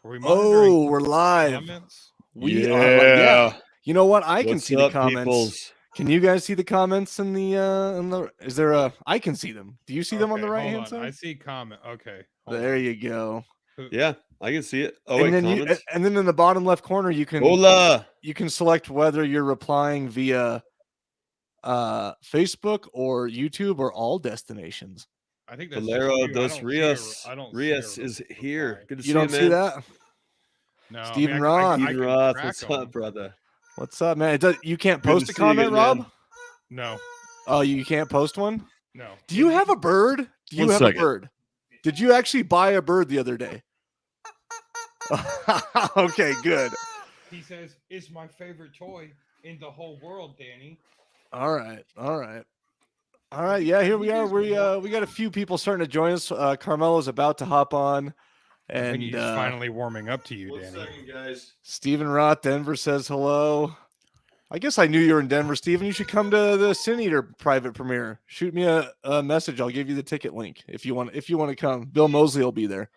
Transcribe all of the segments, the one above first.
Are we monitoring we're live. comments? We are live. Yeah. You know what? I can What's see up, the comments. peoples? Can you guys see the comments in the is there a I can see them. Do you see them on the Okay, right hold hand on. side? I see comment. Okay. hold There on. you go. Yeah, I can see it. Oh, And wait, then comments? and then in the bottom left corner you can Hola. select whether you're replying via Facebook or YouTube or all destinations. I think that's Valero just you. dos Rios. I don't Rios see a is reply. here. Good to You see don't you, see man. that? No, Stephen I Roth. Stephen can Roth, track what's 'em. up, brother? What's up, man? You can't Good to post a see you comment, again, Rob? man. No, Oh, you can't post one? no. Do you have a bird? Do you One have second. a bird? Did you actually buy a bird the other day? Okay, good. He says it's my favorite toy in the whole world, Danny. All right. Yeah, here we are. We got a few people starting to join us. Carmelo's about to hop on, I think and he's finally warming up to you, One Danny. second, guys. Stephen Roth, Denver says hello. I guess I knew you were in Denver, Stephen. You should come to the Sin Eater private premiere. Shoot me a message. I'll give you the ticket link if you want to come. Bill Mosley will be there.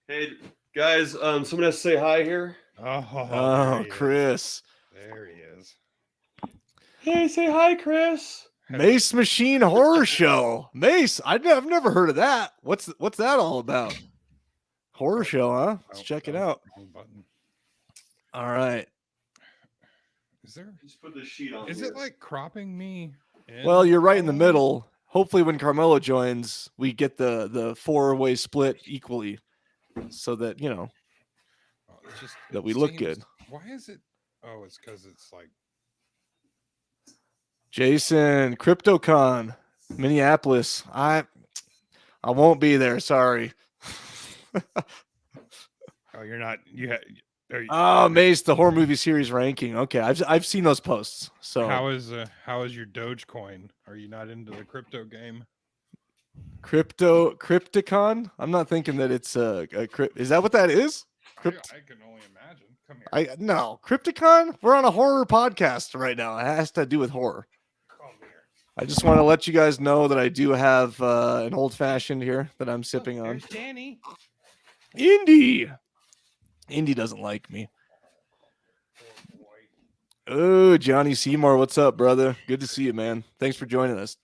Hey, guys, someone has to say hi here. Oh, Chris. There he is. Hey, say hi, Chris. Mace Machine Horror Show. Mace, I've never heard of that. What's that all about? Horror show, huh? Let's check it out. Wrong button. All right. Just put the sheet on. Is here. it like cropping me? Well, you're right in the middle. Hopefully, when Carmelo joins, we get the 4-way split equally, so that that we look good. Why is it? Oh, it's because it's like. Jason, CryptoCon, Minneapolis. I won't be there. Sorry. Oh, you're not. You had. Oh, Mace, the horror movie series ranking. Okay, I've seen those posts. So how is your Dogecoin? Are you not into the crypto game? Crypticon? I'm not thinking that it's is that what that is? I can only imagine. Come here. No, Crypticon? We're on a horror podcast right now. It has to do with horror. Come here. I just want to let you guys know that I do have an old fashioned here that I'm sipping on. There's Danny. Indy doesn't like me. Oh, Johnny Seymour, what's up, brother? Good to see you, man. Thanks for joining us.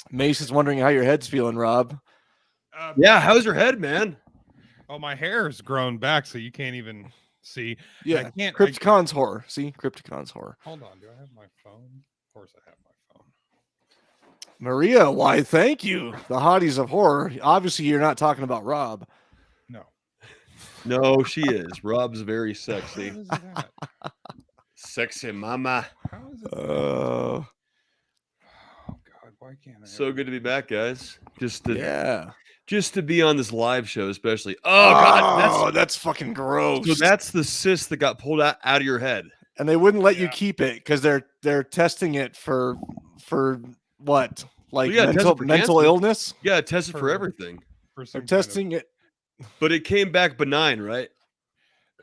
Mace is wondering how your head's feeling, Rob. Yeah, how's your head, man? Oh, my hair has grown back, so you can't even see. Yeah, Crypticon's horror. See, Crypticon's horror. Hold on, do I have my phone? Of course, I have my phone. Maria, why? Thank you. The hotties of horror. Obviously, you're not talking about Rob. No, she is. Rob's very sexy. How is it at? Sexy mama. How is it? Oh, God, why can't I? So good to be back, guys. Just to be on this live show, especially. Oh God, that's fucking gross. So that's the cyst that got pulled out of your head, and they wouldn't let you keep it because they're testing it for what, like mental illness. Yeah, tested for everything. They're testing it. But it came back benign, right?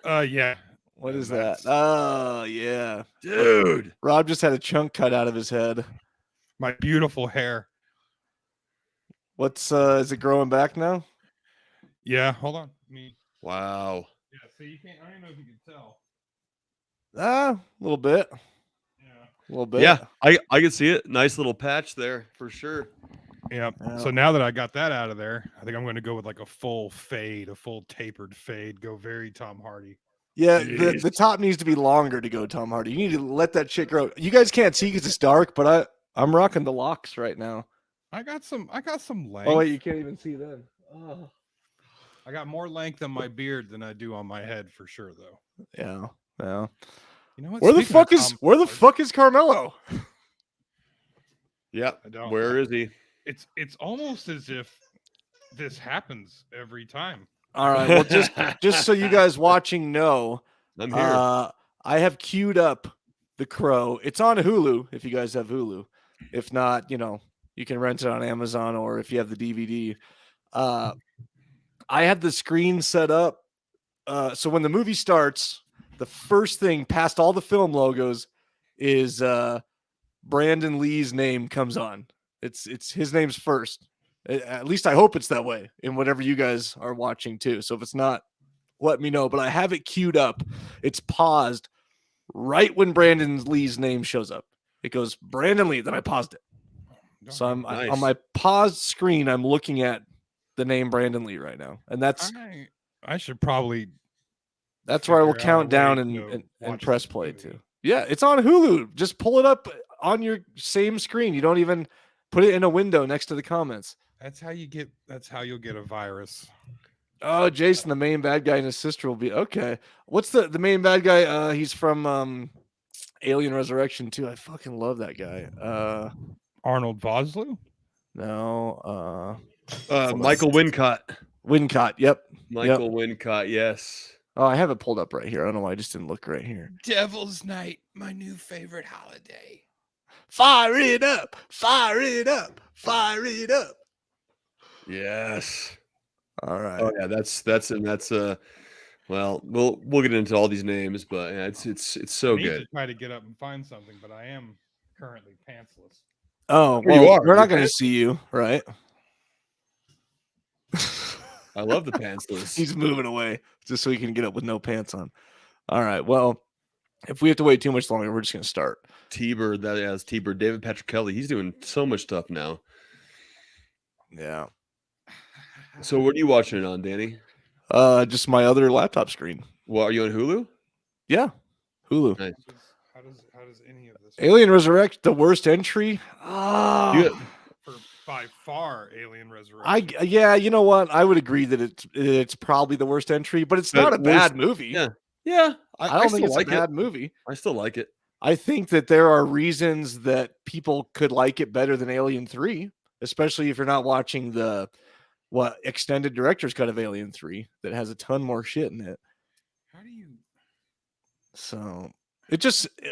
Yeah. What is that? Oh, yeah. Dude. Rob just had a chunk cut out of his head. My beautiful hair. What's is it growing back now? Yeah, hold on. Wow. Yeah, so you can't, I don't know if you can tell. A little bit. Yeah. A little bit. Yeah, I can see it. Nice little patch there for sure. Yeah. So now that I got that out of there, I think I'm going to go with like a full fade, a full tapered fade. Go very Tom Hardy. Yeah, the top needs to be longer to go Tom Hardy. You need to let that shit grow. You guys can't see because it's dark, but I'm rocking the locks right now. I got some length. Oh wait, you can't even see them. Oh. I got more length on my beard than I do on my head for sure, though. Yeah. You know what? Where the fuck is Carmelo? Yeah. Where is he? It's almost as if this happens every time. All right. Well, just so you guys watching know, I'm here. I have queued up The Crow. It's on Hulu if you guys have Hulu. If not, you can rent it on Amazon, or if you have the DVD. I have the screen set up. So when the movie starts, the first thing past all the film logos is Brandon Lee's name comes on. It's his name's first. At least I hope it's that way in whatever you guys are watching too. So if it's not, let me know. But I have it queued up. It's paused right when Brandon Lee's name shows up. It goes Brandon Lee. Then I paused it. So I'm Nice. on my paused screen. I'm looking at the name Brandon Lee right now, and that's I should probably. That's where I will figure out a count down way and to watch press this play movie. too. Yeah, it's on Hulu. Just pull it up on your same screen. You don't even put it in a window next to the comments. That's how you'll get a virus. Oh, Jason, the main bad guy, and his sister will be okay. What's the main bad guy? He's from Alien Resurrection too. I fucking love that guy. Arnold Vosloo? No, Michael Wincott. Wincott. Yep. Michael Wincott. Yes. Oh, I have it pulled up right here. I don't know why I just didn't look right here. Devil's Night, my new favorite holiday. Fire it up! Fire it up! Fire it up! Yes. All right. Oh yeah, that's well, we'll get into all these names, but yeah, it's so I need good. to try to get up and find something, but I am currently pantsless. Oh, Here you well, are. we're not You're going to see you, right? I love the pantsless. He's moving away just so he can get up with no pants on. All right. Well, if we have to wait too much longer, we're just going to start. T-Bird, that is T-Bird. David Patrick Kelly. He's doing so much stuff now. Yeah. So what are you watching it on, Danny? Just my other laptop screen. Well, are you on Hulu? Yeah. Hulu. Nice. How does any of this Alien Resurrection, the worst entry. by far Alien Resurrection. Yeah, you know what? I would agree that it's probably the worst entry, but it's not a bad movie. Yeah. I don't think it's a bad movie. I still like it. I think that there are reasons that people could like it better than Alien 3, especially if you're not watching the extended director's cut of Alien 3 that has a ton more shit in it. How do you? So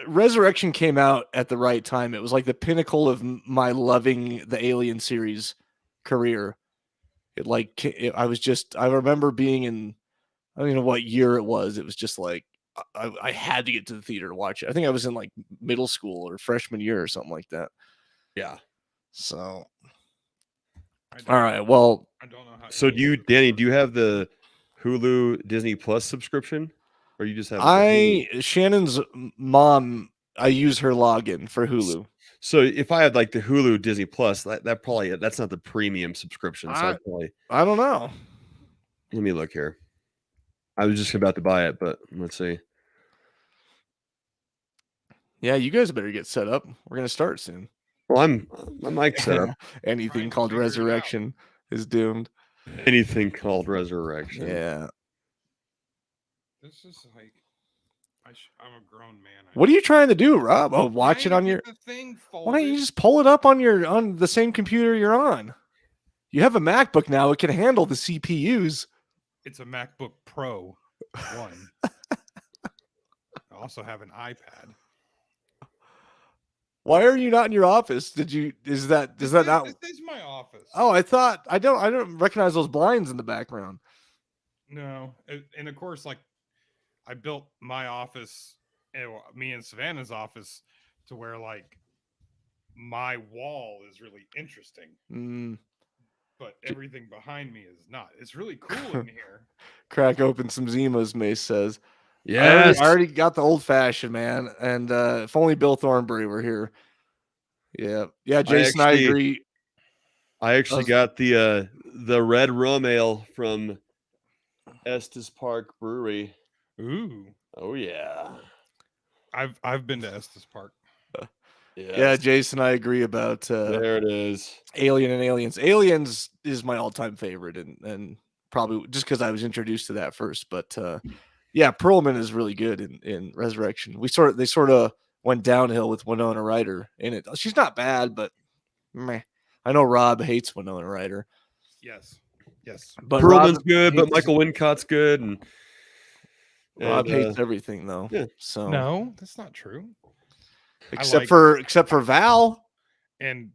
Resurrection came out at the right time. It was like the pinnacle of my loving the Alien series career. I remember being in, I don't know what year it was. It was just like, I had to get to the theater to watch it. I think I was in like middle school or freshman year or something like that. Yeah. So, all right. Well, I don't know how. So Danny, do you have the Hulu Disney Plus subscription, or you just have? Shannon's mom, I use her login for Hulu. So if I had like the Hulu Disney Plus, that probably that's not the premium subscription. So I don't know. Let me look here. I was just about to buy it, but let's see. Yeah, you guys better get set up. We're gonna start soon. Well, my mic's set up. Anything called Resurrection is doomed. Anything called Resurrection. Yeah. This is like, I'm a grown man. What are you trying to do, Rob? Oh, watch it on your. Why don't you just pull it up on the same computer you're on? You have a MacBook now; it can handle the CPUs. It's a MacBook Pro 1. I also have an iPad. Why are you not in your office? Is that not? This is my office. Oh, I don't recognize those blinds in the background. No, and of course, like, I built my office, me and Savannah's office, to where like my wall is really interesting. But everything behind me is not. It's really cool in here. Crack open some Zimas, Mace says. Yeah, I already got the old fashioned, man. And if only Bill Thornbury were here. Yeah, Jason, I agree. I actually got the red rum ale from Estes Park Brewery. Ooh. Oh yeah. I've been to Estes Park. Yes. Yeah, Jason, I agree about there it is. Alien and Aliens. Aliens is my all-time favorite, and probably just because I was introduced to that first. But yeah, Perlman is really good in Resurrection. They sort of went downhill with Winona Ryder in it. She's not bad, but meh. I know Rob hates Winona Ryder. Yes. But Perlman's good, but Michael Wincott's good, and Rob hates everything though. Yeah. So no, that's not true. Except for Val. And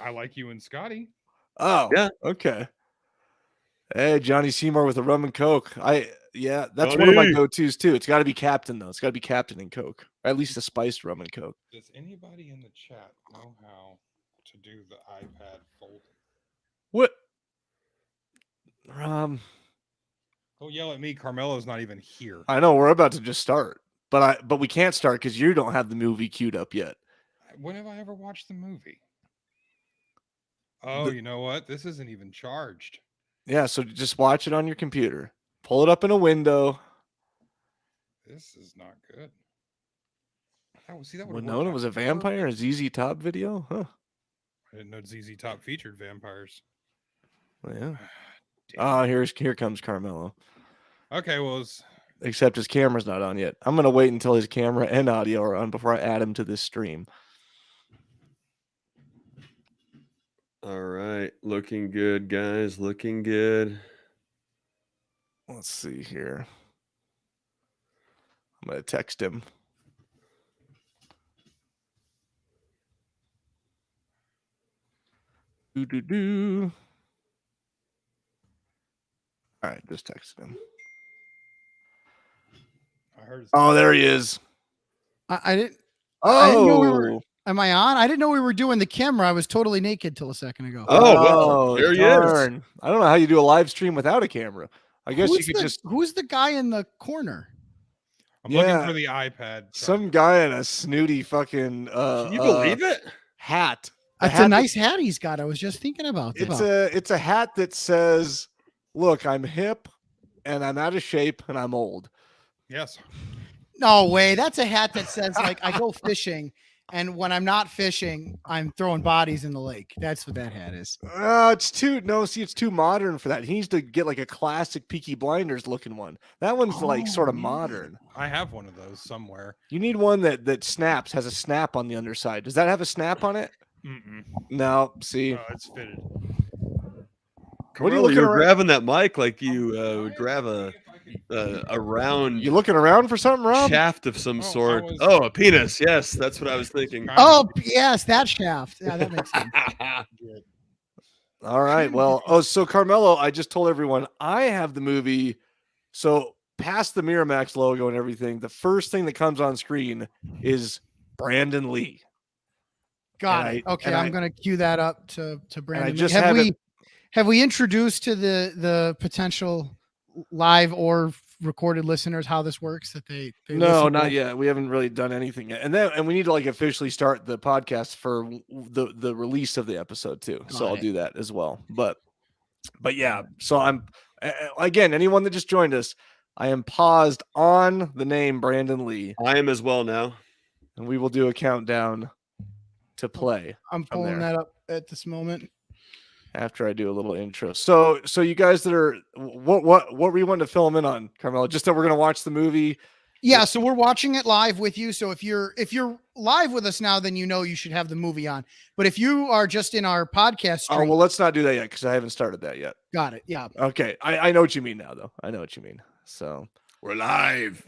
I like you and Scotty. Oh, yeah. Okay. Hey, Johnny Seymour with a rum and Coke. That's one of my go-tos too. It's got to be Captain though. It's got to be Captain and Coke, or at least a spiced rum and Coke. Does anybody in the chat know how to do the iPad folding? What? Don't yell at me. Carmelo's not even here. I know we're about to just start, but we can't start because you don't have the movie queued up yet. When have I ever watched the movie? Oh, you know what? This isn't even charged. Yeah, so just watch it on your computer. Pull it up in a window. This is not good. That would Winona was a vampire. A ZZ Top video, huh? I didn't know ZZ Top featured vampires. Yeah. Damn. Here comes Carmelo. Okay, well, Except his camera's not on yet. I'm gonna wait until his camera and audio are on before I add him to this stream. All right, looking good, guys. Looking good. Let's see here. I'm gonna text him. All right, just texted him. I heard. Oh, there he is. I didn't. Oh, I didn't know we were. Am I on? I didn't know we were doing the camera. I was totally naked till a second ago. Oh, well, there he is. darn. I don't know how you do a live stream without a camera. I guess you could just. Who's the guy in the corner? I'm looking for the iPad. Some guy in a snooty fucking Can you believe it? hat. That's a nice hat he's got. I was just thinking about it. It's a hat that says, "Look, I'm hip, and I'm out of shape, and I'm old." Yes. No way. That's a hat that says like I go fishing, and when I'm not fishing, I'm throwing bodies in the lake. That's what that hat is. It's too modern for that. He needs to get like a classic Peaky Blinders looking one. That one's like sort of modern. I have one of those somewhere. You need one that snaps, has a snap on the underside. Does that have a snap on it? Mm-mm. No. See, it's fitted. What are you Carmelo, looking you're around? grabbing that mic like you would grab a round You looking around for something, Rob? shaft of some Oh, sort. I was- Oh, a penis. Yes, that's what I was thinking. Oh yes, that shaft. Yeah, that makes sense. All right. Well, so Carmelo, I just told everyone I have the movie. So past the Miramax logo and everything, the first thing that comes on screen is Brandon Lee. Got And it. Okay, I'm gonna cue that up to Brandon. just have have we it- have we introduced to the potential live or recorded listeners how this works? That they No, listen not to? yet. We haven't really done anything yet. And we need to like officially start the podcast for the release of the episode too. So Got I'll it. do that as well. But yeah, so I'm again, anyone that just joined us, I am paused on the name Brandon Lee, I am as well now. and we will do a countdown to play I'm from pulling there. that up at this moment. After I do a little intro. So you guys that are what were you wanting to fill them in on, Carmelo? Just that we're gonna watch the movie. Yeah, so we're watching it live with you. So if you're live with us now, then you know you should have the movie on. But if you are just in our podcast Oh stream, well, let's not do that yet because I haven't started that yet. got it. Yeah. Okay, I know what you mean now, though. I know what you mean. So We're live.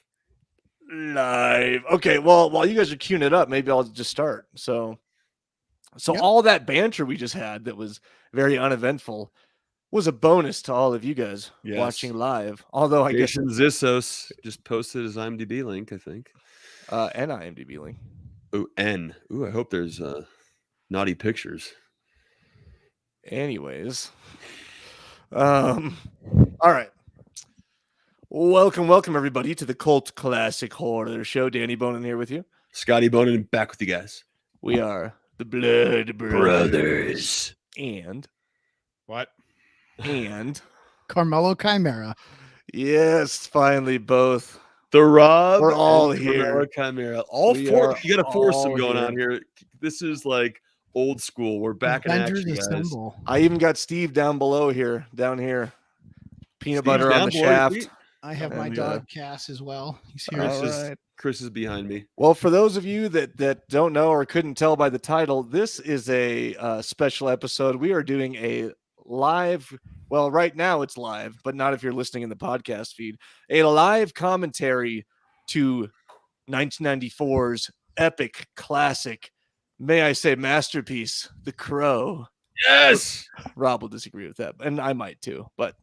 live. Okay, well, while you guys are queuing it up, maybe I'll just start. So Yep. all that banter we just had that was very uneventful was a bonus to all of you guys Yes. watching live. Although I guess Jason Zissos just posted his IMDb link, I think. and IMDb link. Oh, N. Ooh, I hope there's naughty pictures. Anyways, all right. Welcome everybody to the Cult Classic Horror Show. Danny Bonin here with you. Scotty Bonin back with you guys. We are the Blood Brothers. And What? Carmelo Chimera. yes, finally both. The Rob. We're all and here. Carmelo Chimera. All We four. are You got a foursome all going here. on here. This is like old school. We're back in Avengers action, guys. Assemble. I even got Steve down here. Peanut Steve's butter on down the below. shaft. I have my And, dog Cass as well. He's here. All right. Chris is behind me. Well, for those of you that don't know or couldn't tell by the title, this is a special episode. We are doing a live. Well, right now it's live, but not if you're listening in the podcast feed. A live commentary to 1994's epic classic, may I say masterpiece, The Crow. Yes. Rob will disagree with that, and I might too. But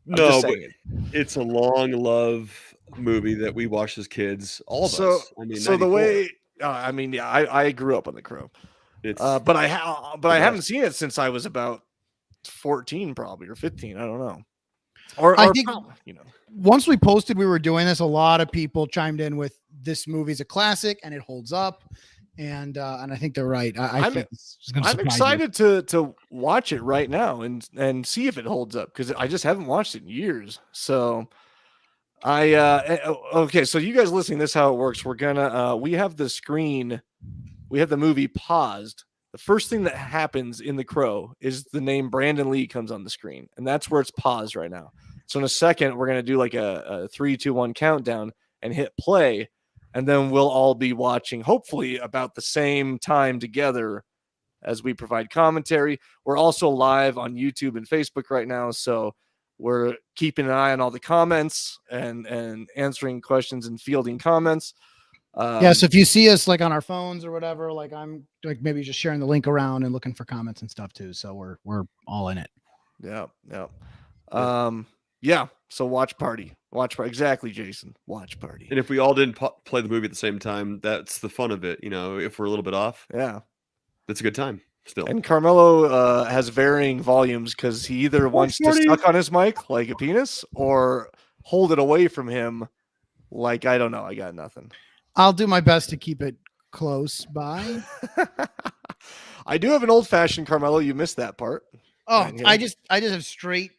I'm No, just but saying. it's a long love movie that we watched as kids. All of So- us. I mean, So the 94. way, I mean, yeah, I grew up on The Crow. it's But I the haven't best. seen it since I was about 14, probably, or 15. I don't know. I think you know. once we posted we were doing this, a lot of people chimed in with this movie's a classic and it holds up. And I think they're right. I think this is gonna I'm surprise you. excited to watch it right now and see if it holds up because I just haven't watched it in years. So okay, so you guys listening, this is how it works. We're gonna we have the screen, we have the movie paused. The first thing that happens in The Crow is the name Brandon Lee comes on the screen, and that's where it's paused right now. So in a second, we're gonna do like a 3, 2, 1 countdown and hit play, and then we'll all be watching, hopefully about the same time together as we provide commentary. We're also live on YouTube and Facebook right now, so we're keeping an eye on all the comments and answering questions and fielding comments. Yeah, so if you see us like on our phones or whatever, like I'm like maybe just sharing the link around and looking for comments and stuff too. So we're all in it. Yeah. So watch party, exactly, Jason. Watch party. And if we all didn't play the movie at the same time, that's the fun of it. You know, if we're a little bit off, Yeah. that's a good time still. And Carmelo has varying volumes because he either wants to suck on his mic like a penis or hold it away from him like, I don't know, I got nothing. I'll do my best to keep it close by. I do have an old fashioned, Carmelo. You missed that part. Oh, Right here. I just have straight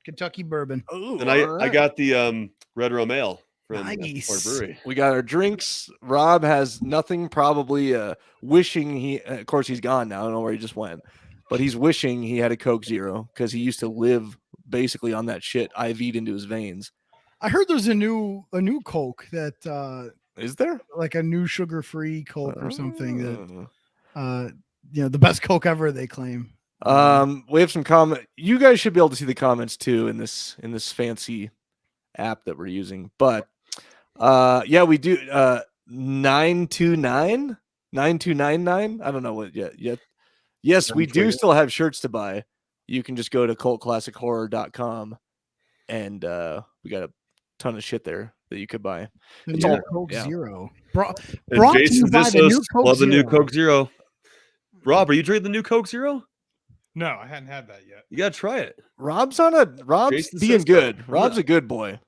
Kentucky bourbon. Ooh, And all I right. got the Red Rum Ale from Nice. Port Brewery. We got our drinks. Rob has nothing, probably wishing he, of course, he's gone now. I don't know where he just went, but he's wishing he had a Coke Zero because he used to live basically on that shit IV'd into his veins. I heard there's a new Coke that Is there? like a new sugar-free Coke or something that Oh. the best Coke ever, they claim. We have some comment. You guys should be able to see the comments too in this fancy app that we're using. But yeah, we do 9299. I don't know what yet. Yes, we do still have shirts to buy. You can just go to cultclassichorror.com and we got a ton of shit there that you could buy. The It's new all- Coke yeah. Zero. And Brought to you Jason by the new Dissos Coke love the new Zero. Coke Zero. Rob, are you drinking the new Coke Zero? No, I hadn't had that yet. You gotta try it. Rob's Jason being says good. so. Rob's Yeah. a good boy.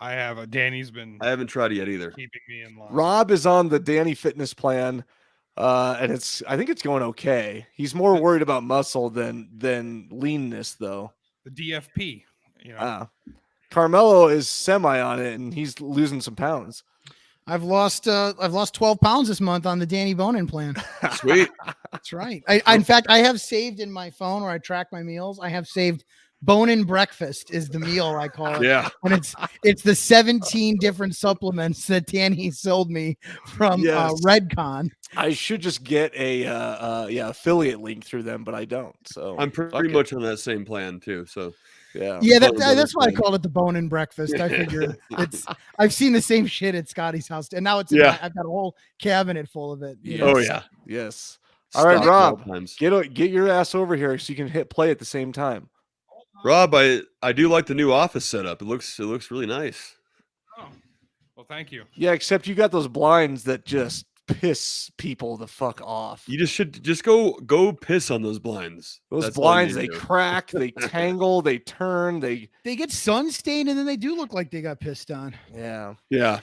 I have a Danny's been I haven't tried it yet either. keeping me in line. Rob is on the Danny fitness plan. And I think it's going okay. He's more worried about muscle than leanness though. The DFP, you know. Carmelo is semi on it and he's losing some pounds. I've lost 12 pounds this month on the Danny Bonin plan. Sweet. That's right. In fact, I have saved in my phone where I track my meals. I have saved Bonin breakfast is the meal I call it. Yeah. And it's the 17 different supplements that Danny sold me from Yes. Redcon. I should just get a affiliate link through them, but I don't. So I'm fuck pretty it. much on that same plan too. So Yeah. Yeah, Bonin that's why I breakfast. called it the Bonin breakfast. I figured I've seen the same shit at Scotty's house, and now it's Yeah. I've got a whole cabinet full of it. you Yes. know? Oh yeah. Yes. All right, Stock at all Rob. times. Get your ass over here so you can hit play at the same time. Rob, I do like the new office setup. It looks really nice. Oh, well, thank you. Yeah, except you got those blinds that just piss people the fuck off. You should go piss on those blinds. Those That's all you blinds, need they to do. crack, they tangle, they turn, they They get sun stained, and then they do look like they got pissed on. yeah. Yeah,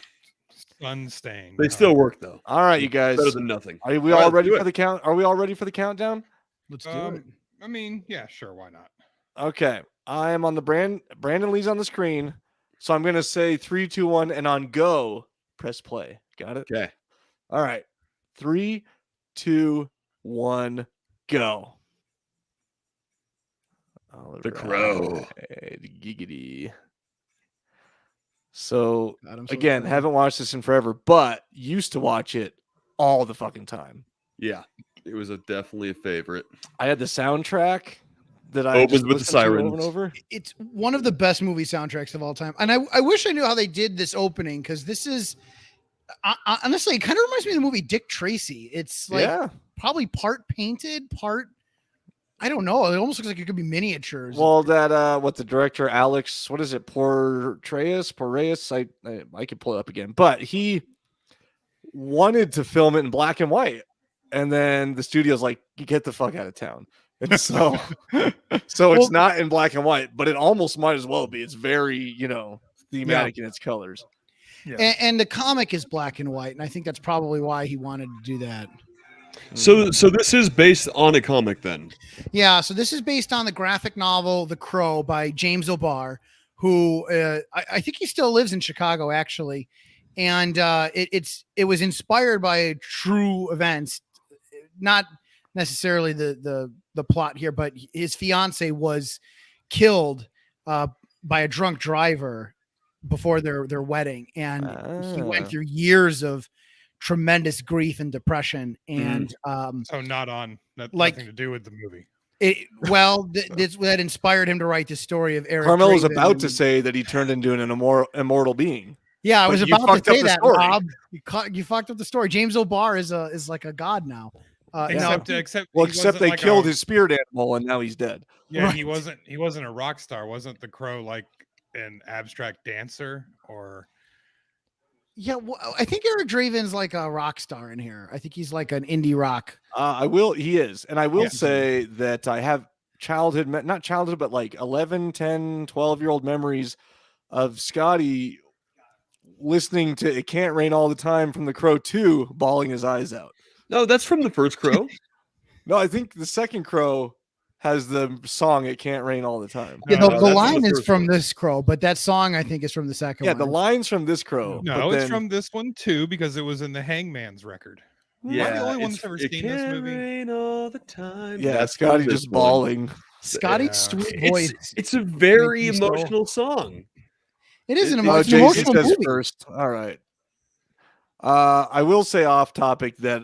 Sun stain. they still work though. All right, you guys. Better than nothing. Are we All all right, ready do for it. the count? Are we all ready for the countdown? Let's do it. I mean, yeah, sure, why not? Okay. I am on the Brandon Lee's on the screen. So I'm gonna say 3, 2, 1, and on go, press play. Got it? Okay. All right. 3, 2, 1, go. All The Crow. right, giggity. So God, I'm so again, excited. haven't watched this in forever, but used to watch it all the fucking time. Yeah, it was definitely a favorite. I had the soundtrack that I Opens just with the listened to over and sirens. over. It's one of the best movie soundtracks of all time, and I wish I knew how they did this opening, because this is honestly, it kind of reminds me of the movie Dick Tracy. It's like Yeah. probably part painted, part I don't know. It almost looks like it could be miniatures. Well, that what the director Alex, what is it, Porreus? I could pull it up again, but he wanted to film it in black and white, and then the studio's like, "You get the fuck out of town." It's so it's Well- not in black and white, but it almost might as well be. It's very, thematic in its colors. Yeah. And the comic is black and white, and I think that's probably why he wanted to do that. So this is based on a comic then. Yeah, so this is based on the graphic novel The Crow by James O'Barr, who I think he still lives in Chicago actually, and it was inspired by true events, not necessarily the plot here, but his fiance was killed by a drunk driver before their wedding, and he went through years of tremendous grief and depression, and So not on that, Like- nothing to do with the movie. that inspired him to write this story of Eric. Carmel was Draven about to and- say that he turned into an immortal being. Yeah, I but was you about fucked to up say the that, story. Rob. You fucked up the story. James O'Barr is like a god now. Except Well, he except wasn't they like killed a, his spirit animal and now he's dead. Yeah, Right. he wasn't a rock star. Wasn't the Crow like an abstract dancer or? Yeah, well, I think Eric Draven's like a rock star in here. I think he's like an indie rock. He is. And I will Yeah. say that I have not childhood, but like 11, 10, 12-year-old memories of Scotty listening to It Can't Rain All the Time from The Crow 2, bawling his eyes out. No, that's from the first Crow. No, I think the second Crow has the song It Can't Rain All the Time. Yeah, No, the that's from line the is first from one. this Crow, but that song I think is from the second Yeah, one. the line's from this Crow. No, but it's then- from this one too because it was in the Hangman's record. Am I the only one that's ever it seen this can't movie? rain all the time. Yeah, That's from Scotty this just one. bawling. Scotty's Yeah. sweet voice. It's a very Makes me so- emotional song. It is an Oh, it's an JC emotional says movie. first. All right. I will say off topic that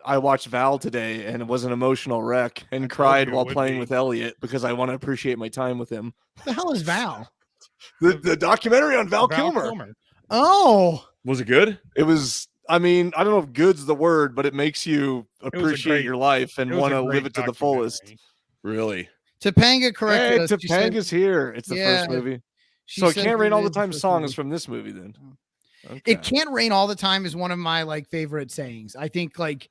I watched Val today and it was an emotional wreck and I told cried you it while would playing be. with Elliot because I want to appreciate my time with him. What the hell is Val? The documentary on Val Kilmer. Oh, Was it good? It was. I mean, I don't know if "good's" the word, but it makes you a appreciate great- your life and It was want a to live great it to the fullest. documentary. Really? Topanga corrected Hey, us. She said- Topanga's here. It's the Yeah, first movie. she So "It said Can't that Rain it All the is Time" first song movie. is from this movie. Then okay. It Can't Rain All the Time is one of my like favorite sayings. I think like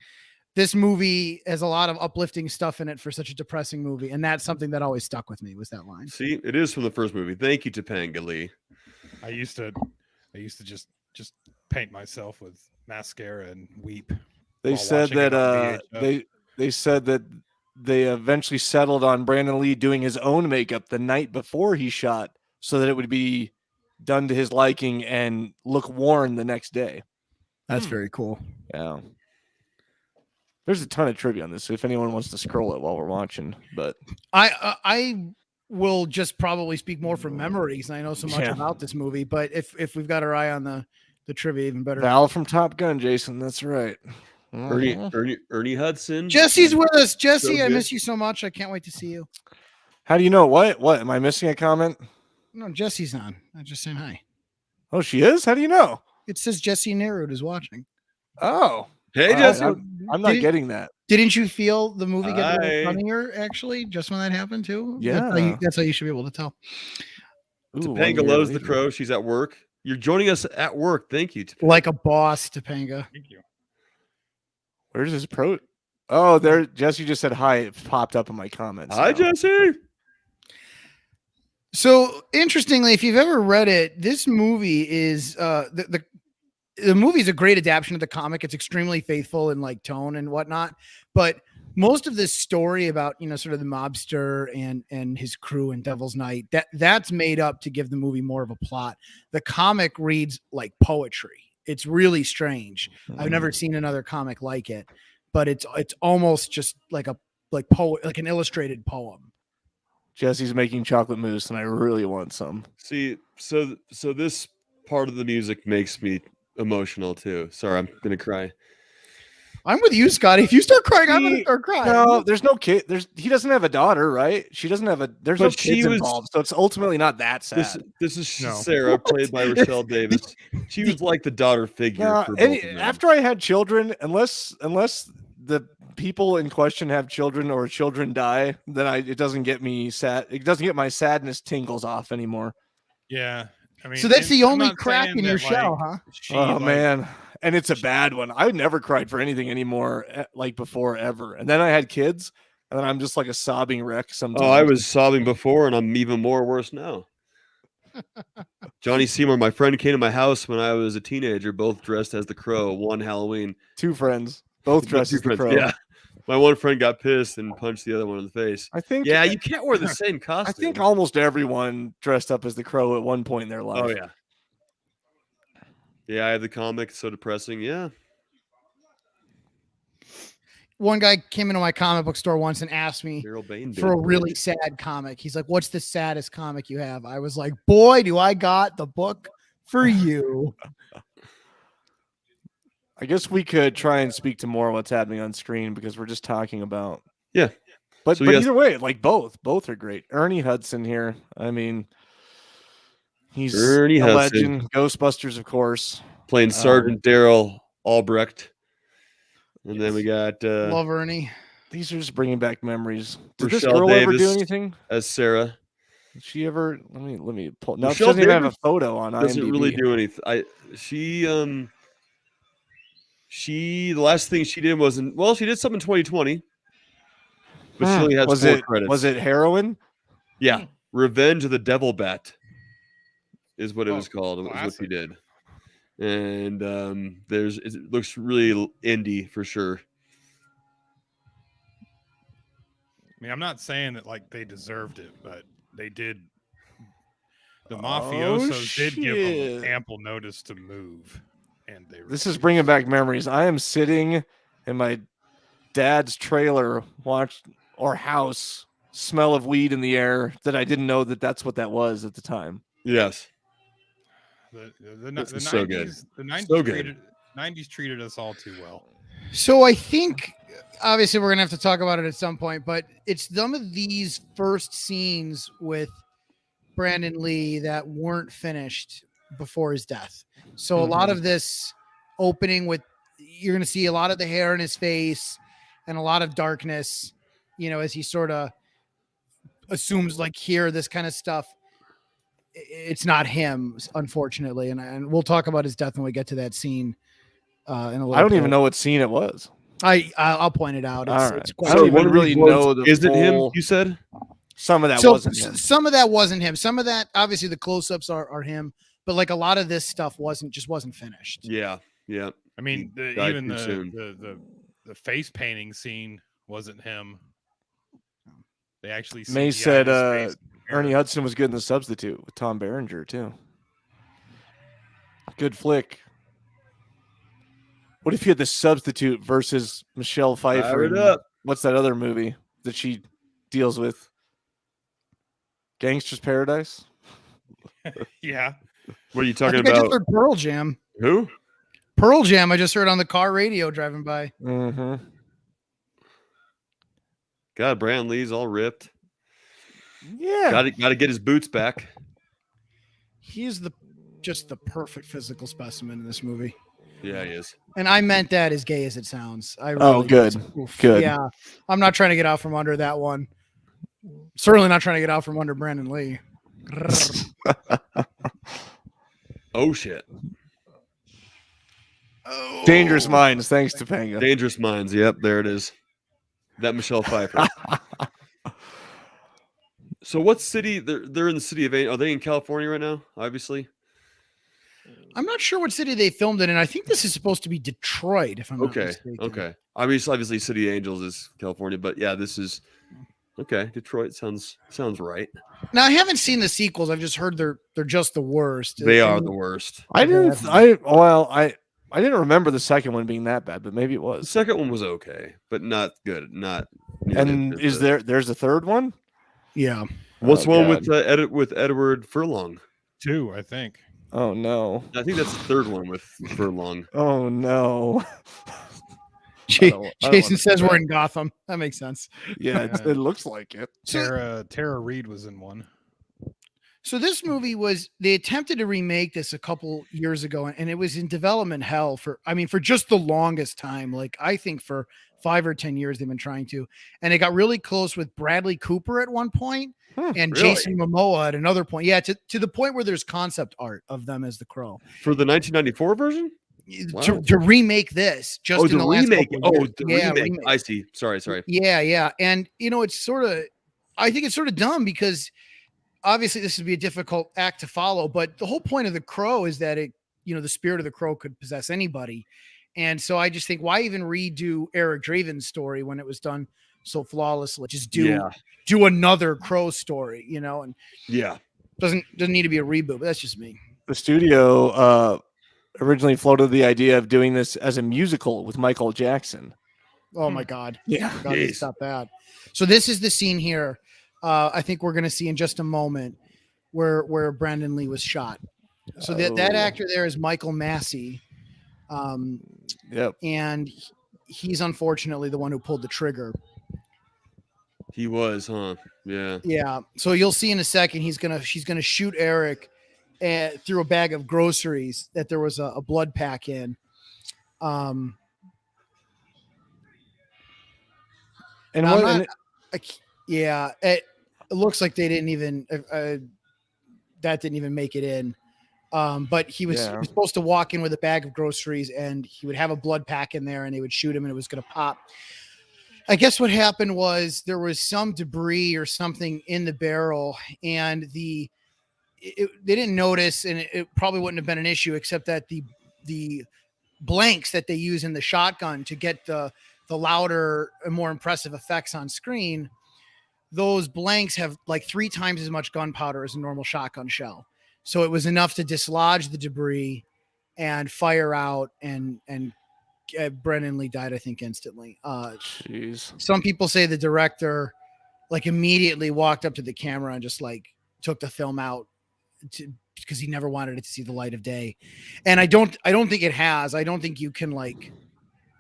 this movie has a lot of uplifting stuff in it for such a depressing movie, and that's something that always stuck with me was that line. See, it is from the first movie. Thank you, Topanga Lee. I used to just paint myself with mascara and weep. They while said watching it that on VHS. they said that they eventually settled on Brandon Lee doing his own makeup the night before he shot so that it would be done to his liking and look worn the next day. That's very cool. Yeah. There's a ton of trivia on this if anyone wants to scroll it while we're watching, but I will just probably speak more from memory because I know so much Yeah. about this movie. But if we've got our eye on the trivia, even better. Val from Top Gun, Jason, that's right. Ernie Hudson. Jesse's with us. Jesse, So I good. miss you so much. I can't wait to see you. How do you know what? Am I missing a comment? No, Jesse's on. I'm just saying hi. Oh, she is? How do you know? It says Jesse Nerud is watching. Oh, Hey, I- Jesse. I'm not Did- getting that. Didn't you feel the movie get a Hi. little funnier actually just when that happened too? Yeah. That's how you should be able to tell. Ooh, 1 Topanga year loves the later. Crow. She's at work. You're joining us at work. Thank you, Topanga. Like a boss, Topanga. Thank you. Where's his pro? Oh, there. Jesse just said hi. It popped up in my comments. Hi, now. Jesse. So interestingly, if you've ever read it, this movie is the movie is a great adaptation of the comic. It's extremely faithful in like tone and whatnot, but most of this story about sort of the mobster and his crew and Devil's Night that's made up to give the movie more of a plot. The comic reads like poetry. It's really strange. I've never seen another comic like it, but it's almost just like an illustrated poem. Jesse's making chocolate mousse, and I really want some. See, so this part of the music makes me emotional too. Sorry, I'm gonna cry. I'm with you, Scotty. If you start crying, I'm gonna start crying. No, there's no kid. He doesn't have a daughter, right? She doesn't have a. There's no But she kids was- involved, so it's ultimately not that sad. This is No. Sarah, played by Rochelle Davis. She was like the daughter figure. No, for both of them. after I had children, unless the people in question have children or children die, then it doesn't get me sad. It doesn't get my sadness tingles off anymore. Yeah. I mean, So that's the I'm only not crack saying in your that, shell, like, huh? she, Oh like, man, and it's a bad one. I never cried for anything anymore, like before ever. And then I had kids, and then I'm just like a sobbing wreck sometimes. Oh, I was sobbing before, and I'm even more worse now. Johnny Seymour, my friend, came to my house when I was a teenager, both dressed as the Crow. One Halloween, 2 friends, both dressed Two as the friends, Crow. Yeah, my one friend got pissed and punched the other one in the face. I think. Yeah, you can't wear the same costume. I think almost everyone dressed up as the Crow at one point in their life. Oh yeah. Yeah, I have the comic. It's so depressing. Yeah. One guy came into my comic book store once and asked me Daryl Bane for a did. really sad comic. He's like, "What's the saddest comic you have?" I was like, "Boy, do I got the book for you." I guess we could try and speak to more of what's happening on screen because we're just talking about. Yeah. But So but yes. either way, like both are great. Ernie Hudson here. I mean, he's Ernie a Hudson. legend. Ghostbusters, of course. Playing Sergeant Daryl Albrecht. And then we got Love Ernie. These are just bringing back memories. Did this Rochelle girl ever do Davis. anything? as Sarah. Did she ever? Let me pull. No, she Rochelle doesn't even have a Davis photo on IMDb. Doesn't really do anything. The last thing she did wasn't she did something in 2020, but she only has was 4 it credits. was it heroin? Yeah, Revenge of the Devil Bat is what it was called. It was what she classic. did, and it looks really indie for sure. I mean, I'm not saying that like they deserved it, but they did. The mafiosos did give them shit. ample notice to move, and they. This is bringing back memories. I am sitting in my dad's trailer, house, smell of weed in the air. That I didn't know that's what that was at the time. Yes, The This is 90s, so good. The 90s So good. treated 90s treated us all too well. So I think obviously we're gonna have to talk about it at some point, but it's some of these first scenes with Brandon Lee that weren't finished before his death. So a lot of this opening with you're gonna see a lot of the hair in his face and a lot of darkness, as he sort of assumes like here, this kind of stuff. It's not him, unfortunately, and we'll talk about his death when we get to that scene. In a little I don't bit. even know what scene it was. I'll point it out. All right. It's I quite don't one even of really these ones know the isn't him. full- You said Some of that so wasn't him. some of that wasn't him. Some of that, obviously, the close-ups are him, but like a lot of this stuff wasn't finished. yeah. I mean, He died even too soon. the face painting scene wasn't him. They actually May CGI'd said his face in the Ernie mirror. Hudson was good in The Substitute with Tom Berenger too. Good flick. What if you had The Substitute versus Michelle Pfeiffer? Fire it in- up. What's that other movie that she deals with? Gangster's Paradise. Yeah, What are you I talking think I just about? heard Pearl Jam. Who? Pearl Jam. I just heard on the car radio driving by. Mm-hmm. God, Brand Lee's all ripped. Yeah. Got to get his boots back. He's just the perfect physical specimen in this movie. Yeah, he is. And I meant that as gay as it sounds. I Oh, really good. just- oof. Good. Yeah, I'm not trying to get out from under that one. Certainly not trying to get out from under Brandon Lee. Oh shit. Dangerous Minds. Thanks, Topanga. Dangerous Minds. Yep, there it is. That Michelle Pfeiffer. So what city? They're in the city of. Are they in California right now? Obviously. I'm not sure what city they filmed it in. I think this is supposed to be Detroit, if I'm not Okay. mistaken. Okay. I mean, obviously, City of Angels is California, but yeah, this is okay. Detroit sounds right. Now I haven't seen the sequels. I've just heard they're just the worst. They are And the worst. I didn't remember the second one being that bad, but maybe it The was. second one was okay, but not good. Not. nearly And as good is as there's a third one? Yeah. What's Oh, one God. with Edward Furlong? 2, I think. Oh no. I think that's the third one with Furlong. Oh no. I don't Jason wanna says see we're that. in Gotham. That makes sense. Yeah, it looks like it. Tara Reid was in one. So this movie they attempted to remake this a couple years ago, and it was in development hell for just the longest time. Like I think for 5 or 10 years they've been trying to, and it got really close with Bradley Cooper at one point and really? Jason Momoa at another point. Yeah, to the point where there's concept art of them as the Crow. For the 1994 version? Wow. to remake this just Oh, in the the last remake. couple of Oh, years. the Yeah, remake. I see. Sorry. Yeah. And it's sort of, I think it's sort of dumb because obviously this would be a difficult act to follow, but the whole point of The Crow is that it, the spirit of the crow could possess anybody. And so I just think, why even redo Eric Draven's story when it was done so flawlessly? Just do another Crow story, and Yeah. doesn't need to be a reboot, but that's just me. The studio originally floated the idea of doing this as a musical with Michael Jackson. Oh my God. Yeah. God, they stop that. So this is the scene here. I think we're going to see in just a moment where Brandon Lee was shot. So that actor there is Michael Massey. Yep. And he's unfortunately the one who pulled the trigger. He was, huh? Yeah. Yeah. So you'll see in a second, she's gonna shoot Eric through a bag of groceries that there was a blood pack in. It looks like they didn't even that didn't even make it in. But he was supposed to walk in with a bag of groceries and he would have a blood pack in there and they would shoot him and it was going to pop. I guess what happened was there was some debris or something in the barrel and they didn't notice, and it probably wouldn't have been an issue except that the blanks that they use in the shotgun to get the louder and more impressive effects on screen, those blanks have like 3 times as much gunpowder as a normal shotgun shell. So it was enough to dislodge the debris and fire out, and Brennan Lee died, I think, instantly. Jeez. Some people say the director like immediately walked up to the camera and just like took the film out because he never wanted it to see the light of day. And I don't think it has. I don't think you can like.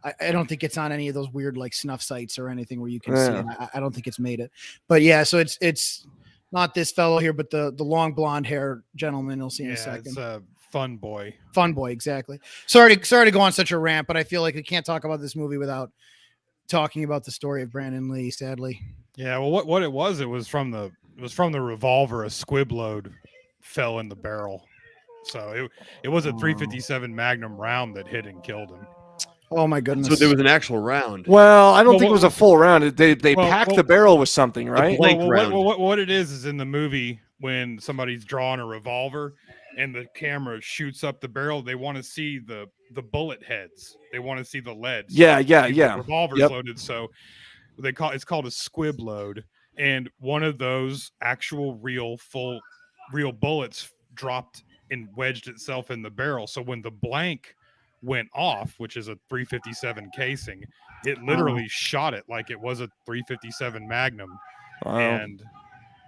I don't think it's on any of those weird like snuff sites or anything where you can see it. I don't think it's made it. But yeah, so it's not this fellow here, but the long blonde hair gentleman. You'll see in a second. It's a Fun Boy. Fun Boy, exactly. Sorry to go on such a rant, but I feel like we can't talk about this movie without talking about the story of Brandon Lee. Sadly. Yeah. Well, what it was from the revolver. A squib load fell in the barrel, so it was a .357 Magnum round that hit and killed him. Oh my goodness! So there was an actual round. Well, I don't think it was a full round. They packed the barrel with something, right? What it is in the movie when somebody's drawing a revolver and the camera shoots up the barrel, they want to see the bullet heads. They want to see the leads. Yeah. The revolver's loaded, so it's called a squib load, and one of those actual real bullets dropped and wedged itself in the barrel. So when the blank went off, which is a .357 casing, it literally shot it like it was a .357 Magnum. Wow. And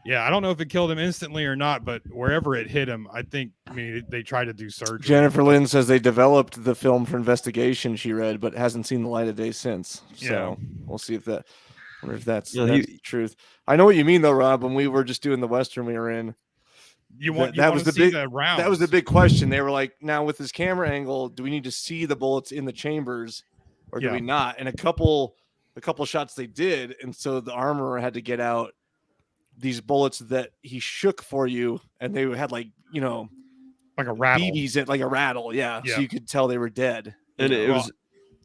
yeah, I don't know if it killed him instantly or not, but wherever it hit him, they tried to do surgery. Jennifer Lynn says they developed the film for investigation, she read, but hasn't seen the light of day since. So we'll see if that's the truth. I know what you mean though, Rob. When we were just doing the Western we were in, that was the big question. They were like, now with this camera angle, do we need to see the bullets in the chambers or do we not? And a couple shots they did, and so the armorer had to get out these bullets that he shook for you, and they had like a rattle, BBs, like a rattle, so you could tell they were dead. And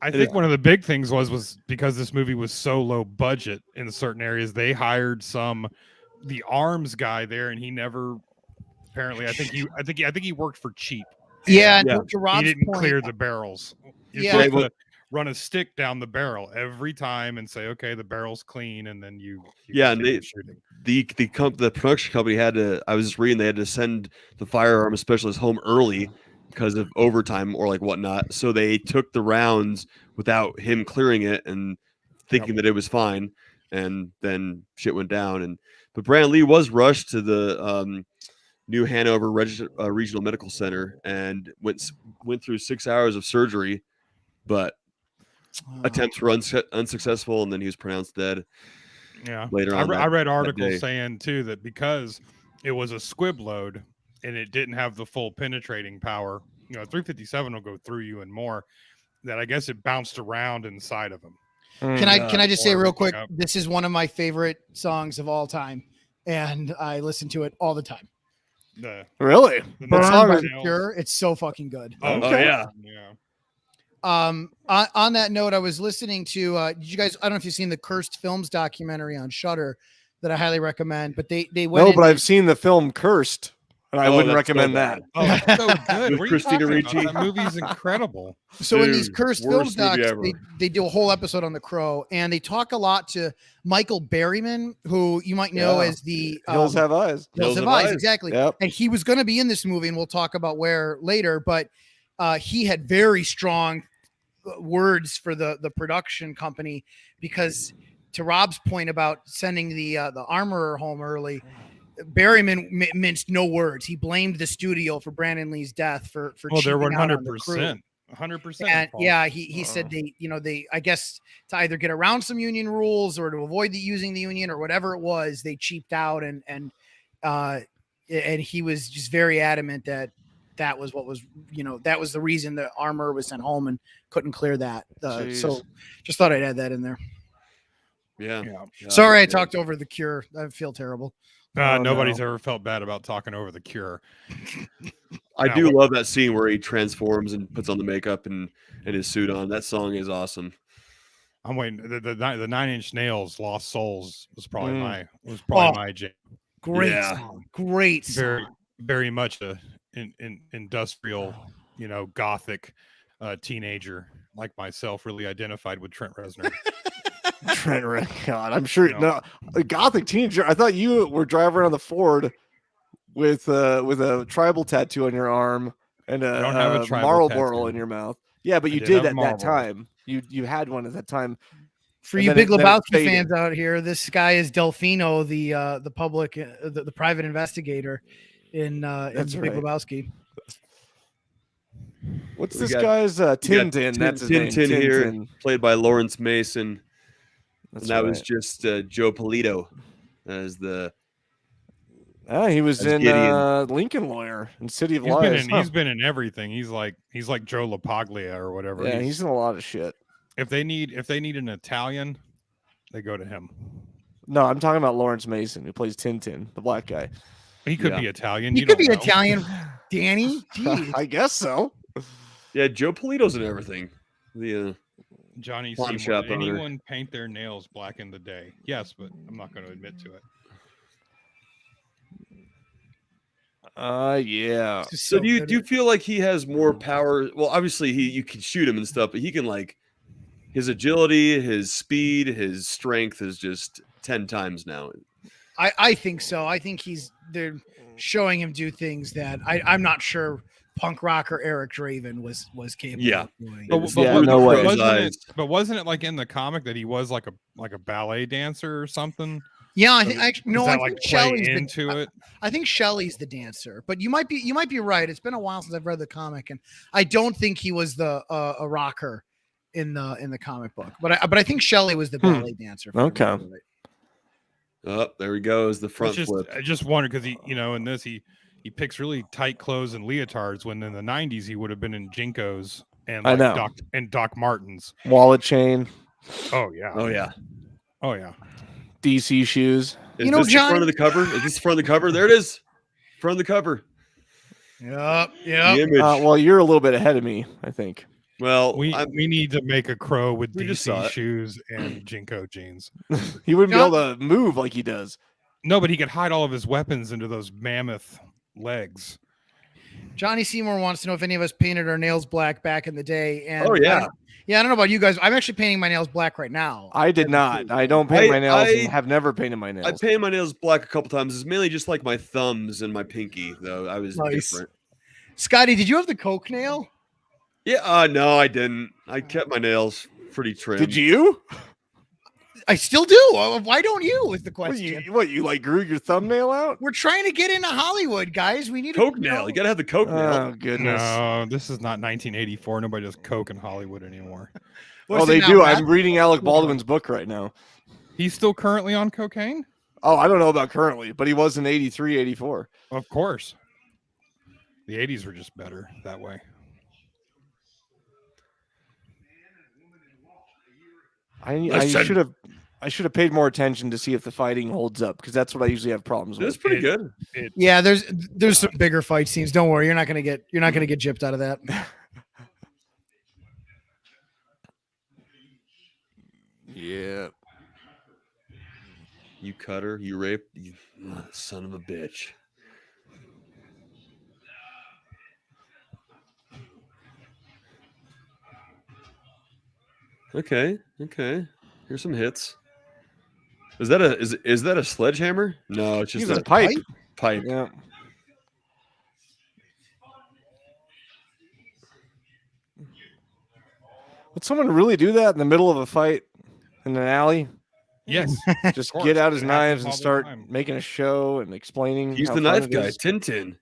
I think one of the big things was because this movie was so low budget in certain areas, they hired the arms guy there, and he never. Apparently, I think he worked for cheap. Yeah. To Rob's he didn't clear the barrels. You're supposed to run a stick down the barrel every time and say, okay, the barrel's clean, and then you and the production company had to. I was just reading they had to send the firearm specialist home early because of overtime or like whatnot. So they took the rounds without him clearing it and thinking that it was fine, and then shit went down. But Brandon Lee was rushed to the New Hanover Regional Medical Center and went through 6 hours of surgery, but attempts were unsuccessful, and then he was pronounced dead. Yeah, later on. I read articles saying too that because it was a squib load and it didn't have the full penetrating power, .357 will go through you and more. That I guess it bounced around inside of him. Can I just say real quick? This is one of my favorite songs of all time, and I listen to it all the time. Really? Burn by Cure. It's so fucking good. Oh, okay. Yeah. on that note, I was listening to did you guys, I don't know if you've seen the Cursed Films documentary on Shudder that I highly recommend, but they went No, in but I've seen the film Cursed, and I Oh, wouldn't that's so recommend bad. that. Oh, that's so good. With What are you Christina talking about? Ricci? That movie's incredible. So in these Dude, Cursed worst Films movie docs, ever. they do a whole episode on The Crow, and they talk a lot to Michael Berryman, who you might know Yeah. as the Hills Have Eyes. Hills Have Eyes, exactly. Yep. And he was going to be in this movie, and we'll talk about where later, but he had very strong words for the production company, because to Rob's point about sending the armorer home early, Berryman minced no words. He blamed the studio for Brandon Lee's death for Well, they're cheaping out on the crew. 100%. And yeah, he said they I guess to either get around some union rules or to avoid using the union or whatever it was, they cheaped out, and he was just very adamant that was what was, that was the reason the armor was sent home and couldn't clear that. So just thought I'd add that in there. Yeah. Sorry, I talked over The Cure. I feel terrible. Nobody's ever felt bad about talking over The Cure. I do love that scene where he transforms and puts on the makeup and his suit on. That song is awesome. I'm waiting. The 9 Inch Nails "Lost Souls" was probably my jam. Great song. Great song. Very, very much a industrial, gothic teenager like myself really identified with Trent Reznor. God, I'm sure. No, a gothic teenager. I thought you were driving around the Ford with a tribal tattoo on your arm and I don't have a tribal Marlboro tattoo. in your mouth. Yeah, but I you did did have at that Marlboro. time. You had one at that time. For And you then Big it Lebowski faded. fans out here, this guy is Delfino, the public, the private investigator in That's Big right. Lebowski. What's We this got- guy's Tintin? That's his name. Tintin here, Tintin. played by Lawrence Mason. That's and that was right. just Joe Polito as the. He was That's in Gideon. Lincoln Lawyer in City of He's Lies. he's been in everything. He's like Joe LaPaglia or whatever. Yeah, he's in a lot of shit. If they need an Italian, they go to him. No, I'm talking about Lawrence Mason, who plays Tintin, the black guy. He could Yeah. be Italian. He you could don't be know. Italian, Danny. Jeez. I guess so. Yeah, Joe Polito's in everything. The Johnny Pawn Seymour. shop Did owner. anyone paint their nails black in the day? Yes, but I'm not going to admit to it. Yeah. Just So do you good. do you feel like he has more power? Well, obviously you can shoot him and stuff, but he can his agility, his speed, his strength is just 10 times now. I think so. I think they're showing him do things that I'm not sure punk rocker Eric Draven was capable Yeah. of doing. But- Yeah, no way. Wasn't it like in the comic that he was like a ballet dancer or something? Yeah, I So think does I that, think play Shelley's into it. I think Shelley's the dancer, but you might be right. It's been a while since I've read the comic, and I don't think he was the a rocker in the comic book. But I think Shelley was the ballet dancer. if I Okay. remember right. Oh, there he goes, the front flip. I just wondered because in this he picks really tight clothes and leotards when in the 90s he would have been in Jinkos and I know. Doc Martens. Wallet chain, Oh yeah. Oh yeah. Oh yeah. DC shoes. Is know, this John- the front of the cover? Is this the front of the cover? There it is. Front of the cover. Yep. The image. Well, you're a little bit ahead of me, I think. well, We I'm- need to make a crow with We just saw DC it. shoes and Jinko jeans. He wouldn't be able to move like he does. No, but he could hide all of his weapons into those mammoth legs. Johnny Seymour wants to know if any of us painted our nails black back in the day. And Oh, yeah. I don't know about you guys. I'm actually painting my nails black right now. I did not. I don't paint my nails I and have never painted my I nails. painted my nails black a couple times. It's mainly just like my thumbs and my pinky, though. I was Nice. different. Scotty, did you have the Coke nail? Yeah, no, I didn't. I kept my nails pretty trim. Did you? I still do. Why don't you? Is the What, question. you like grew your thumbnail out? We're trying to get into Hollywood, guys. We need Coke to nail. You gotta have the Coke nail. Oh goodness. No, this is not 1984. Nobody does coke in Hollywood anymore. Oh, they do. I'm reading Alec Baldwin's book right now. He's still currently on cocaine? Oh, I don't know about currently, but he was in 83, 84. Of course. The 80s were just better that way. I should have paid more attention to see if the fighting holds up, because that's what I usually have problems It was with. pretty good. Yeah, there's some bigger fight scenes. Don't worry, you're not gonna get gypped out of that. Yeah. You cut her. You raped. You son of a bitch. Okay. Here's some hits. Is that a sledgehammer? No, it's just He's a a pipe. pipe. Yeah. Would someone really do that in the middle of a fight in an alley? Yes. Just course, get out his it happens knives all and the start time. making a show and explaining. He's how the fun knife it guy. is. Tintin.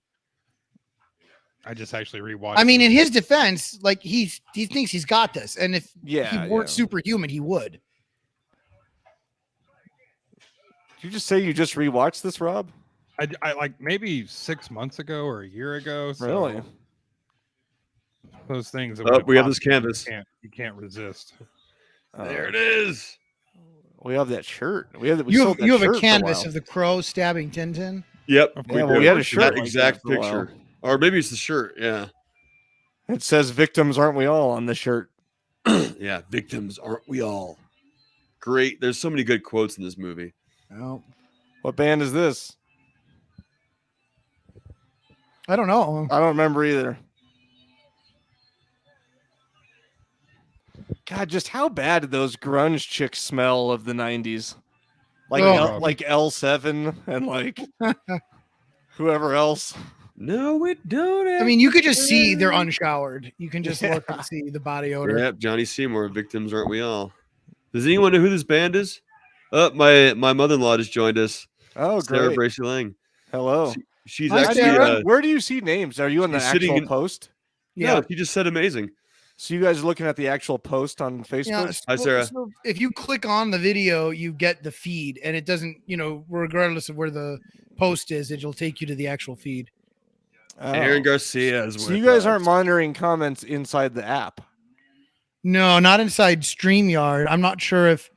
I just actually rewatched. I mean, it. in his defense, like he thinks he's got this, and if Yeah, he weren't yeah. superhuman, he would. Did you just say you just rewatched this, Rob? I like maybe 6 months ago or a year ago. So Really? those things. That Oh, when it we have pops this up, canvas. You can't resist. There it is. We have that shirt. We You sold that have a shirt for canvas while. of the crow stabbing Tintin. Yep. Of Yeah, course, well, we had a shirt That like exact that for a while. picture. Or maybe it's the shirt. Yeah. It says "Victims aren't we all" on the shirt. Yeah. Victims, aren't we all? Great. There's so many good quotes in this movie. Oh, What band is this? I don't know. I don't remember either. God, just how bad did those grunge chicks smell of the '90s? Like Oh. like L7 and like whoever else. No, we don't. I mean, you could just see they're unshowered. You can just look and see the body odor. Yep, Johnny Seymour. Victims, aren't we all? Does anyone know who this band is? My mother-in-law just joined us. Oh, Sarah great. Bracy Lang. Hello. She's Hi, actually Sarah. Where do you see names? Are you on the she's sitting actual in- post? Yeah. No, she just said amazing. So you guys are looking at the actual post on Facebook? Yeah, Hi, Sarah. so if you click on the video, you get the feed, and it doesn't, regardless of where the post is, it'll take you to the actual feed. Oh. Aaron Garcia is So with you guys us. aren't monitoring comments inside the app. No, not inside StreamYard. I'm not sure if.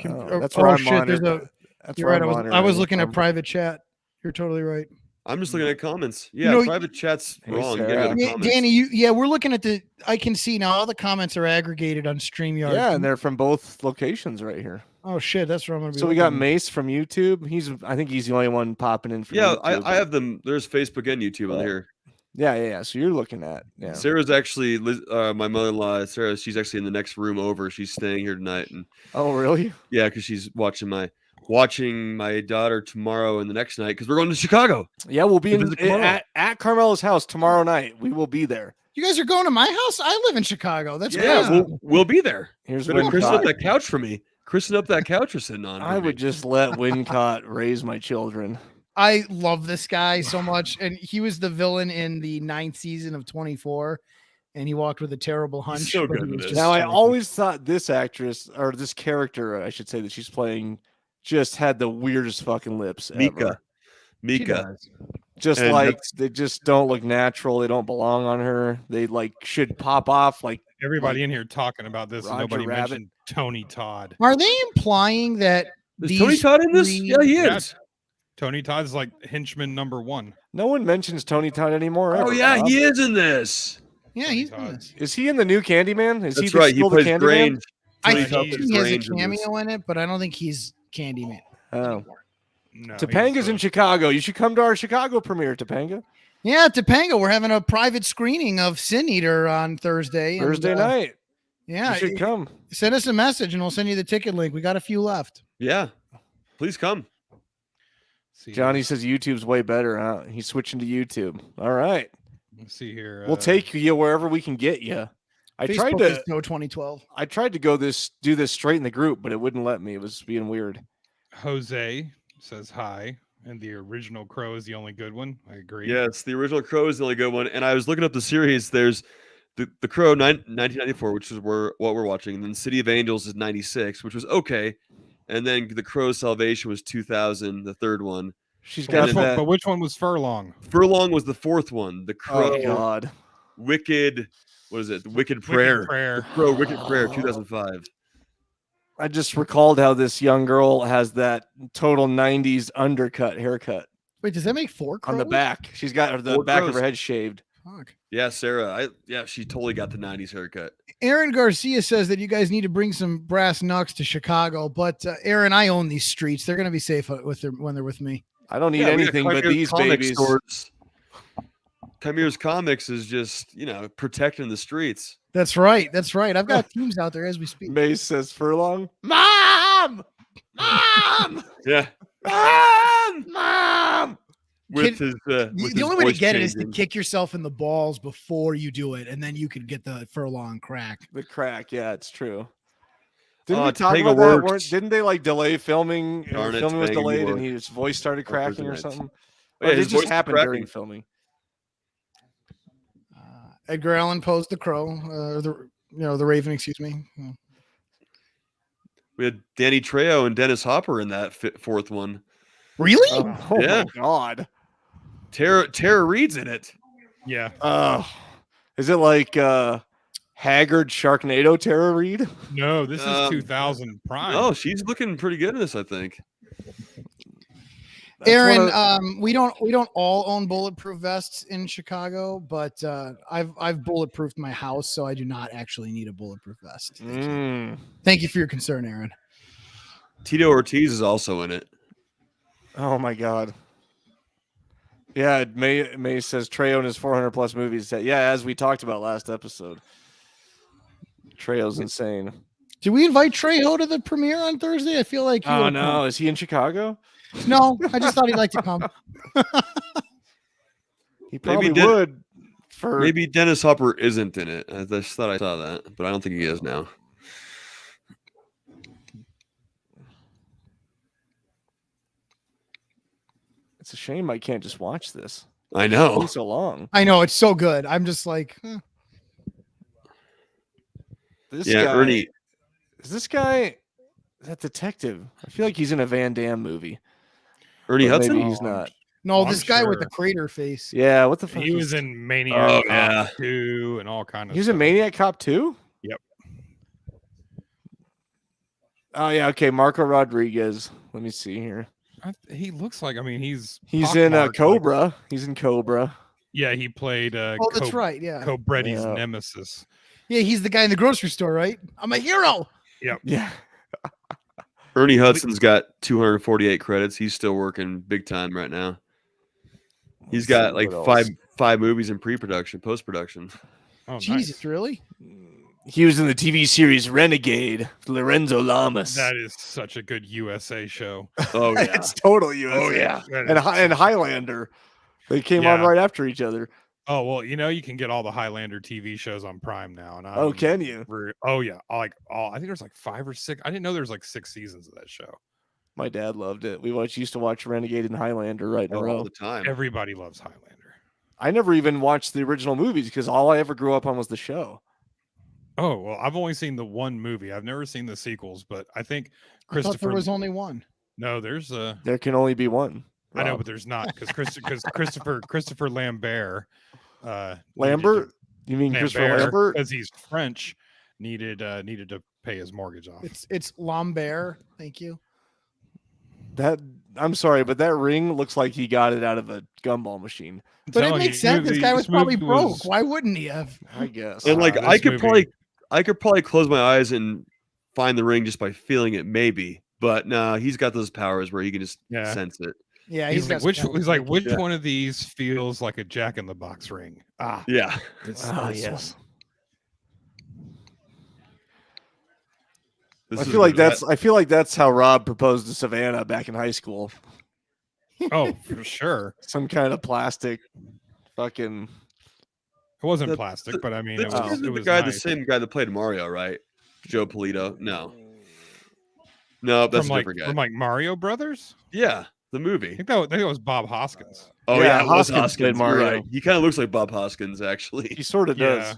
That's where I'm There's monitoring. That's you're where right. I'm I was monitoring looking from. at private chat. You're totally right. I'm just looking at comments. Yeah, know, private chat's Hey, wrong. You Sarah. gotta go to Yeah, comments. Danny, we're looking at I can see now all the comments are aggregated on StreamYard. Yeah, and they're from both locations right here. Oh shit, that's where I'm gonna be. So we got looking. Mace from YouTube. I think he's the only one popping in from Yeah, YouTube. I have them. There's Facebook and YouTube on Yeah. here. Yeah. So you're looking at Sarah's actually my mother-in-law. Sarah, she's actually in the next room over. She's staying here tonight, and Oh, really? yeah, because she's watching my daughter tomorrow and the next night because we're going to Chicago. Yeah, we'll be To visit Carmelo. at Carmelo's house tomorrow night. We will be there. You guys are going to my house? I live in Chicago. That's Yeah, awesome. we'll be there. Here's Better christen up Wincott. that couch for me. Christen up that couch you're sitting on. I would just let Wincott raise my children. I love this guy so much, and he was the villain in the 9th season of 24, and he walked with a terrible hunch. so but good he in was this. just Now, I terrific. always thought this actress, or this character, I should say, that she's playing, just had the weirdest fucking lips ever. She Mika. does. Just And like they just don't look natural. They don't belong on her. They like should pop off. Like Everybody in here talking about this, and Roger nobody Rabbit. mentioned Tony Todd. Are they implying that Is these Tony Todd in this? three- Yeah, he Yeah, is. Tony Todd's like henchman number 1. no one mentions Tony Todd anymore. Oh ever, yeah, Rob. he is in this. Yeah, Tony he's in Todd. this. Is he in the new Candyman? Is That's he right. He still the plays Candyman? Grange. I Tony Todd think plays he has a Grange in this. cameo in it, but I don't think he's Candyman. Oh, No, Topanga's in Chicago. You should come to our Chicago premiere, Topanga. Yeah, Topanga, we're having a private screening of Sin Eater on Thursday. and, Thursday night. Yeah, You should come. send us a message and we'll send you the ticket link. We got a few left. Yeah, please come. See, Johnny says YouTube's way better, huh? He's switching to YouTube. All right. Let's see here. We'll take you wherever we can get you. I tried Facebook is to no 2012. do this straight in the group, but it wouldn't let me. It was being weird. Jose says hi, and the original Crow is the only good one. I agree. Yes, the original Crow is the only good one. And I was looking up the series. There's the Crow 1994, which is what we're watching. And then City of Angels is 96, which was okay. And then the Crow's Salvation was 2000, the third one. She's But got which, one, that. but which one was Furlong? Furlong was the fourth one. The Crow Oh God. Wicked, what is it? The Wicked Prayer. Wicked Prayer. Crow Wicked Prayer 2005. I just recalled how this young girl has that total '90s undercut haircut Wait, does that make 4 on the crows? back. She's got the Four back of crows. her head shaved. Fuck. Yeah, Sarah. She totally got the '90s haircut. Aaron Garcia says that you guys need to bring some brass knucks to Chicago, but Aaron, I own these streets. They're going to be safe when they're with me. I don't need We got anything but Chimeras these comic babies. stores. Chimeras Comics is just protecting the streets. That's right. That's right. I've got teams out there as we speak. Mace says furlong. Mom! Mom! Yeah, Mom! with his The only way to voice get it is to changing. kick yourself in the balls before you do it, and then you could get the furlong crack. The crack, yeah, it's true. Didn't Oh, we talk Topanga about that? works. Didn't they like delay filming? Darn it, Filming was Topanga delayed, and works. his voice started cracking or Represent. something. Yeah, Or did it his just voice happen cracking. during filming? Edgar Allan posed the crow, the raven. Excuse me. We had Danny Trejo and Dennis Hopper in that fourth one. Really? Oh Yeah. my god! Tara Reid's in it. Yeah. Is it like Haggard Sharknado Tara Reid? No, this is Um, 2000 Prime. Oh, she's looking pretty good in this, I think. That's Aaron, one of- we don't all own bulletproof vests in Chicago, but I've bulletproofed my house, so I do not actually need a bulletproof vest. Thank you for your concern, Aaron. Tito Ortiz is also in it. Oh my god! Yeah, May says Trejo in his 400 plus movies. Yeah, as we talked about last episode, Trejo's insane. Did we invite Trejo to the premiere on Thursday? I feel like Oh no, is he in Chicago? No, I just thought he'd like to come. He probably Maybe would. For Maybe Dennis Hopper isn't in it. I just thought I saw that, but I don't think he is now. it's a shame I can't just watch this. I know. It's so long. I know it's so good. I'm just like, This Yeah, guy, Ernie. is this guy that detective? I feel like he's in a Van Damme movie. Ernie But Hudson? Maybe he's not. no, I'm this guy with the sure. crater face. Yeah, what the fuck? He is- was in Maniac Oh, Cop yeah. 2 and all kind of He was in stuff. Maniac Cop 2? Yep. Oh yeah, okay. Marco Rodriguez. Let me see here. He looks like, he's He's in pockmarked, like- Cobra. He's in Cobra. yeah, he played Oh, that's right. Yeah. Cobretti's Yeah. nemesis. Yeah, he's the guy in the grocery store, right? I'm a hero. Yeah. Ernie Hudson's got 248 credits. He's still working big time right now. He's Let's got see like what else. five movies in pre-production, post-production. Oh, Jesus, nice. really? He was in the TV series Renegade. Lorenzo Lamas. That is such a good USA show. Oh yeah. It's total USA. Oh yeah. That And is and Highlander. They came on Yeah. right after each other. Oh well, you can get all the Highlander TV shows on Prime now. And Oh, can you? Oh yeah, I think there's like 5 or 6. I didn't know there was like 6 seasons of that show. My dad loved it. We used to watch Renegade and Highlander right in a all row. the time. Everybody loves Highlander. I never even watched the original movies because all I ever grew up on was the show. Oh well, I've only seen the one movie. I've never seen the sequels, but I think I thought Christopher. there was only one. No, there's a. There can only be one. I know, Rob. but there's not because Christopher Lambert. Lambert? You mean Christopher Lambert? because he's French. Needed to pay his mortgage off. It's Lambert. Thank you. I'm sorry, but that ring looks like he got it out of a gumball machine. I'm But it telling makes you, sense. This guy was probably movie broke. was- Why wouldn't he have? I guess. And like this I could movie- probably close my eyes and find the ring just by feeling it, maybe. But no, he's got those powers where he can just Yeah. sense it. Yeah, He's like, got which some- which Yeah. one of these feels like a Jack in the Box ring? Ah, Yeah. it's Ah, this yes. one. This I is feel like good. that's how Rob proposed to Savannah back in high school. Oh, for sure. Some kind of plastic fucking It wasn't The- plastic, but I mean, That's it was, the it was guy, nice. the same guy that played Mario, right? Joe Polito. No, that's from a like different guy. from like Mario Brothers. Yeah, the I movie. think that was Bob Hoskins. Oh Yeah, yeah, it was Hoskins played Hoskins. You're Mario. right. He kind of looks like Bob Hoskins, actually. he sort of Yeah. does.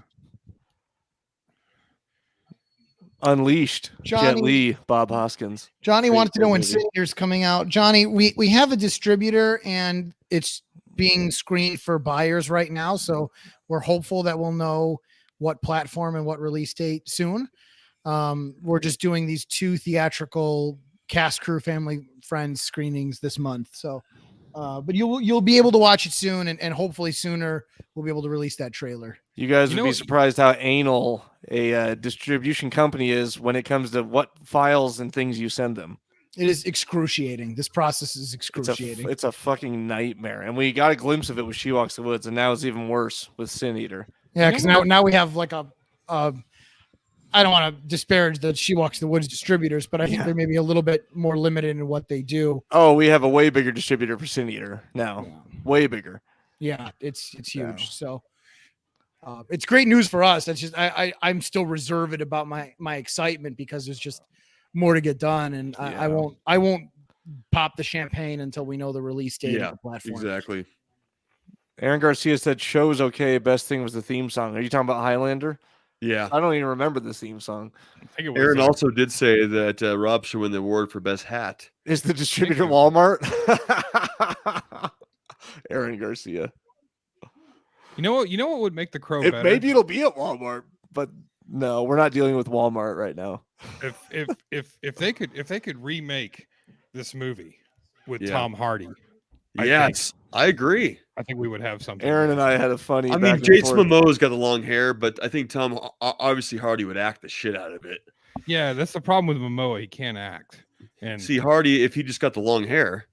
Unleashed. Jet Johnny- Li, Bob Hoskins. Johnny Great- wants to know great when movie. Singer's coming out. Johnny, we have a distributor and it's being screened for buyers right now. So we're hopeful that we'll know what platform and what release date soon. We're just doing these 2 theatrical cast, crew, family, friends screenings this month. So But you'll be able to watch it soon, and hopefully sooner we'll be able to release that trailer. You guys You would know be what- surprised how anal a distribution company is when it comes to what files and things you send them. It is excruciating. This process is excruciating. It's a fucking nightmare. And we got a glimpse of it with She Walks the Woods, and now it's even worse with Sin Eater. Yeah, because now we have like a I don't want to disparage the She Walks the Woods distributors, but I think they're maybe a little bit more limited in what they do. Oh, we have a way bigger distributor for Sin Eater now. Yeah. Way bigger. Yeah, it's huge. Yeah. So it's great news for us. That's just I'm still reserved about my excitement because there's just more to get done, and I won't pop the champagne until we know the release date of the platform. Exactly. Aaron Garcia said show's okay. Best thing was the theme song. Are you talking about Highlander? Yeah. I don't even remember the theme song. I think it was Aaron also did say that Rob should win the award for best hat. Is the distributor Walmart? Aaron Garcia. You know what would make the Crow It, better? maybe it'll be at Walmart, but no, we're not dealing with Walmart right now. if they could remake this movie with Yeah. Tom Hardy, Yes, I agree. I think we would have something. Aaron and I had a funny. I back mean, and Jason forth. Momoa's got the long hair, but I think Tom, obviously Hardy would act the shit out of it. Yeah, that's the problem with Momoa. He can't act. And See, Hardy, if he just got the long hair,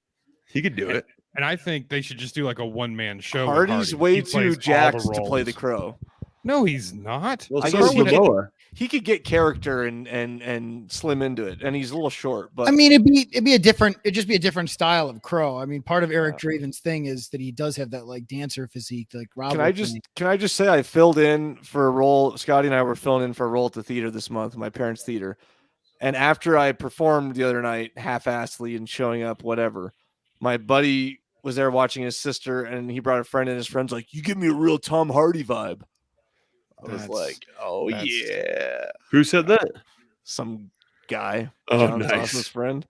he could do it. and I think they should just do like a one-man show. with Hardy's Hardy. way He plays all too the jacked to play the roles. Crow. No, he's not. Well, I so guess is he could- Momoa. He could get character and slim into it, and he's a little short. But I mean, it'd just be a different style of Crow. I mean, part of Eric Draven's thing is that he does have that like dancer physique, like Rob. can I just say I filled in for a role? Scotty and I were filling in for a role at the theater this month, my parents' theater. And after I performed the other night, half-assedly and showing up, whatever, my buddy was there watching his sister, and he brought a friend, and his friend's like, "You give me a real Tom Hardy vibe." I was That's- like, "Oh that's- yeah." Who said that? Some guy. Oh, John nice. Sauce's friend.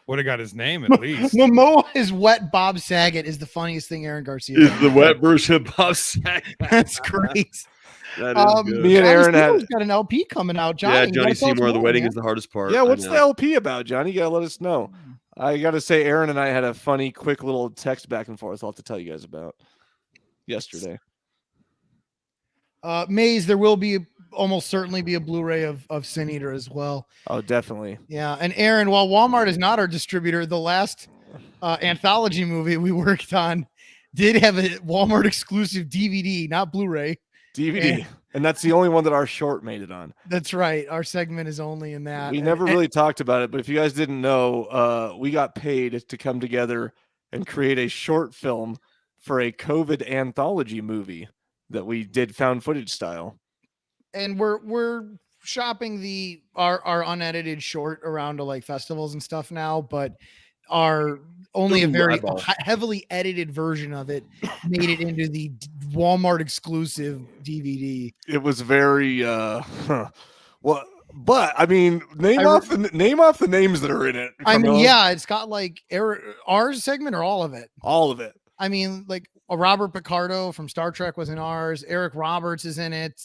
Would have got his name at least. Momoa is wet Bob Saget is the funniest thing Aaron Garcia Is did. the wet version of Bob Saget. That's great. That is good. Me and Johnny Aaron had- Seymour's got an LP coming out. Johnny, Yeah, you Johnny gotta tell us Seymour, the more, wedding man. is the hardest part. Yeah, I what's know. the LP about, Johnny? You gotta let us know. I gotta say, Aaron and I had a funny, quick little text back and forth. I'll have to tell you guys about yesterday. Maze, there will be almost certainly be a Blu-ray of Sin Eater as well. Oh, definitely. Yeah, and Aaron, while Walmart is not our distributor, the last anthology movie we worked on did have a Walmart exclusive DVD, not Blu-ray. DVD, and that's the only one that our short made it on. That's right. Our segment is only in that. We never really talked about it, but if you guys didn't know, we got paid to come together and create a short film for a COVID anthology movie that we did found footage style. And we're shopping our unedited short around to like festivals and stuff now, but our only a Ooh, very eyeball. heavily edited version of it made it into the Walmart exclusive DVD. It was very well, but I mean, name I off the names that are in it. I mean, Carmelo. yeah, it's got like ours segment or all of it. all of it. I mean, like Robert Picardo from Star Trek was in ours. Eric Roberts is in it.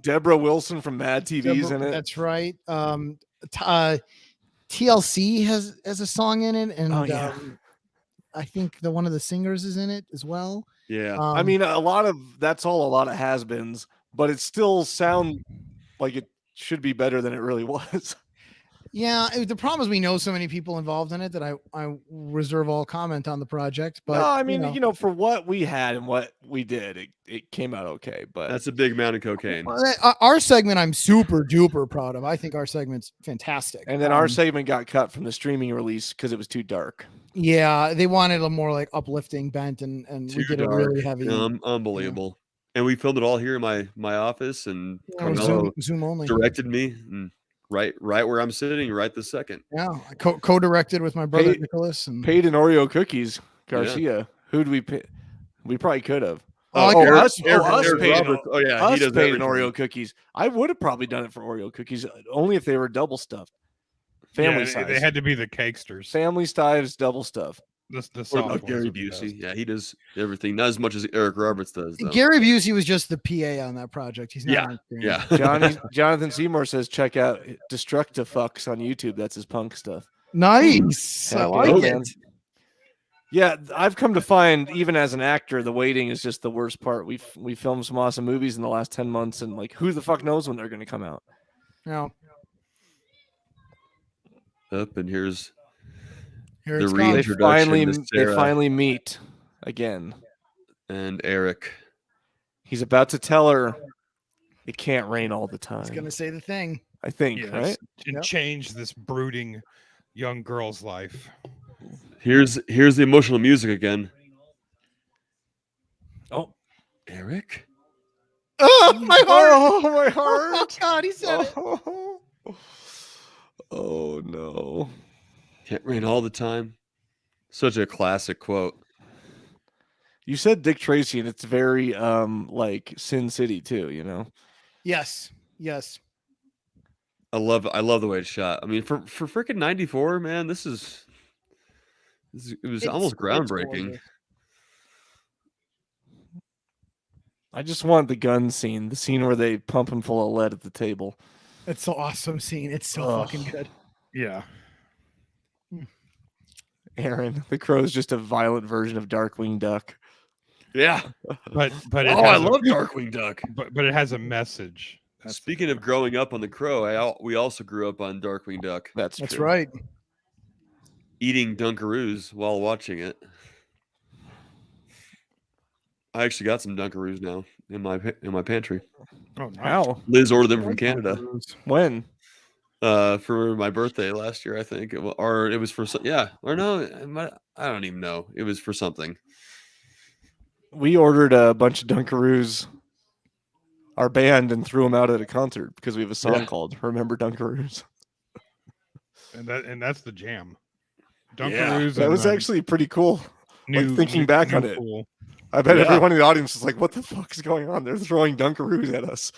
Deborah Wilson from Mad TV's in it. That's right. TLC has a song in it, and Oh, yeah. I think one of the singers is in it as well. Yeah. I mean, a lot of has-beens, but it still sound like it should be better than it really was. yeah. The problem is we know so many people involved in it that I reserve all comment on the project. But no, I mean, for what we had and what we did, it came out okay. But That's a big amount of cocaine. our segment I'm super duper proud of. I think our segment's fantastic. and then our segment got cut from the streaming release because it was too dark. yeah, they wanted a more like uplifting bent, and we Too did a really heavy. Unbelievable. And we filmed it all here in my office, and Carmelo Zoom only. directed me and right where I'm sitting right this second. Yeah, I co-directed with my brother Hey, Nicholas, and Paid in Oreo cookies, Garcia. Who'd we pay? We probably could have. Oh, Oh, Eric- us paid Roberts. Oh yeah, he us does paid in everything. Oreo cookies. I would have probably done it for Oreo cookies, only if they were double stuffed. Family Yeah, size. they had to be the cakesters. Family size double stuff. The What soft about ones Gary are the best. Busey? Yeah, he does everything. Not as much as Eric Roberts does. Though. Gary Busey was just the PA on that project. He's not Yeah, on screen. Yeah. Jonathan Seymour says check out Destructifucks on YouTube. That's his punk stuff. Nice. I Yeah, like oh, it. man. Yeah, I've come to find, even as an actor, the waiting is just the worst part. We filmed some awesome movies in the last 10 months, and like, who the fuck knows when they're going to come out? No, Up and here's here the it's They gone. reintroduction to they Sarah finally meet again. and Eric. He's about to tell her it can't rain all the I was time. gonna say the thing. I think, Yes, right? and Yep. change this brooding young girl's life. Here's the emotional music again. Oh, Eric? Oh, my heart! oh my Oh heart! God, he said it. Oh no! Can't rain all the time. Such a classic quote. You said Dick Tracy, and it's very like Sin City too. You know. Yes, yes. I love the way it's shot. I mean, for freaking 94, man, it was almost It's groundbreaking. gorgeous. I just want the gun scene, the scene where they pump him full of lead at the table. It's so awesome scene. It's so Ugh. fucking good. Yeah. Aaron, the crow's just a violent version of Darkwing Duck. Yeah. But it Oh, I has love Darkwing Duck. but it has a message. That's Speaking of growing up on The Crow, we also grew up on Darkwing Duck, That's That's true. right. eating Dunkaroos while watching it. I actually got some Dunkaroos now in my pantry. oh, nice. How? Liz ordered them from Canada When? for my birthday last year, I think, or it was for or no, I don't even know. It was for something. We ordered a bunch of Dunkaroos, our band, and threw them out at a concert because we have a song Yeah. called "Remember Dunkaroos." And that's the jam. Yeah. Dunkaroos. That and was then actually pretty cool. new, thinking back on it. pool. I bet Yeah. everyone in the audience was like, "What the fuck is going on? They're throwing Dunkaroos at us."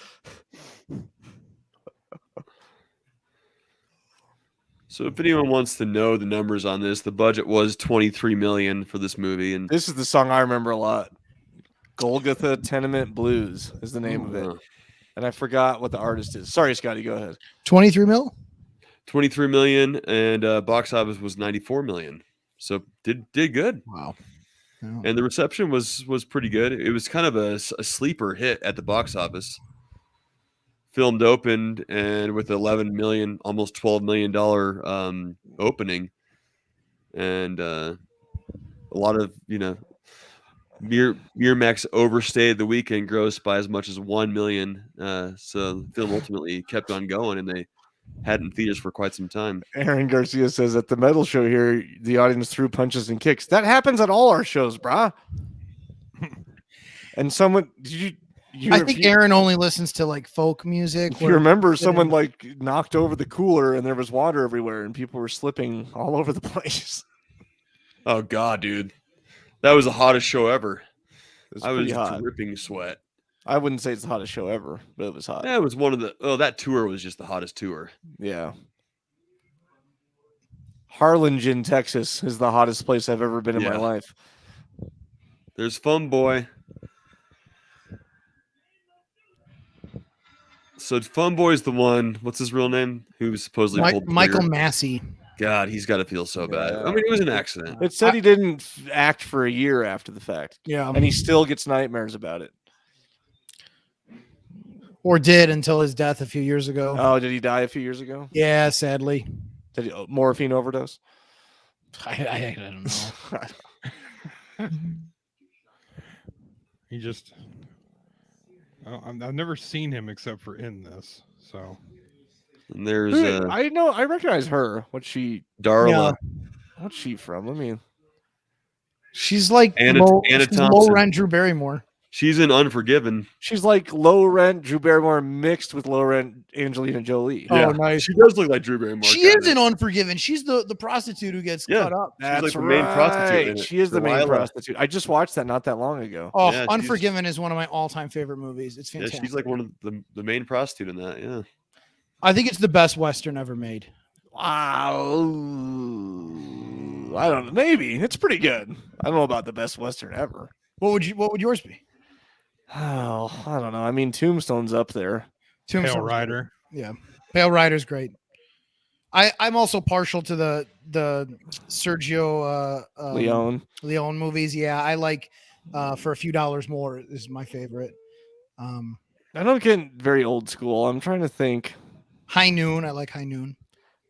So if anyone wants to know the numbers on this, the budget was $23 million for this movie, and This is the song I remember a lot. Golgotha Tenement Blues is the name of it, and I forgot what the artist is. Sorry, Scotty, go ahead. 23 mil. 23 million, and box office was 94 million. So did good, Wow. and the reception was pretty good. It was kind of a sleeper hit at the box office. Filmed opened and with 11 million, almost $12 million opening, and a lot of Miramax overstayed the weekend gross by as much as 1 million. So the film ultimately kept on going, and they had it in theaters for quite some time. Aaron Garcia says at the metal show here, the audience threw punches and kicks. That happens at all our shows, brah. And someone, did I think Aaron only listens to like folk music. if you where- remember, someone like knocked over the cooler and there was water everywhere and people were slipping all over the place. Oh God, dude, that was the hottest show ever. It was I was pretty hot. dripping sweat. I wouldn't say it's the hottest show ever, but it was hot. Yeah, it was one of the. Oh, that tour was just the hottest tour. Yeah. Harlingen, Texas is the hottest place I've ever been in my Yeah. life. There's Fun Boy. So Fun Boy's the one. What's his real name? Who supposedly pulled the Michael trigger? Massey. God, he's got to feel so bad. Yeah. I mean, it was an accident. It said he didn't act for a year after the fact, Yeah. and he still gets nightmares about it. Or did until his death a few years ago. Oh, did he die a few years ago? Yeah, sadly. Did he morphine overdose? I don't know. He just. I've never seen him except for in this. So And there's Dude, I know. I recognize her. What's she Darla. What's she from? Let me. She's like Anna low Thompson. rent Drew Barrymore. She's in Unforgiven. She's like low rent Drew Barrymore mixed with low rent Angelina Jolie. Yeah. Oh, nice. She does look like Drew Barrymore. She kinda. is in Unforgiven. She's the prostitute who gets Yeah. cut up. She's like the main prostitute in it. She is the main Delilah. prostitute. I just watched that not that long ago. Oh, Yeah, she's- Unforgiven is one of my all-time favorite movies. It's Yeah, fantastic. she's like one of the main prostitute in that. Yeah. I think it's the best Western ever made. Wow. I don't know. Maybe it's pretty good. I don't know about the best Western ever. What would yours be? Oh, I don't know. I mean, Tombstone's up there. Pale Tombstone's Rider. great. Yeah. Pale Rider's great. I'm also partial to the Sergio Leone movies. Yeah, I like For a Few Dollars More is my favorite. I don't get very old school. I'm trying to think. High Noon. I like High Noon.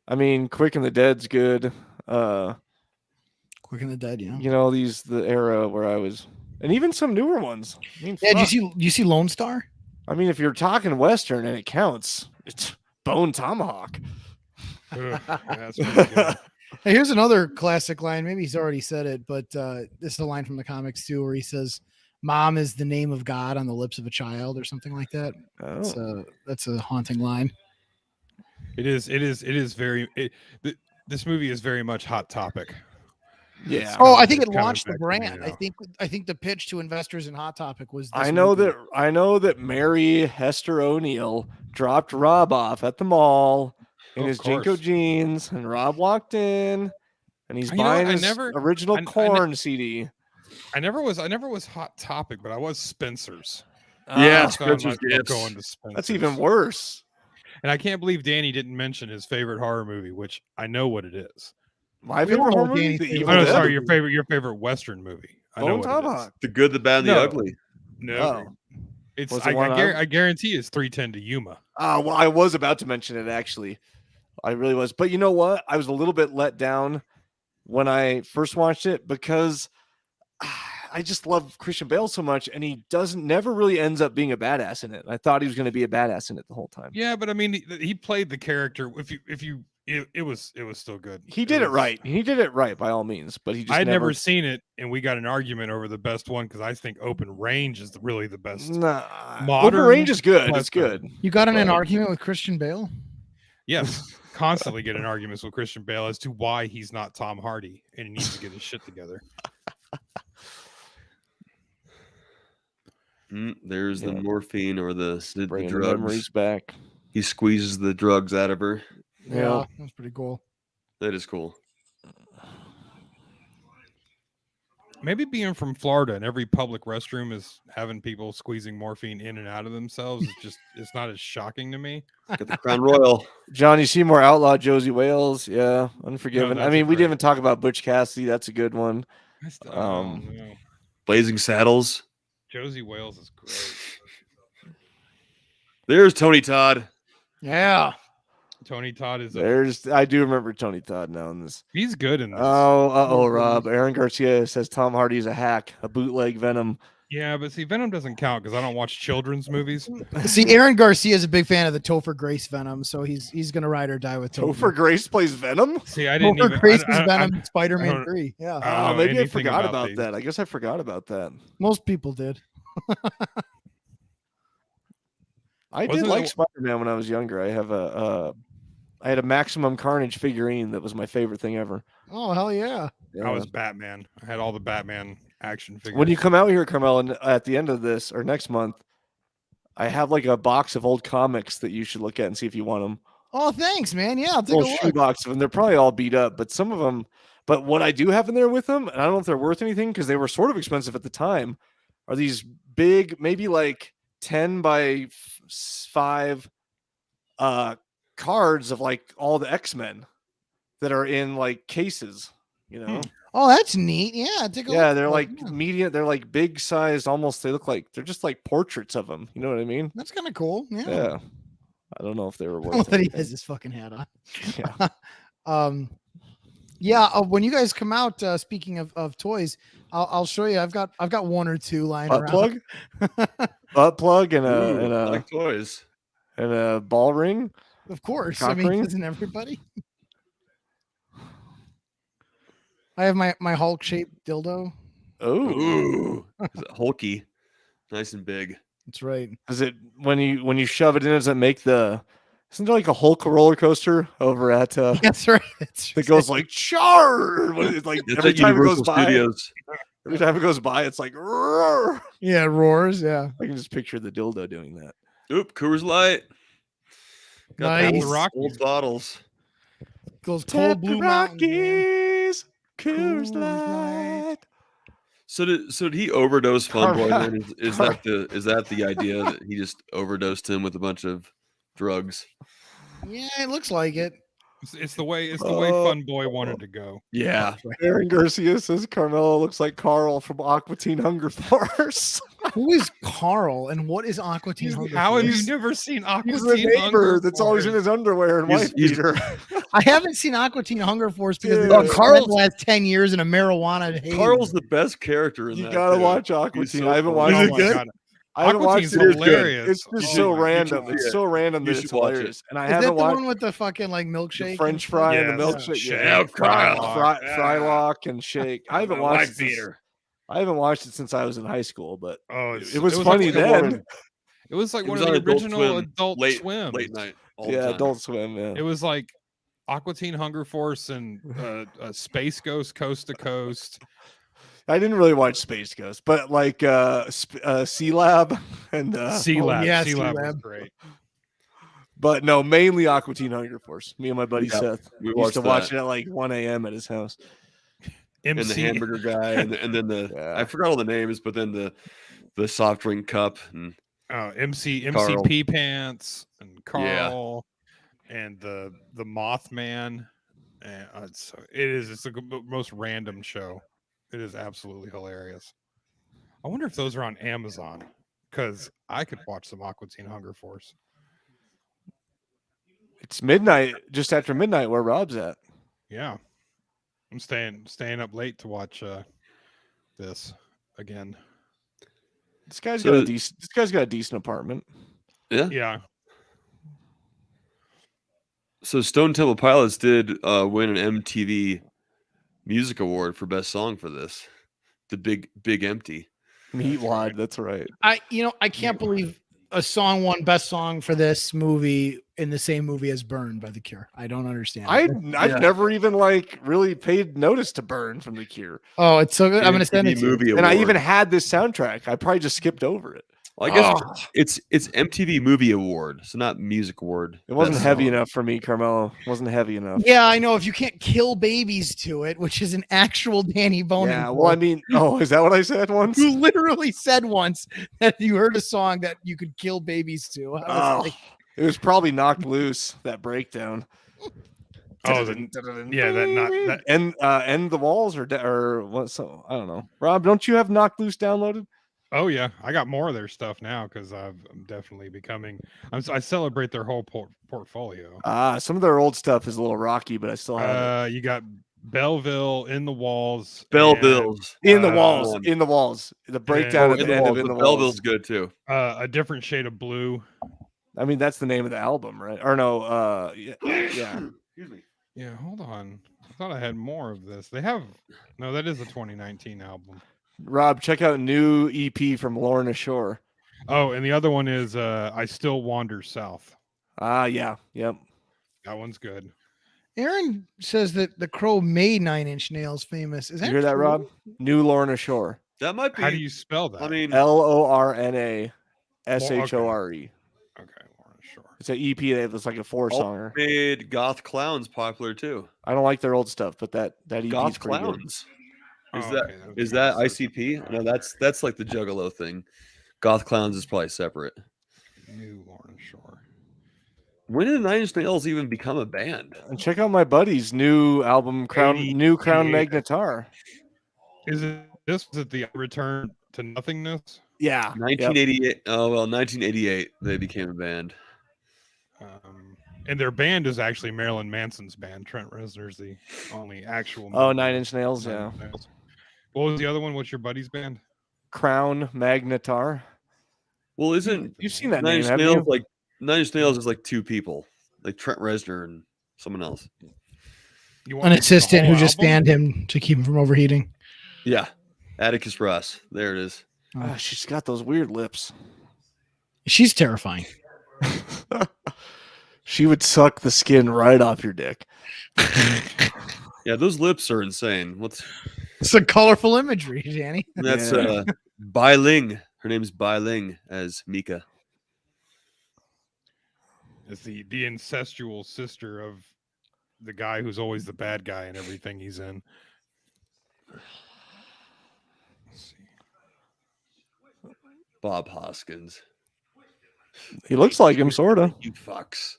I mean, Quick and the Dead's good. Quick and the Dead. Yeah. You know, the era where I was, and even some newer ones. I mean, Yeah. fuck. Do you see Lone Star? I mean, if you're talking Western and it counts, it's Bone Tomahawk. Ugh, that's pretty good. Hey, here's another classic line. Maybe he's already said it, but this is a line from the comics too, where he says, "Mom is the name of God on the lips of a child," or something like that. Oh. That's a haunting line. It is very. This movie is very much Hot Topic. Yeah. Oh, I think it It's coming launched the back to me brand. now. I think the pitch to investors in Hot Topic was. This I know movie. that Mary Hester O'Neill dropped Rob off at the mall in Of his Jinko course. jeans, and Rob walked in, and he's You know, buying I his never- original I ne- Corn CD. I never was Hot Topic, but I was Spencer's. Yeah, Ah, So I might Spencer's go gifts. going to Spencer's. that's even worse. And I can't believe Danny didn't mention his favorite horror movie, which I know what it is. My We don't favorite know horror what movie, Danny's The favorite Evil Oh, no, Dead. sorry, your favorite Western movie. I know Bone what it is. Tomahawk. The Good, the Bad, and the No. Ugly. No, Oh. it's Was it one I guarantee it's 310 to Yuma. Well, I was about to mention it actually. I really was. But you know what? I was a little bit let down when I first watched it because I just love Christian Bale so much, and he never really ends up being a badass in it. I thought he was going to be a badass in it the whole time. Yeah, but I mean, he played the character. It was still good. He did it right. He did it right by all means, but he just I'd never seen it, and we got an argument over the best one because I think Open Range is really the best. Nah, Modern Open Range is good. It's Western. good. You got in an But- argument with Christian Bale? Yes, constantly get in arguments with Christian Bale as to why he's not Tom Hardy and he needs to get his shit together. There's the Yeah. morphine or the Bringing the drugs. memories back. He squeezes the drugs out of her. Yeah. That's pretty cool. That is cool. Maybe being from Florida and every public restroom is having people squeezing morphine in and out of themselves. It's not as shocking to me. Got the Crown Royal. Johnny Seymour Outlaw, Josie Wales. Yeah. Unforgiven. I that's mean, a we didn't great- even talk about Butch Cassidy. That's a good one. I still Um, don't know. Blazing Saddles. Josie Wales is great. There's Tony Todd. Yeah. Tony Todd is I do remember Tony Todd now in this. he's good in this. Oh, Rob. Aaron Garcia says Tom Hardy's a hack, a bootleg Venom. Yeah, but see, Venom doesn't count because I don't watch children's movies. See, Aaron Garcia is a big fan of the Topher Grace Venom, so he's gonna ride or die with Topher Grace plays Venom? See, I didn't Topher even. Grace I- is I- Venom in I Spider-Man don't- 3. Yeah. I don't know Maybe I anything forgot about these. that. I guess I forgot about that. Most people did. I did Wasn't like it- Spider-Man when I was younger. I had a Maximum Carnage figurine that was my favorite thing ever. Oh, hell yeah. Yeah. I was Batman. I had all the Batman action figures. When you come out here, Carmel, and at the end of this or next month, I have like a box of old comics that you should look at and see if you want them. Oh, thanks, man. Yeah, I'll take a Little look. shoebox of them. They're probably all beat up, but some of them. But what I do have in there with them, and I don't know if they're worth anything because they were sort of expensive at the time, are these big, maybe like 10 by 5 cards of like all the X-Men that are in like cases, you know? Oh, that's neat. Yeah, take a look. Yeah, they're Oh, like yeah. medium, they're like big sized, almost they look like they're just like portraits of them. You know what I mean? That's kind of cool. Yeah. Yeah. I don't know if they were I love worth that he anything. has his fucking hat on. Yeah. Yeah. When you guys come out, speaking of toys, I'll show you. I've got one or two lying Butt around. plug? Butt plug and Ooh, I a like toys. ball ring. Of course. Cock I mean, ring? isn't everybody? I have my Hulk shaped dildo. Oh, Ooh. Is it Hulky? Nice and big. That's right. is it when you shove it in? Does it make Isn't there like a Hulk roller coaster over at That's right. That's that goes like char? When it's like It's every at time it goes Universal by, Studios. every time it goes by, it's like roar. yeah, it roars. Yeah. I can just picture the dildo doing that. Oop, Coors Light. Got the Nice. old, Rockies. old bottles. Goes Tap cold the blue mountains. man. Rockies, Coors Coors Light. Light. So did he overdose Fun Boy? Carl- Then? Is that the idea that he just overdosed him with a bunch of drugs? Yeah, it looks like it. It's the way Fun Boy wanted to go. Yeah. Aaron Garcia says Carmelo looks like Carl from Aqua Teen Hunger Force. Who is Carl and what is Aqua Teen Hunger How have Force? you never seen Aqua He's the Teen neighbor Hunger that's always in Force? his underwear and He's- wife he's- beater. I haven't seen Aqua Teen Hunger Force because Dude. it's been Carl's- the last 10 years in a marijuana haze. Carl's the best character in You that. gotta too. watch Aqua He's Teen. so I haven't funny. watched Oh it. my good? god. I haven't Aqua watched Teen's it. It is good. hilarious. It's just You so should- you random. should It's see so random You that should it's watch it. hilarious. And I Is that haven't the watched one with the fucking like milkshake? the French and fry and the Yes. milkshake. Shake, Yeah, Frylock. Frylock and shake. I haven't watched it. beater. I haven't watched it since I was in high school, but Oh, it was funny like, then. It was like It one was of the on Adult original Swim, Adult Swim. late night. All the Yeah, time. Adult Swim. Yeah. It was like Aqua Teen Hunger Force and Space Ghost Coast to Coast. I didn't really watch Space Ghost, but like Sea Lab and Sea Lab. yeah, Sea Sea Lab was Lab. great. but no, mainly Aqua Teen Hunger Force. Me and my buddy Yeah, Seth we used watched to watch that. it at like 1 a.m. at his house. And the MC hamburger guy, and then the Yeah. I forgot all the names, but then the soft drink cup and MC P Pants and Carl and the Mothman. And it's the most random show. It is absolutely hilarious. I wonder if those are on Amazon because I could watch some Aqua Teen Hunger Force. It's midnight, just after midnight, where Rob's at. Yeah, I'm staying up late to watch this again. This guy's So- got a decent. This guy's got a decent apartment. Yeah, So Stone Temple Pilots did win an MTV Music Award for Best Song for this. The Big Empty. Meatwad, that's right. I can't believe a song won best song for this movie in the same movie as Burn by The Cure. I don't understand. I've Yeah. never even like really paid notice to Burn from The Cure, Oh, it's so good. I'm gonna send MTV it to you. Movie and I Award. even had this soundtrack. I probably just skipped over it. Well, I guess it's MTV Movie Award, so not Music Award. It wasn't Best heavy Song. enough for me, Carmelo. It wasn't heavy enough. Yeah, I know. If you can't kill babies to it, which is an actual Danny Bonin. Yeah, well, I mean, oh, is that what I said once? you literally said once that you heard a song that you could kill babies to. I was Oh, like, it was probably Knocked Loose, that breakdown. Oh, yeah, that and the walls or what? So I don't know. Rob, don't you have Knocked Loose downloaded? Oh yeah, I got more of their stuff now because I'm definitely becoming. I celebrate their whole portfolio. Some of their old stuff is a little rocky, but I still have You got Belleville, In the Walls, Belleville's. it. In the uh, walls, one. in the walls. The breakdown Oh, at In the the end Walls, of In but the Walls. Belleville's good too. and A Different Shade of Blue. I mean, that's the name of the album, right? Or no? Yeah. Excuse me. Yeah, hold on. I thought I had more of this. They have no. That is a 2019 album. Rob, check out new EP from Lorna Shore. Oh, and the other one is I Still Wander South. Yeah, yep. That one's good. Aaron says that the Crow made 9 Inch Nails famous. Is You that hear that, true? Rob? New Lorna Shore. That might be. How do you spell that? I mean, LORNA SHORE. okay, Lauren Shore. It's an EP that's like a 4-songer. made Goth Clowns popular too. I don't like their old stuff, but that EP Goth is pretty good. Clowns. Oh, Is that okay, would is be that nice. ICP? No, that's like the Juggalo thing. Goth Clowns is probably separate. New Lauren Shore? When did Nine Inch Nails even become a band? And check out my buddy's new album, Crown 80, Magnetar. Is it this? Is it the Return to Nothingness? Yeah. Yep. 1988. Oh well, 1988 they became a band. And their band is actually Marilyn Manson's band. Trent Reznor's the only actual. Oh, member 9 of Inch Nails, Nine yeah. Inch Nails. What was the other one? What's your buddy's band? Crown Magnetar. Well, isn't You've seen that Nine name, Inch haven't Nails you? like Nine Inch Nails is like two people, like Trent Reznor and someone else. You An the assistant who whole just album? banned him to keep him from overheating. Yeah, Atticus Ross. There it is. Ah, she's got those weird lips. She's terrifying. She would suck the skin right off your dick. Yeah, those lips are insane. What's It's a colorful imagery, Danny. that's Yeah. Bai Ling. Her name's Bai Ling as Mika. Is the incestual sister of the guy who's always the bad guy in everything he's in. Let's see. Bob Hoskins. He looks like him, sort of. You fucks.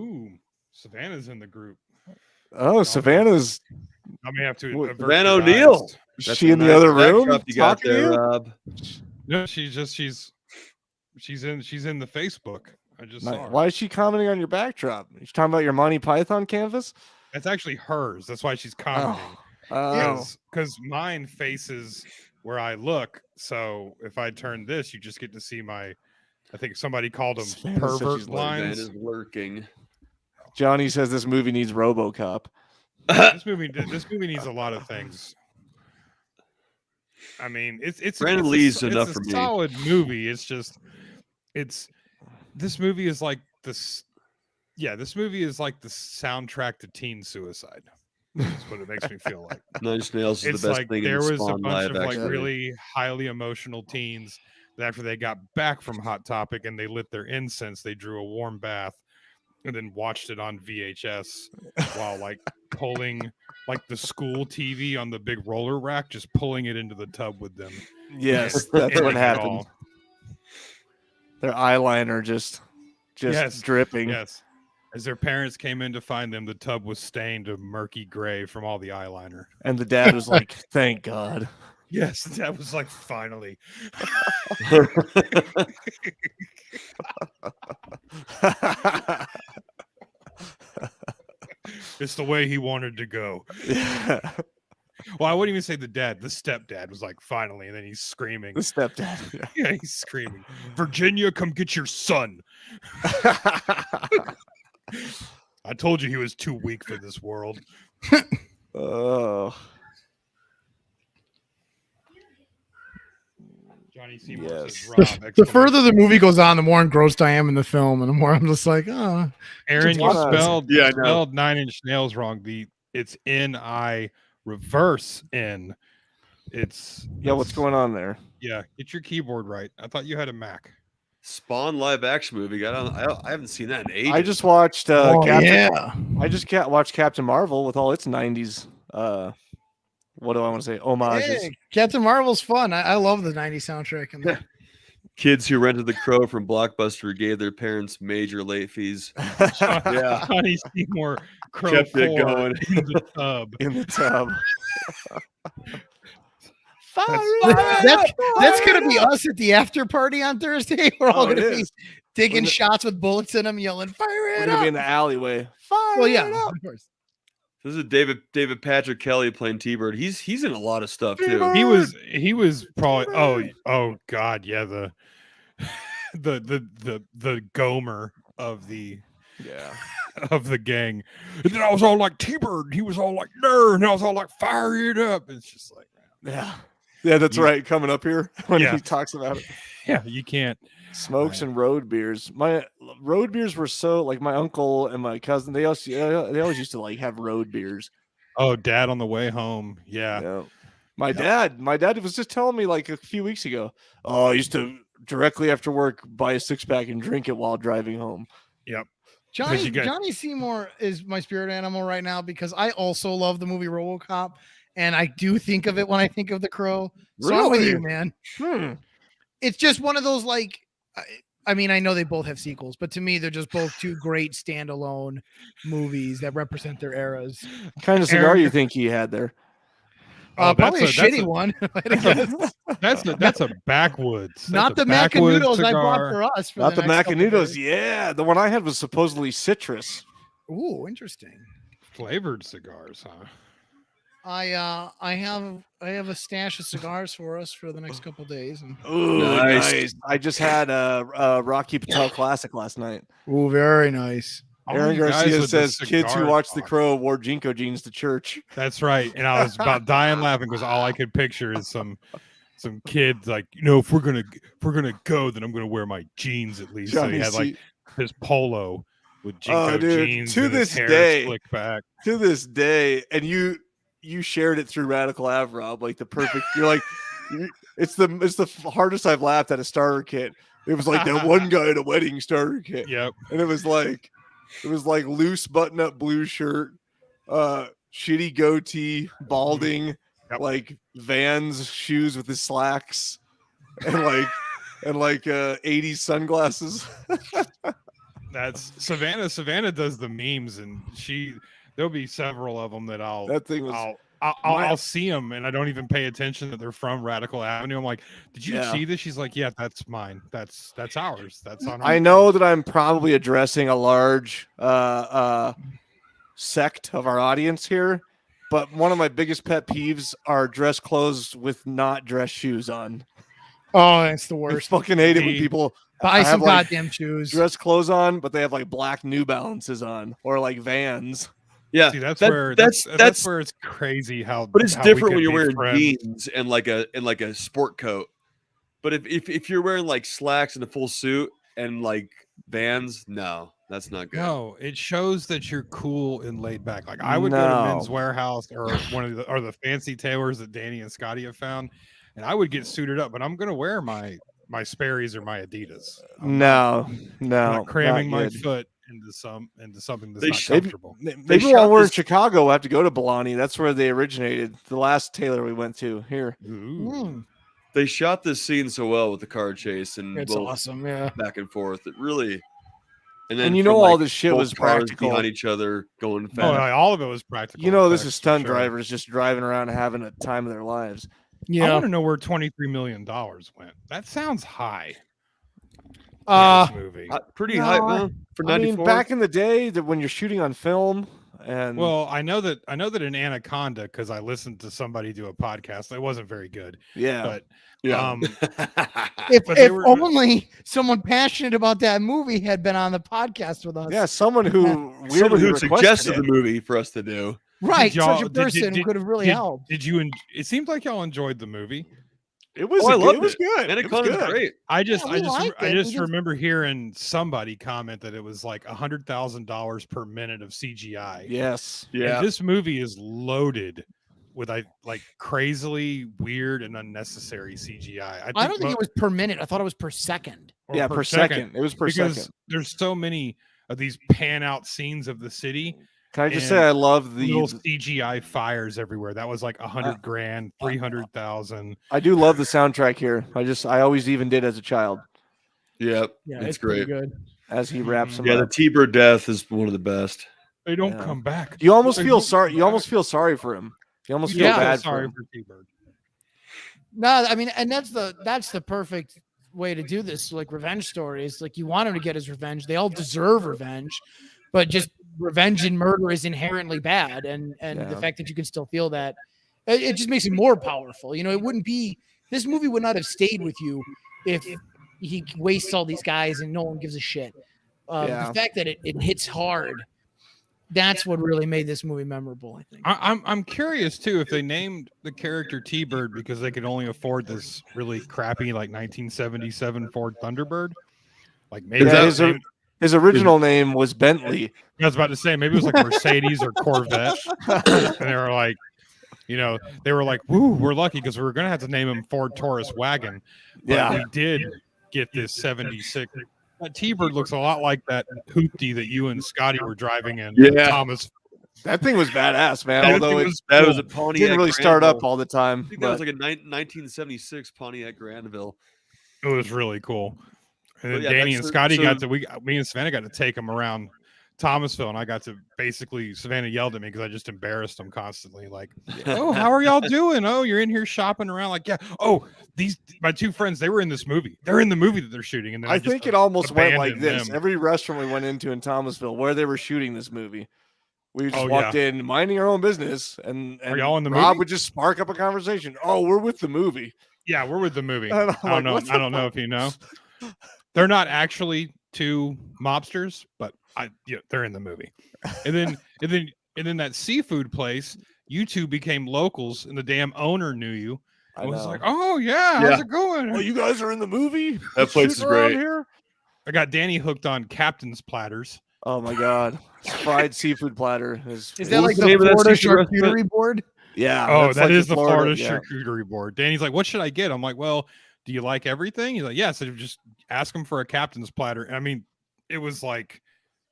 Ooh, Savannah's in the group. Oh, Savannah's. I may have to. What, avert Savannah your O'Neill. eyes. Is she in the other room You got talking to there, you? Rob. No, she's in the Facebook. I just saw her. Why is she commenting on your backdrop? You talking about your Monty Python canvas? That's actually hers. That's why she's commenting. Oh, Because mine faces where I look. So if I turn this, you just get to see my. I think somebody called them Savannah said pervert she's Man lines. is lurking. Johnny says this movie needs RoboCop. This movie needs a lot of things. I mean, it's Brandon it's Lee's a, enough it's a for me. solid movie. It's just this movie is like this. Yeah, this movie is like the soundtrack to teen suicide. That's what it makes me feel like. Nine Inch Nails is It's the best like thing there in the was a Spawn bunch live of like action. really highly emotional teens that after they got back from Hot Topic and they lit their incense, they drew a warm bath and then watched it on VHS while like pulling like the school TV on the big roller rack, just pulling it into the tub with them. Yes, and that's what ending it happened. all. Their eyeliner just Yes, dripping. Yes. As their parents came in to find them, the tub was stained a murky gray from all the eyeliner. And the dad was like, "Thank God." Yes, that was like finally. It's the way he wanted to go. Yeah. Well, I wouldn't even say the dad. The stepdad was like finally, and then he's screaming. The stepdad. Yeah. Yeah, he's screaming. Virginia, come get your son. I told you he was too weak for this world. Oh. Johnny Seymour Yes. says, Rob, The exclamation. further the movie goes on, the more engrossed I am in the film, and the more I'm just like, oh, Aaron, you Just wanna- spelled Yeah, you I know. spelled Nine Inch Nails wrong. It's N-I reverse N. Yeah, what's going on there? Yeah, get your keyboard right. I thought you had a Mac. Spawn live action movie. I haven't seen that in ages. I just watched oh Captain. yeah. I just watched Captain Marvel with all its '90s. What do I want to say? Homages. Hey, Captain Marvel's fun. I love the '90s soundtrack. And Yeah. Kids who rented The Crow from Blockbuster gave their parents major late fees. Yeah. Johnny Seymour Crow Kept it 4 going. in the tub. In the tub. that's gonna be us at the after party on Thursday. We're all Oh, it gonna be is. taking We're shots with bullets in them, yelling, "Fire We're it gonna be up!" in the alleyway. Fire Well, yeah, it up. of course. This is David Patrick Kelly playing T-Bird. He's in a lot of stuff too. T-Bird. He was probably oh god, yeah, the Gomer of the Yeah. of the gang. And then I was all like T-Bird, he was all like nerd, and I was all like fire it up. It's just like Yeah. Yeah, that's right. Coming up here when Yeah. he talks about it. yeah, you can't. Smokes and road beers. My road beers were so like my uncle and my cousin. They always used to like have road beers. Oh, dad on the way home. Yeah. Yeah. My dad was just telling me like a few weeks ago. Oh, I used to directly after work buy a 6-pack and drink it while driving home. Yep. Johnny you get- Johnny Seymour is my spirit animal right now because I also love the movie RoboCop, and I do think of it when I think of The Crow. So I'm with you, Really? man. It's just one of those like. I mean, I know they both have sequels, but to me, they're just both two great standalone movies that represent their eras. What kind of cigar Aaron- you think he had there? Oh, Probably a that's shitty one. I'd guess. That's a backwoods. That's Not a the backwoods Macanudos I bought cigar. for us. For Not the next couple Macanudos. days. Yeah, the one I had was supposedly citrus. Ooh, interesting. Flavored cigars, huh? I have a stash of cigars for us for the next couple days. And Ooh, Nice. nice. I just had a Rocky Patel Classic last night. ooh, very nice. All Aaron you guys Garcia with the says kids who cigar watch The talk. Crow wore Jinko jeans to church. That's right. And I was about dying laughing because all I could picture is some kids like, if we're gonna go, then I'm gonna wear my jeans at least. So he Johnny had like C- his polo with Jinko dude, jeans to and his this hair day- slicked back. to this day, and you shared it through Radical Av, Rob, like the perfect. You're like, it's the hardest I've laughed at a starter kit. It was like that one guy at a wedding starter kit, Yep. and it was like loose button up blue shirt, shitty goatee, balding, Yep. like Vans shoes with his slacks, and 80s sunglasses. That's Savannah. Savannah does the memes, and there'll be several of them that That thing was I'll see them, and I don't even pay attention that they're from Radical Avenue. I'm like, did you see this? She's like, yeah, that's mine. That's ours. That's on. I know that I'm probably addressing a large sect of our audience here, but one of my biggest pet peeves are dress clothes with not dress shoes on. Oh, that's the I worst. fucking hate it when people Buy some have, like, goddamn shoes. dress clothes on, but they have like black New Balances on or like Vans. Yeah, See, that's that's where it's crazy how. But it's how we different when could you're be wearing friends. jeans and like a sport coat. But if you're wearing like slacks and a full suit and like Vans, no, that's not good. No, it shows that you're cool and laid back. Like I would go to Men's Warehouse or the fancy tailors that Danny and Scotty have found, and I would get suited up. But I'm gonna wear my Sperry's or my Adidas. I'm not cramming my foot into something that's not comfortable. Maybe while we're in Chicago, we'll have to go to Balani. That's where they originated. The last tailor we went to here. They shot this scene so well with the car chase and it's awesome. Yeah, back and forth. It really. And then you know, all this shit was practical behind each other going fast. Oh, all of it was practical. You know, this is stunt drivers just driving around having a time of their lives. Yeah, I want to know where $23 million went. That sounds high. Movie pretty high, man, for 94. I mean, back in the day, that when you're shooting on film, and well, I know that in Anaconda, because I listened to somebody do a podcast. It wasn't very good. Yeah, but if only someone passionate about that movie had been on the podcast with us. Yeah, someone who suggested the movie for us to do. Right, such a person could have really helped. Did you? It seemed like y'all enjoyed the movie. It was. It was good. Anaconda's great. I just remember hearing somebody comment that it was like $100,000 per minute of CGI. Yes. Yeah. And this movie is loaded with like crazily weird and unnecessary CGI. I don't think it was per minute. I thought it was per second. Yeah, per second. It was per second. There's so many of these pan out scenes of the city. Can I just say I love the little CGI fires everywhere. That was like $100,000, 300,000. I do love the soundtrack here. I always even did as a child. Yep. Yeah, it's great. Good. As he wraps them up. Yeah, the T-Bird death is one of the best. They don't come back. You almost feel sorry. You almost feel sorry for him. You almost feel bad for him. T-Bird. No, I mean, and that's the perfect way to do this. Like revenge stories, like you want him to get his revenge. They all deserve revenge, but just revenge and murder is inherently bad, and the fact that you can still feel that, it just makes it more powerful. You know, this movie would not have stayed with you if he wastes all these guys and no one gives a shit. The fact that it hits hard, that's what really made this movie memorable, I think. I'm curious too if they named the character T-Bird because they could only afford this really crappy like 1977 Ford Thunderbird. Like maybe his original name was Bentley. I was about to say maybe it was like Mercedes or Corvette, and they were like, "Woo, we're lucky because we were gonna have to name him Ford Taurus Wagon." But we did get this 76. That T-Bird looks a lot like that hoopty that you and Scotty were driving in. Thomas. That thing was badass, man. Although it was a Pontiac. Didn't really start up all the time. I think that was like a 1976 Pontiac Granville. It was really cool. And then Danny and Scotty me and Savannah got to take them around Thomasville, and I got to Savannah yelled at me because I just embarrassed them constantly. Like, oh, how are y'all doing? Oh, you're in here shopping around. Like, yeah. Oh, my two friends, they were in this movie. They're in the movie that they're shooting. And then I think it almost went like this. Every restaurant we went into in Thomasville where they were shooting this movie, we just walked in minding our own business, and are y'all in the Rob movie? would just spark up a conversation. Oh, we're with the movie. Yeah, we're with the movie. I don't know if you know. They're not actually two mobsters, but they're in the movie. And then that seafood place, you two became locals, and the damn owner knew you. I was like, "Oh yeah, how's it going? Oh, you guys are in the movie. That place is great." Here? I got Danny hooked on Captain's Platters. Oh my god, fried seafood platter is that like the Florida charcuterie board? Yeah. Oh, that is the Florida charcuterie board. Danny's like, "What should I get?" I'm like, "Well, do you like everything?" He's like, "Yeah." So just ask him for a Captain's Platter. And I mean, it was like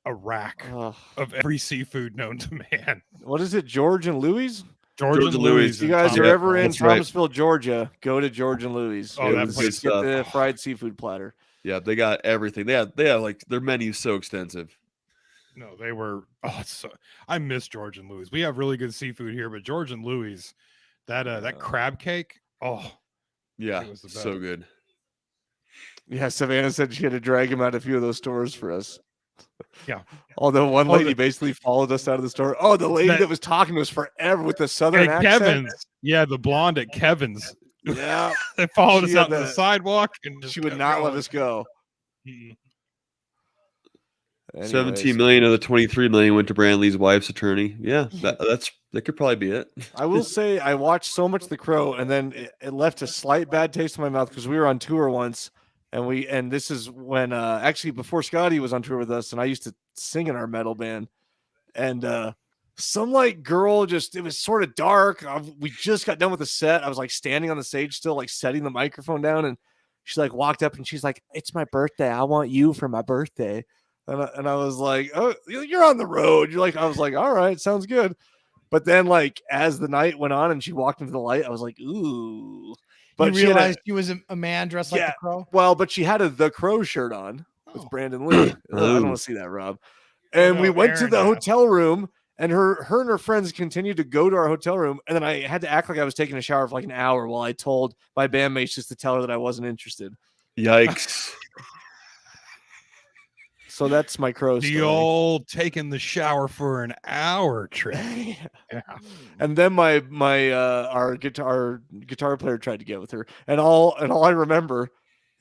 a rack of every seafood known to man. What is it, George and Louis? George and Louis. If you guys are ever in Thomasville, Georgia, go to George and Louis. Oh, that place. Get the fried seafood platter. Yeah, they got everything. They have like their menu's so extensive. No, they were. Oh, I miss George and Louis. We have really good seafood here, but George and Louis, that crab cake. Oh, Yeah, it was the so best. good. Yeah, Savannah said she had to drag him out a few of those stores for us. Yeah. Although one Oh, lady basically followed us out of the store. Oh, the lady that was talking to us forever with the southern At accent. Kevin's. Yeah, the blonde at Kevin's. Yeah, They followed us She out had on the sidewalk and just she would kept not let going. us go. Mm-mm. 17 million of the 23 million went to Brandley's wife's attorney. Yeah, that could probably be it. I will say I watched so much The Crow, and then it left a slight bad taste in my mouth because we were on tour once, and this is when actually before Scotty was on tour with us, and I used to sing in our metal band, and some like girl it was sort of dark. We just got done with the set. I was like standing on the stage still, like setting the microphone down, and she like walked up and she's like, "It's my birthday. I want you for my birthday." And I was like, "Oh, you're on the road." I was like, "All right, sounds good." But then, like, as the night went on and she walked into the light, I was like, "Ooh." But you realized he was a man dressed like the Crow? Well, but she had the Crow shirt on with Oh. Brandon Lee. I don't want to see that, Rob. And we went to the hotel room, and her and her friends continued to go to our hotel room. And then I had to act like I was taking a shower for like an hour while I told my bandmates just to tell her that I wasn't interested. Yikes. So that's my Crow story. The old taking the shower for an hour trick. Yeah. And then our guitar player tried to get with her, and all I remember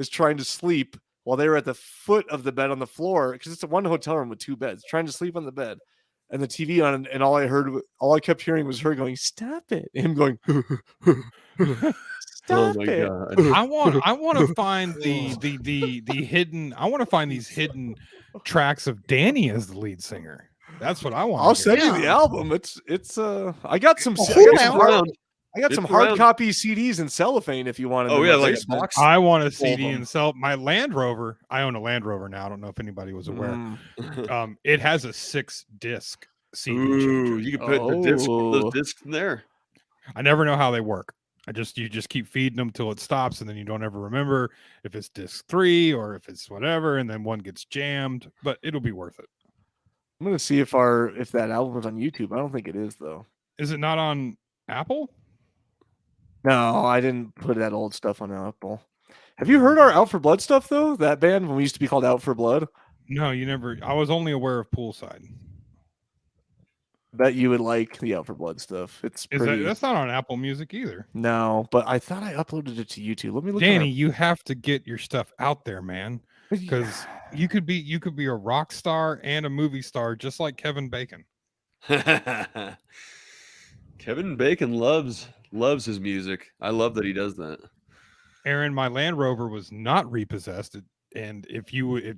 is trying to sleep while they were at the foot of the bed on the floor, because it's a one hotel room with two beds, trying to sleep on the bed and the TV on, and all I kept hearing was her going, "Stop it," and him going, "Stop it." God. I want to find the hidden. I want to find these hidden tracks of Danny as the lead singer. That's what I want. I'll send you the album. It's I got some hard copy CDs and cellophane if you want. Oh yeah, like a box. I want a CD and sell my Land Rover. I own a Land Rover now. I don't know if anybody was aware. It has a 6-disc CD. Ooh, you can put those discs in there. I never know how they work. You just keep feeding them till it stops, and then you don't ever remember if it's disc 3 or if it's whatever, and then one gets jammed. But it'll be worth it. I'm gonna see if that album is on YouTube. I don't think it is though. Is it not on Apple? No, I didn't put that old stuff on Apple. Have you heard our Out for Blood stuff though? That band when we used to be called Out for Blood. No, you never. I was only aware of Poolside. Bet you would like the Out for Blood stuff. It's pretty. That's not on Apple Music either. No, but I thought I uploaded it to YouTube. Let me look. Danny, you have to get your stuff out there, man. Because you could be a rock star and a movie star just like Kevin Bacon. Kevin Bacon loves his music. I love that he does that. Aaron, my Land Rover was not repossessed. And if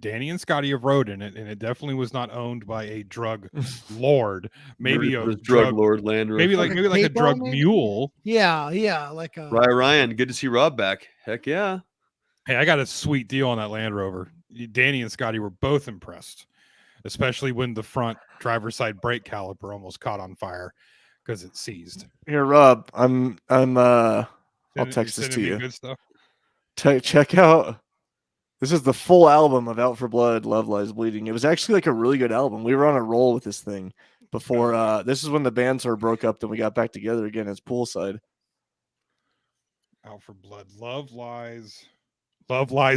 Danny and Scotty have rode in it, and it definitely was not owned by a drug lord, maybe a drug lord Land Rover, maybe like a drug mule. Yeah, like a Ryan. Good to see Rob back. Heck yeah. Hey, I got a sweet deal on that Land Rover. Danny and Scotty were both impressed, especially when the front driver's side brake caliper almost caught on fire because it seized. Here, Rob. I'll text this to you. Good stuff. Check out. This is the full album of Out for Blood, Love Lies Bleeding. It was actually like a really good album. We were on a roll with this thing before. This is when the band sort of broke up. Then we got back together again as Poolside. Out for Blood, Love Lies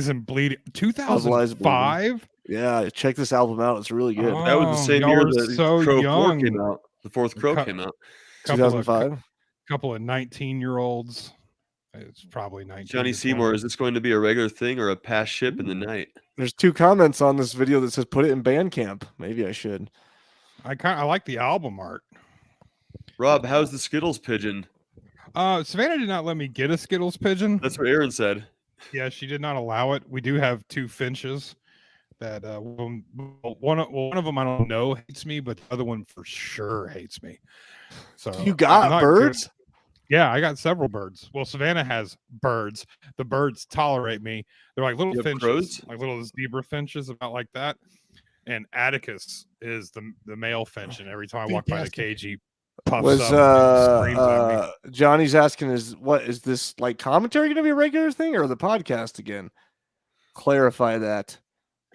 and Bleeding. 2005. Yeah, check this album out. It's really good. That was the same year that so Crow young. 4 came out. The fourth Crow came out. 2005. Couple of 19-year-olds. It's probably 19. Johnny Seymour, is this going to be a regular thing or a past ship in the night? There's 2 comments on this video that says put it in Bandcamp. Maybe I should. I like the album art. Rob, how's the Skittles pigeon? Savannah did not let me get a Skittles pigeon. That's what Aaron said. Yeah, she did not allow it. We do have 2 finches that one of them I don't know hates me, but the other one for sure hates me. So you got birds? Good. Yeah, I got several birds. Well, Savannah has birds. The birds tolerate me. They're like little finches, crows? like little zebra finches, about like that. And Atticus is the male finch, and every time I walk by the cage, he puffs up and screams at me. Johnny's asking, is this like commentary going to be a regular thing or the podcast again? clarify that.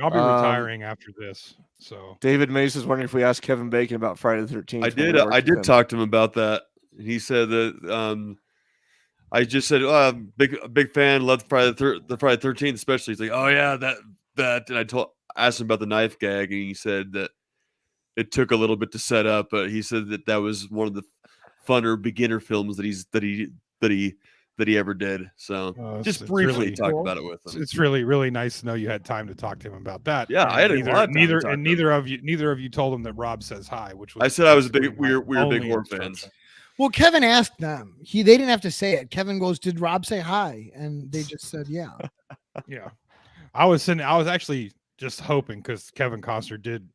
I'll be retiring after this. So David Mace is wondering if we asked Kevin Bacon about Friday the 13th. I did talk to him about that. He said that I just said, big fan, loved Friday the Friday 13th, especially. He's like, oh yeah, that. And I asked him about the knife gag, and he said that it took a little bit to set up, but he said that was one of the funner beginner films that he ever did. So just it's briefly really talked cool. about it with him. it's really, really nice to know you had time to talk to him about that. Yeah, I had a lot of time to talk to him. neither of you told him that Rob says hi, which was I said I was a basically big we were my big only horror fans. instruction. Well, Kevin asked them. They didn't have to say it. Kevin goes, "Did Rob say hi?" And they just said, "Yeah." Yeah, I was actually just hoping, because Kevin Costner did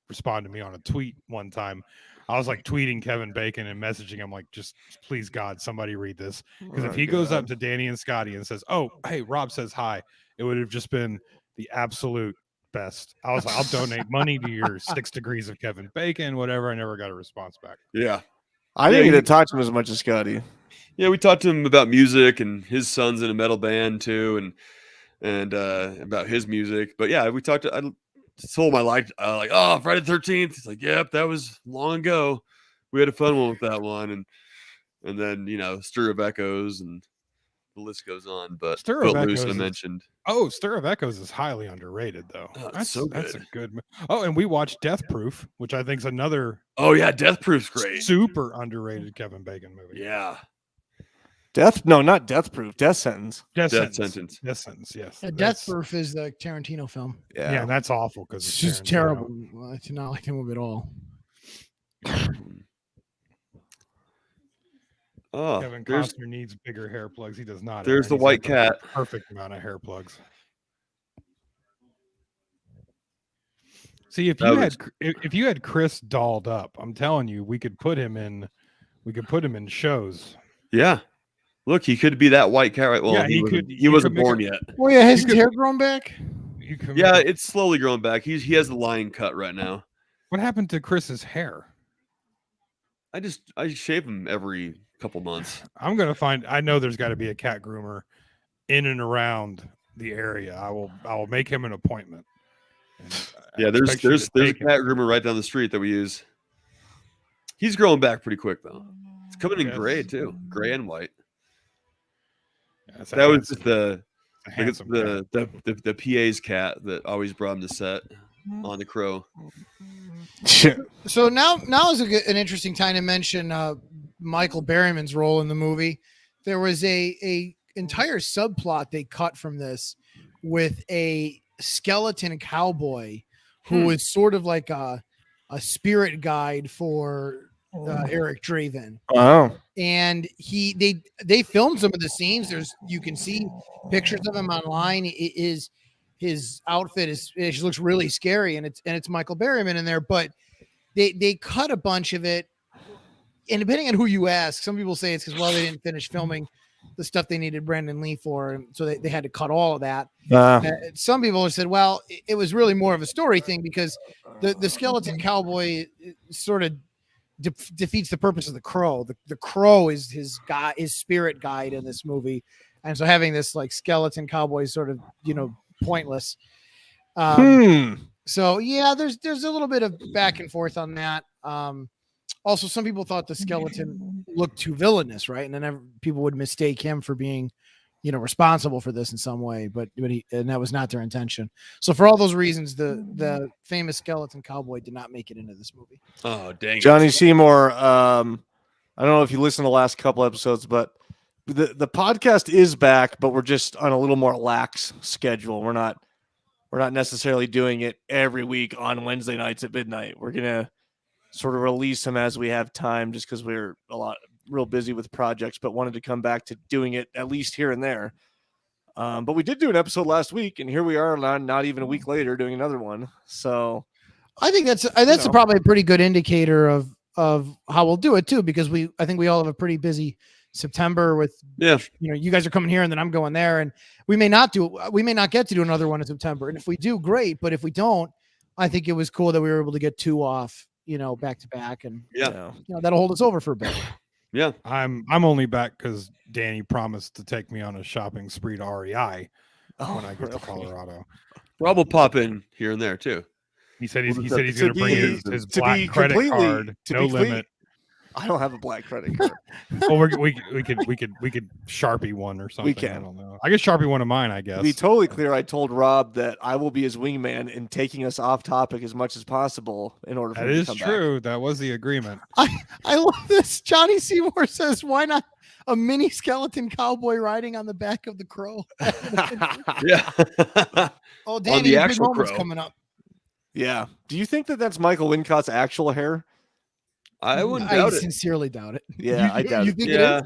respond to me on a tweet one time. I was like tweeting Kevin Bacon and messaging him like, just please God, somebody read this. Because if he goes up to Danny and Scotty and says, "Oh, hey, Rob says hi," it would have just been the absolute best. I was like, I'll donate money to your 6 degrees of Kevin Bacon, whatever. I never got a response back. Yeah. I didn't get to talk to him as much as Scotty. Yeah, we talked to him about music, and his son's in a metal band too, and about his music. But yeah, we talked. I told him I liked oh, Friday the 13th. He's like, yep, that was long ago. We had a fun one with that one, and then Stir of Echoes, and the list goes on. But Stir of Footloose I Echoes mentioned. Oh, Stir of Echoes is highly underrated, though. Oh, it's that's so That's a good. good. Oh, and we watched Death Proof, which I think is another Oh yeah, Death Proof's great. super underrated Kevin Bacon movie. Yeah, Not Death Proof. Death Sentence. Death Death Sentence. Sentence. Death Sentence. Yes. Death That's- Proof is the Tarantino film. Yeah, and that's awful because It's just terrible. Well, it's not like him at all. Oh, Kevin there's Costner needs bigger hair plugs. He does not. there's Aaron. the He's white got the cat. Perfect amount of hair plugs. See, if you had Chris dolled up, I'm telling you, we could put him in shows. Yeah, look, he could be that white cat. Right? Well, Yeah, he he wasn't could make born a- yet. Oh yeah, has You his could- hair grown back? You could Yeah, make a- it's slowly growing back. He has the line cut right now. what happened to Chris's hair? I shave him every couple months. I'm gonna find. I know there's got to be a cat groomer in and around the area. I will make him an appointment. And I Yeah, there's expect you to a take him. cat groomer right down the street that we use. He's growing back pretty quick though. It's coming in Yes. gray too, gray and white. Yeah, it's a That was handsome- just the a handsome cat. the PA's cat that always brought him to set on the Crow. So now is an interesting time to mention Michael Berryman's role in the movie. There was a entire subplot they cut from this with a skeleton cowboy who was sort of like a spirit guide for Eric Draven. Oh, And they filmed some of the scenes. You can see pictures of him online. His outfit it looks really scary, and it's Michael Berryman in there, but they cut a bunch of it. And depending on who you ask, some people say it's because they didn't finish filming the stuff they needed Brandon Lee for, and so they had to cut all of that. Some people have said, well, it was really more of a story thing because the skeleton cowboy sort of defeats the purpose of the Crow. The Crow is his spirit guide in this movie, and so having this like skeleton cowboy is sort of pointless. So yeah, there's a little bit of back and forth on that. Also, some people thought the skeleton looked too villainous, right? And then people would mistake him for being, responsible for this in some way, but that was not their intention. So for all those reasons, the famous skeleton cowboy did not make it into this movie. Oh dang! Johnny Seymour. I don't know if you listened to the last couple episodes, but the podcast is back, but we're just on a little more lax schedule. We're not necessarily doing it every week on Wednesday nights at midnight. We're gonna sort of release them as we have time, just because we're real busy with projects, but wanted to come back to doing it at least here and there. But we did do an episode last week, and here we are not even a week later doing another one. So I think that's probably a pretty good indicator of how we'll do it too, because I think we all have a pretty busy September with, you guys are coming here and then I'm going there, and we may not get to do another one in September. And if we do, great. But if we don't, I think it was cool that we were able to get 2 off, back to back, and that'll hold us over for a bit. Yeah, I'm only back because Danny promised to take me on a shopping spree to REI. when I get to Colorado. Rob will pop in here and there too. He said he's Well, going to to bring be- his to black be credit completely- card, to no be complete- limit. I don't have a black credit card. Well, we could Sharpie one or something. I can. don't know. I could Sharpie one of mine. I guess. To be totally clear, I told Rob that I will be his wingman in taking us off topic as much as possible in order for That him is to come true. That was the agreement. I love this. Johnny Seymour says, "Why not a mini skeleton cowboy riding on the back of the crow?" back. Yeah. Oh, Danny, the your big actual moment's crow. coming up. Yeah. Do you think that that's Michael Wincott's actual hair? I wouldn't I doubt it. sincerely doubt it. Yeah, I doubt you it. think Yeah. it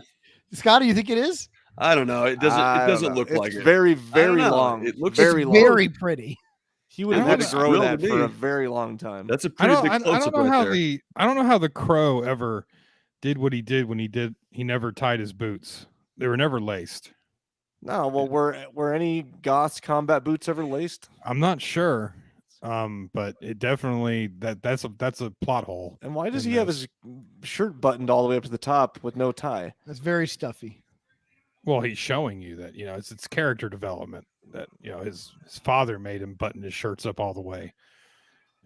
is? Scotty, you think it is? I don't know. It doesn't. I It don't doesn't know. look It's like it. very, I don't very know. long. It looks very It's long. very pretty. He would I have don't had to know. grow Real that to for a me. very long time. That's a I pretty don't. big I close don't up know right how there. I don't know how the crow ever did what he did when he did. He never tied his boots. They were never laced. No, well, were any Goth's combat boots ever laced? I'm not sure. But it definitely that's a plot hole. And why does in he have this. his shirt buttoned all the way up to the top with no tie? That's very stuffy. Well, he's showing you that it's character development that his father made him button his shirts up all the way,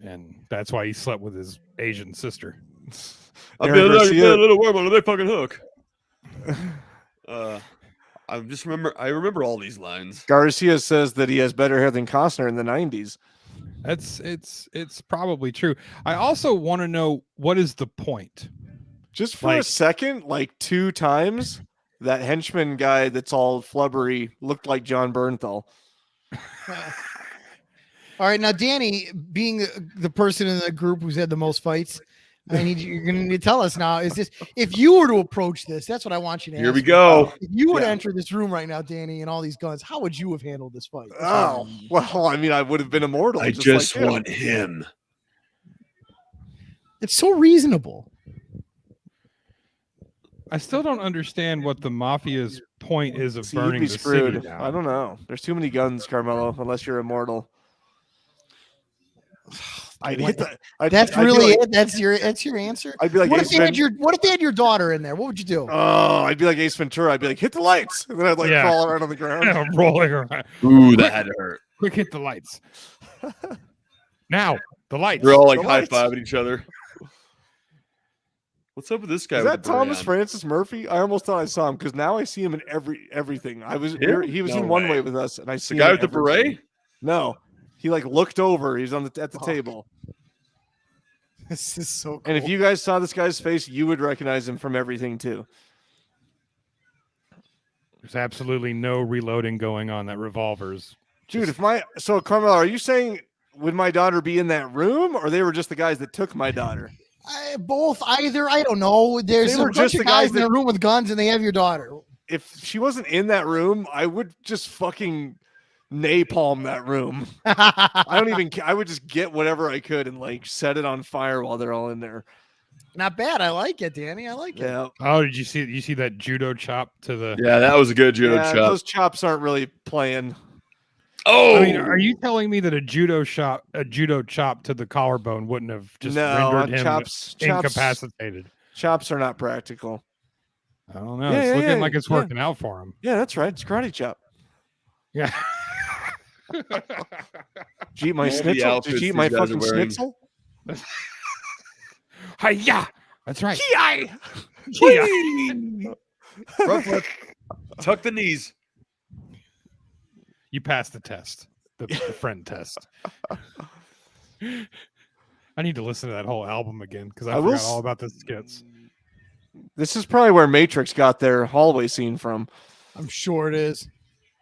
and that's why he slept with his Asian sister. I've Aaron been Garcia- a little warm on a big fucking hook. I remember all these lines. Garcia says that he has better hair than Costner in the 90s. It's probably true. I also want to know, what is the point? Just for a Like- second, like 2 times, that henchman guy that's all flubbery looked like John Bernthal. All right, now Danny, being the person in the group who's had the most fights, you're going to tell us now. Is this, if you were to approach this? That's what I want you to. Here ask we me. go. If you would Yeah. enter this room right now, Danny, and all these guns, how would you have handled this fight? That's what I Oh, wanna know. well, I mean, I would have been immortal. I just just like him. want him. It's so reasonable. I still don't understand what the mafia's point is of See, you'd burning be the screwed. city down. I don't know. There's too many guns, Carmelo, unless you're immortal. I'd hit the. That's I'd be really like, it. That's your answer. I'd be like, What if Ace they had Ven- what if they had your daughter in there? What would you do? Oh, I'd be like Ace Ventura. I'd be like, hit the lights, and then I'd like Yeah. crawl around on the ground. Rolling around. Ooh, that had to hurt. Quick, hit the lights. Now the lights. We're all like The high lights. fiving each other. What's up with this guy? Is with that the beret Thomas on? Francis Murphy? I almost thought I saw him because now I see him in everything. Him? He was No in one way. way with us, and I see The guy him with the everything. beret? No, he like looked over. He's on at the Oh. table. This is so cool. And if you guys saw this guy's face, you would recognize him from everything too. There's absolutely no reloading going on. That revolver's Dude, so Carmelo, are you saying would my daughter be in that room, or they were just the guys that took my daughter? both, either, I don't know. There's They a were bunch just of the guys guys in the room with guns, and they have your daughter. If she wasn't in that room, I would just fucking napalm that room. I don't even. I would just get whatever I could and like set it on fire while they're all in there. Not bad. I like it, Danny. I like it. Yeah, Oh, did you see that judo chop to the? Yeah, that was a good judo yeah. chop. Those chops aren't really playing. Oh, I mean, are you telling me that a judo chop to the collarbone wouldn't have just No, rendered him chops incapacitated? Chops are not practical. I don't know. Yeah, It's yeah, looking yeah, like it's yeah. working out for him. Yeah, that's right. It's karate chop. Yeah. Did you eat my All the schnitzel? outfits Did you eat these my guys are fucking wearing. schnitzel? Hi-ya! That's right. Ki-yi! Hi-ya! Front flip. Tuck the knees. You passed the test, the friend test. I need to listen to that whole album again because I I will forgot s- all about the skits. This is probably where Matrix got their hallway scene from, I'm sure it is.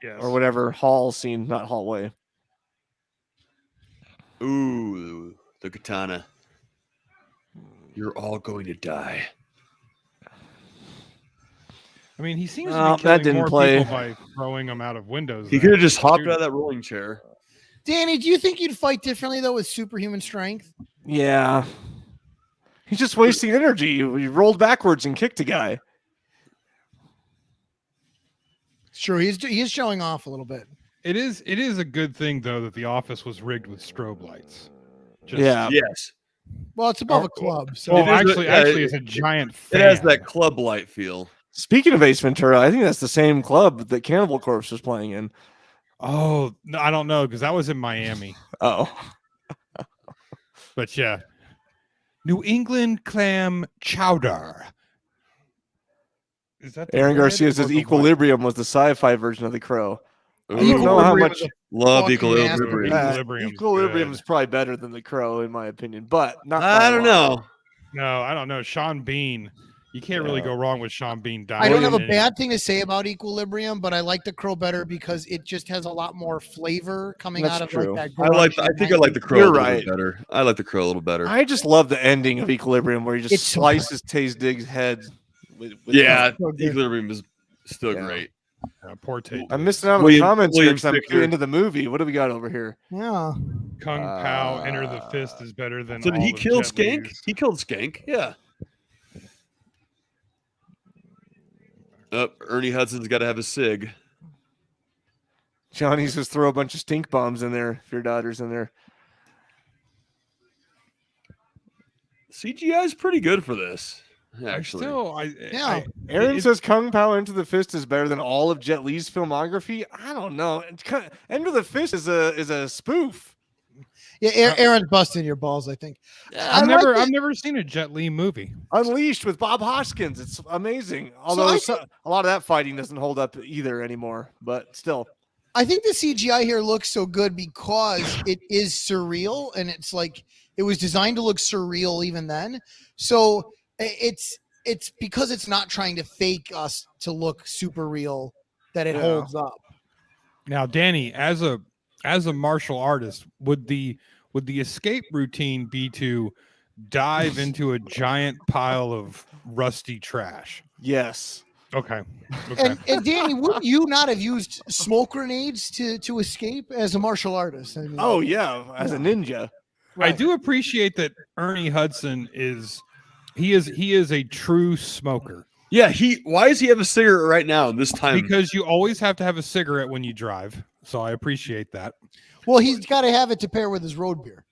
Yes. or whatever hall scene, not hallway. Ooh, the katana. You're all going to die. I mean, he seems Well, to be that killing didn't more play. people by throwing them out of windows. He than could have just hopped shooting. out of that rolling chair. Danny, do you think you'd fight differently though with superhuman strength? Yeah. He's just wasting energy. He rolled backwards and kicked a guy. Sure, he is showing off a little bit. It is a good thing though that the office was rigged with strobe lights. Just- Yeah. Yes. Well, it's above a club, so Well, It is a- actually, yeah, actually, it- it's a giant It fan. has that club light feel. Speaking of Ace Ventura, I think that's the same club that Cannibal Corpse was playing in. Oh, no, I don't know because that was in Miami. Oh, But yeah, New England clam chowder. Is that the Aaron red Garcia or says the white? Equilibrium was the sci-fi version of The Crow. I don't Ooh, know how Equilibrium much. was love fucking Equilibrium. Equilibrium's Equilibrium good. is probably better than The Crow, in my opinion, but not. by I a don't lot. know. No, I don't know. Sean Bean. You can't really Yeah. go wrong with Sean Bean dying. I don't have a in any- bad thing to say about Equilibrium, but I like The Crow better because it just has a lot more flavor coming That's out of true. like that. I think I like The Crow You're a little right. bit better. I like The Crow a little better. I just love the ending of Equilibrium where he just It's so slices Taze Diggs' head. With Yeah, so good. Equilibrium is still Yeah. great. Poor Tate. I'm Diggs. missing out on William- the comments here William because I'm too Fichtner. into the movie. What do we got over here? Yeah. Kung Pao, Enter the Fist is better than. So did all he of kill Jet Skank? Li's. He killed Skank. Yeah. Ernie Hudson's got to have a sig. Johnny says throw a bunch of stink bombs in there if your daughter's in there. CGI is pretty good for this. Actually, Yeah. Aaron it- says Kung Pao Enter the Fist is better than all of Jet Li's filmography. I don't know. Enter the Fist is a spoof. Yeah, Aaron's busting your balls, I think. I've never seen a Jet Li movie. Unleashed with Bob Hoskins. It's amazing. Although a lot of that fighting doesn't hold up either anymore, but still. I think the CGI here looks so good because it is surreal and it's like it was designed to look surreal even then. So it's because it's not trying to fake us to look super real that it Yeah. holds up. Now, Danny, as a martial artist, would the escape routine be to dive into a giant pile of rusty trash? Yes. Okay. Okay. And Danny, would you not have used smoke grenades to escape as a martial artist? I mean, Oh yeah, as a ninja. I do appreciate that Ernie Hudson is a true smoker. yeah. Why does he have a cigarette right now? This time, Because you always have to have a cigarette when you drive. So I appreciate that. Well, he's got to have it to pair with his road beer.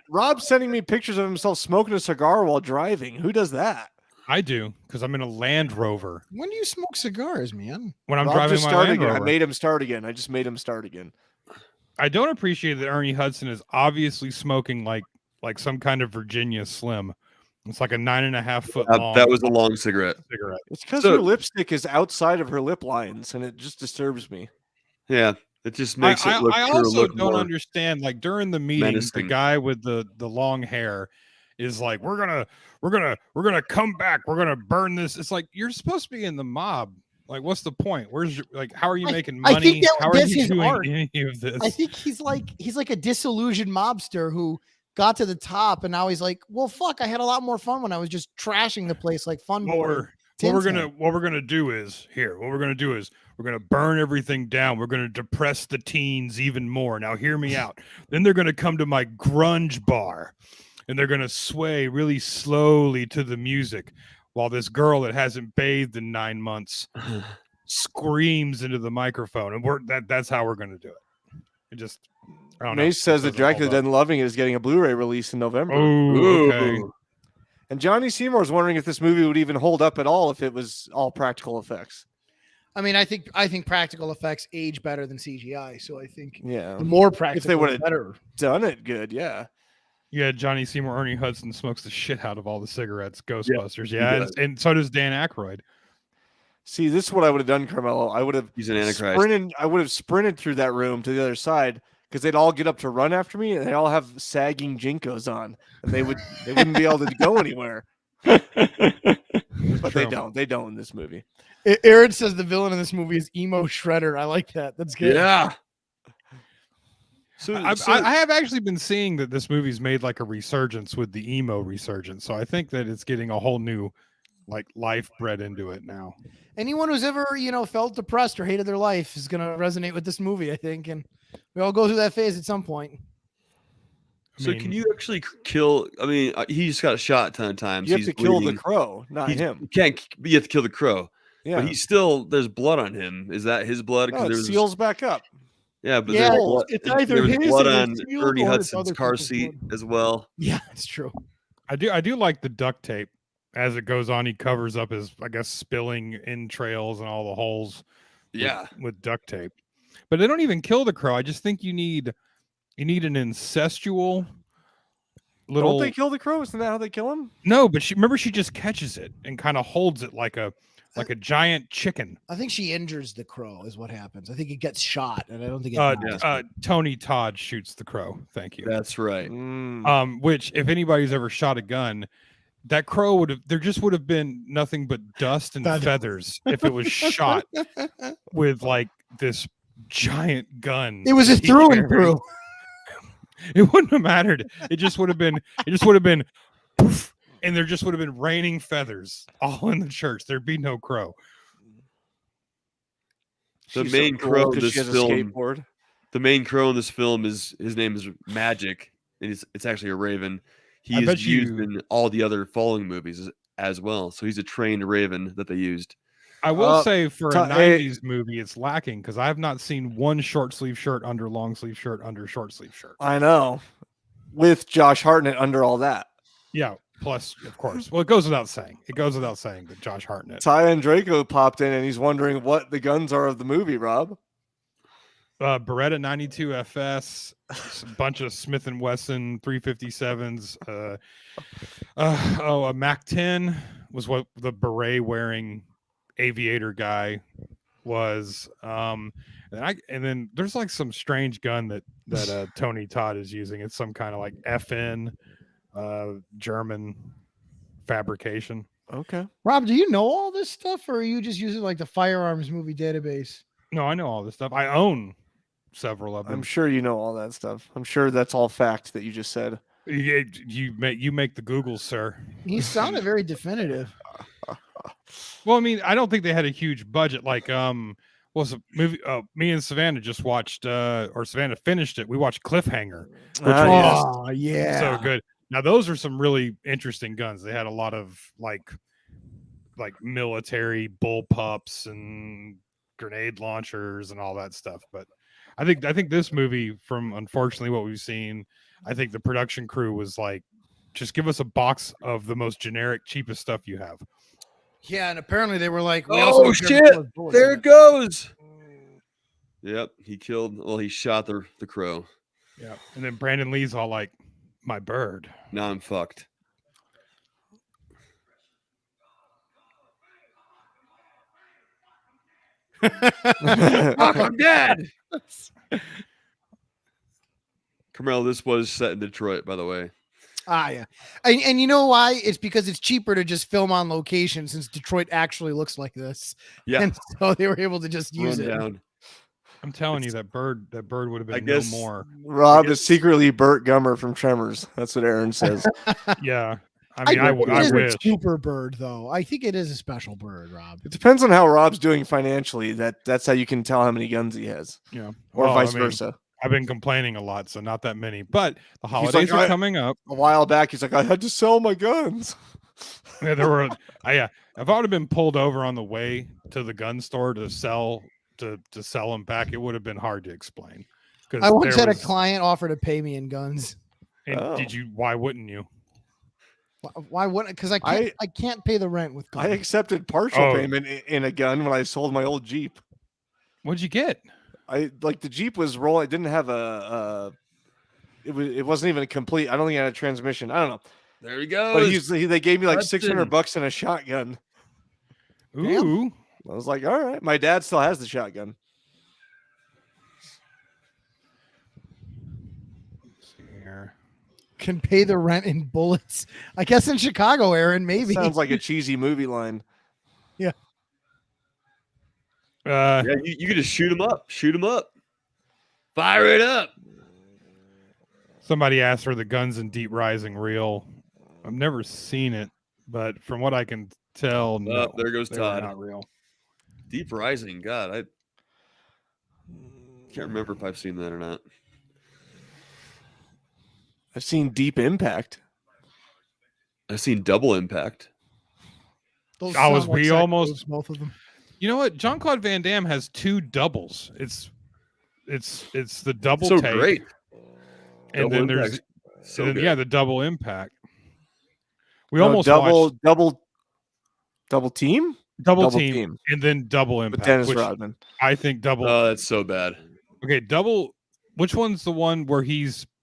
Rob's sending me pictures of himself smoking a cigar while driving. Who does that? I do because I'm in a Land Rover. When do you smoke cigars, man? When I'm Rob driving just my started Land again. I Rover. made him start again. I just made him start again. I don't appreciate that Ernie Hudson is obviously smoking like some kind of Virginia Slim. It's like a 9.5 foot long. that was a long cigarette. cigarette. It's because So- her lipstick is outside of her lip lines, and it just disturbs me. Yeah, it just makes it look. I her also look don't more understand. Like during the meeting, menacing. the guy with the long hair is like, "We're gonna come back. We're gonna burn this." It's like you're supposed to be in the mob. Like, what's the point? Where's your, like? How are you making I money? think How are that's you his doing art. any of this? I think he's like a disillusioned mobster who got to the top and now he's like, well, fuck, I had a lot more fun when I was just trashing the place like fun what board. we're gonna do is we're gonna burn everything down. We're gonna depress the teens even more. Now hear me out. Then they're gonna come to my grunge bar and they're gonna sway really slowly to the music while this girl that hasn't bathed in 9 months screams into the microphone. And that's how we're gonna do it. It just I don't know. Mace says It that doesn't Dracula hold up. Dead and Loving It is getting a Blu-ray release in November. Oh, okay. And Johnny Seymour is wondering if this movie would even hold up at all if it was all practical effects. I mean, I think practical effects age better than CGI. So I think Yeah. the more practical, they the would've- better. Done it good, yeah. Yeah, Johnny Seymour, Ernie Hudson smokes the shit out of all the cigarettes. Ghostbusters, he yeah, does. and so does Dan Aykroyd. See, this is what I would have done, Carmelo. I would have He's an antichrist. sprinted through that room to the other side because they'd all get up to run after me and they all have sagging jinkos on. And they wouldn't be able to go anywhere. But they True. don't. They don't in this movie. Aaron says the villain in this movie is Emo Shredder. I like that. That's good. Yeah. So, I have actually been seeing that this movie's made like a resurgence with the emo resurgence. So I think that it's getting a whole new like life bred into it now. Anyone who's ever, felt depressed or hated their life is going to resonate with this movie, I think. And we all go through that phase at some point. so can you actually kill? I mean, he just got shot a ton of times. You have He's to kill the bleeding. crow, not him. You can't. You have to kill the crow. Yeah. But he's still. There's blood on him. Is that his blood? No, it there's seals back up. Yeah, but Yeah, there's blood, it's either there was his blood and on it's sealed Ernie or it's Hudson's other car people's seat blood. as well. Yeah, that's true. I do like the duct tape as it goes on. He covers up his, I guess, spilling entrails and all the holes. Yeah. with duct tape. But they don't even kill the crow. I just think you need an incestual little. Don't they kill the crow? Isn't that how they kill him? No, but she just catches it and kind of holds it like a giant chicken. I think she injures the crow is what happens. I think it gets shot, and I don't think it dies. Tony Todd shoots the crow. Thank you. That's right. Which if anybody's ever shot a gun, that crow would have been nothing but dust and feathers if it was shot with like this giant gun. It was a through and through. It wouldn't have mattered. It just would have been poof, and there just would have been raining feathers all in the church. There'd be no crow. The She's main so cool crow in 'cause this she has a film. skateboard. The main crow in this film his name is Magic, and it's actually a raven. He I bet is used you- in all the other following movies as well. So he's a trained raven that they used. I will say for a hey- 90s movie, it's lacking because I have not seen one short sleeve shirt under long sleeve shirt under short sleeve shirt. I know. With Josh Hartnett under all that. Yeah. Plus, of course. Well, it goes without saying. It goes without saying that Josh Hartnett. Ty and Draco popped in and he's wondering what the guns are of the movie, Rob. Beretta 92 FS, a bunch of Smith & Wesson 357s. A Mac 10 was what the beret wearing aviator guy was. And then there's like some strange gun that Tony Todd is using. It's some kind of like FN German fabrication. Okay. Rob, do you know all this stuff, or are you just using like the firearms movie database? No, I know all this stuff. I own several of them. I'm sure you know all that stuff. I'm sure that's all fact that you just said. You make the Googles, sir. He sounded very definitive. Well, I mean, I don't think they had a huge budget. Like, was a movie? Me and Savannah just watched, or Savannah finished it. We watched Cliffhanger, which was Oh, yeah. so good. Now, those are some really interesting guns. They had a lot of like military bullpups and grenade launchers and all that stuff. But I think this movie, from unfortunately what we've seen, I think the production crew was like, just give us a box of the most generic, cheapest stuff you have. Yeah, and apparently they were like, Oh shit! There it goes. Yep, he shot the crow. Yeah, and then Brandon Lee's all like, "My bird." Now I'm fucked. I'm dead. Carmel, this was set in Detroit, by the way. Ah, yeah. And you know why? It's because it's cheaper to just film on location since Detroit actually looks like this. Yeah, And so they were able to just use run it. down. I'm telling you, that bird would have been I guess- no more. Rob I is guess- secretly Burt Gummer from Tremors. That's what Aaron says. Yeah, I mean, think it I is wish. a super bird, though. I think it is a special bird, Rob. It depends on how Rob's doing financially. That's how you can tell how many guns he has, Yeah, or Well, vice I mean, versa. I've been complaining a lot, so not that many. But the He's holidays like, are coming up. A while back, he's like, I had to sell my guns. Yeah, there were. Yeah, if I would have been pulled over on the way to the gun store to sell them back, it would have been hard to explain. I once had a client offer to pay me in guns. And Oh. did you? Why wouldn't you? Why wouldn't? Because I can't pay the rent with guns. I accepted partial Oh. payment in a gun when I sold my old Jeep. What'd you get? The Jeep was rolling. It didn't have it wasn't even a complete. I don't think it had a transmission. I don't know. There he But goes. they gave me like Hudson. $600 and a shotgun. Ooh, I was like, all right. My dad still has the shotgun. let's see here. Can pay the rent in bullets. I guess in Chicago, Aaron, maybe. Sounds like a cheesy movie line. Yeah, you could just shoot him up. Shoot him up. Fire it up. Somebody asked, "Are the guns in Deep Rising real?" I've never seen it, but from what I can tell, no, there goes they were Todd. not real. Deep Rising. God, I can't remember if I've seen that or not. I've seen Deep Impact. I've seen Double Impact. Those I was- sound like we sex almost- moves, both of them. You know what? Jean-Claude Van Damme has two doubles. It's the double So take, great. and Double then there's Impact's so and then, good. yeah, the double impact. We No, almost double watched. double team. Double team, and then double with impact. Dennis Which Rodman. I think double. Oh, that's so bad. Okay, double. Which one's the one where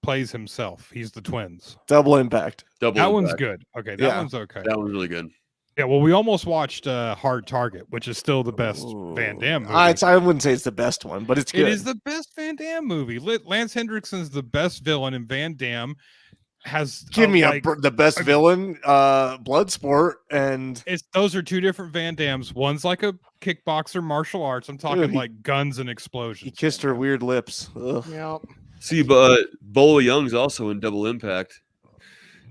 plays himself? He's the twins. Double impact. Double. That one's impact. good. Okay, that Yeah. one's okay. That one's really good. Yeah, well, we almost watched Hard Target, which is still the best Van Damme movie. I wouldn't say it's the best one, but it's good. It is the best Van Damme movie. Lance Hendrickson's the best villain, and Van Damme has Give me like, the best villain, Bloodsport, and those are two different Van Dammes. One's like a kickboxer, martial arts. I'm talking Dude, like guns and explosions. he kissed her weird lips. Ugh. Yeah. See, but Bolo Young's also in Double Impact,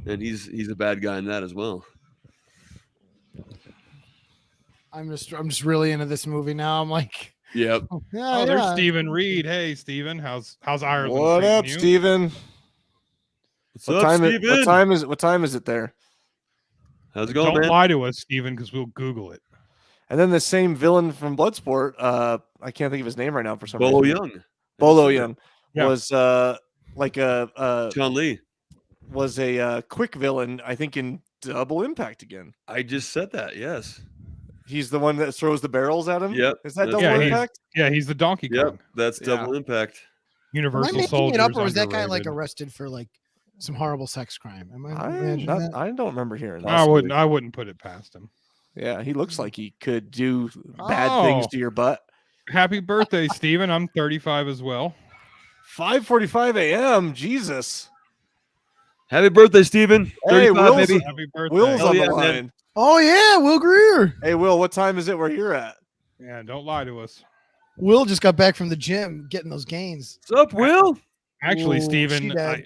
and he's a bad guy in that as well. I'm just really into this movie now. I'm like, Yep. yeah, Oh, there's yeah. Stephen Reed. Hey, Stephen, how's Ireland? What treating up, you? Steven? What's What up, time Steven? what time is it there? How's it going, Don't man? lie to us, Stephen, because we'll Google it. And then the same villain from Bloodsport, I can't think of his name right now for some Bolo reason. Young. Bolo Young Yeah. was like John Lee. was a quick villain, I think, in Double Impact again. I just said that. Yes. He's the one that throws the barrels at him. Yep, Is that that's Double right. Impact? Yeah, he's the Donkey Kong. Yep. That's Yeah. Double Impact. Am I Universal making Soldier. it up, or was that guy like arrested for like some horrible sex crime? Am I imagining that? I don't remember hearing that. I wouldn't put it past him. Yeah, he looks like he could do bad things Oh. to your butt. Happy birthday, Stephen. I'm 35 as well. 5:45 a.m. Jesus. Happy birthday, Steven. Hey, 35, Will's- baby. Happy birthday. Will's Hell on yeah, the man. line. Oh yeah, Will Greer. Hey, Will, what time is it where you're at? Yeah, don't lie to us. Will just got back from the gym, getting those gains. What's up, Will? Actually, Ooh, Stephen, she-dad.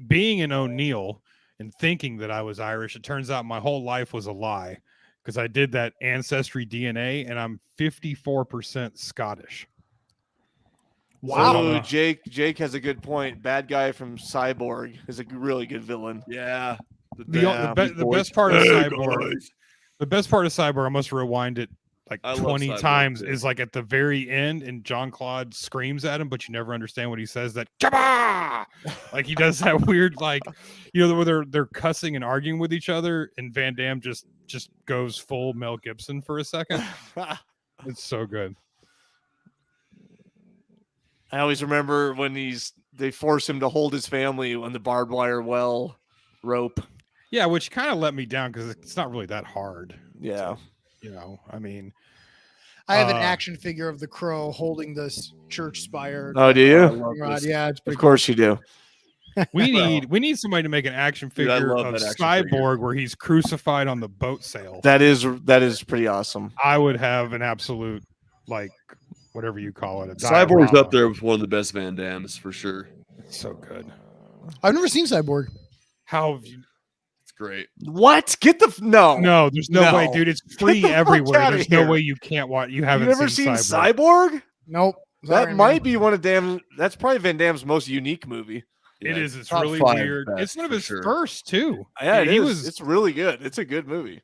being an O'Neill and thinking that I was Irish, it turns out my whole life was a lie because I did that ancestry DNA and I'm 54% Scottish. Wow, So, Jake has a good point. Bad guy from Cyborg is a really good villain. Yeah. The best part of Cyborg, the best part of Cyborg, I must rewind it like I love 20 Cyborg, times, too. is like at the very end, and John Claude screams at him, but you never understand what he says. That "Kabah!" Like he does that weird, like, you know, where they're cussing and arguing with each other, and Van Damme just goes full Mel Gibson for a second. It's so good. I always remember when they force him to hold his family on the barbed wire well rope. Yeah, which kind of let me down because it's not really that hard. Yeah. You know, I mean, I have an Uh, action figure of the crow holding this church spire. Oh, do you? Rod. Yeah, it's pretty Of course you do. we need somebody to make an action Dude, I figure love of that action figure. Cyborg where he's crucified on the boat sail. That is pretty awesome. I would have an absolute, like, whatever you call it. A Cyborg's diorama. up there with one of the best Van Dammes for sure. It's so good. I've never seen Cyborg. How have you? It's great. What? Get the no. No, there's no way, No. dude. It's Get free the fuck everywhere. outta There's no here. way you can't watch. You You haven't never seen Cyborg. Cyborg? Nope. That Sorry, might man. be one of that's probably Van Damme's most unique movie. It Yeah, is. It's top really 5 weird. best It's one of for his sure. first too. Yeah, he it is. was. It's really good. It's a good movie.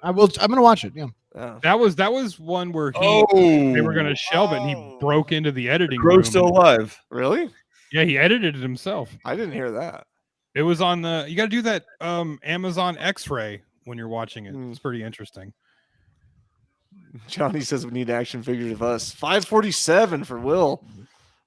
I'm gonna watch it. Yeah. Yeah. That was one where they were gonna shelve it, and he Oh. broke into the editing room. Crow's still and- alive. Really? Yeah, he edited it himself. I didn't hear that. It was on the. You got to do that Amazon X-ray when you're watching it. Hmm. It's pretty interesting. Johnny says we need action figures of us. 5:47 for Will.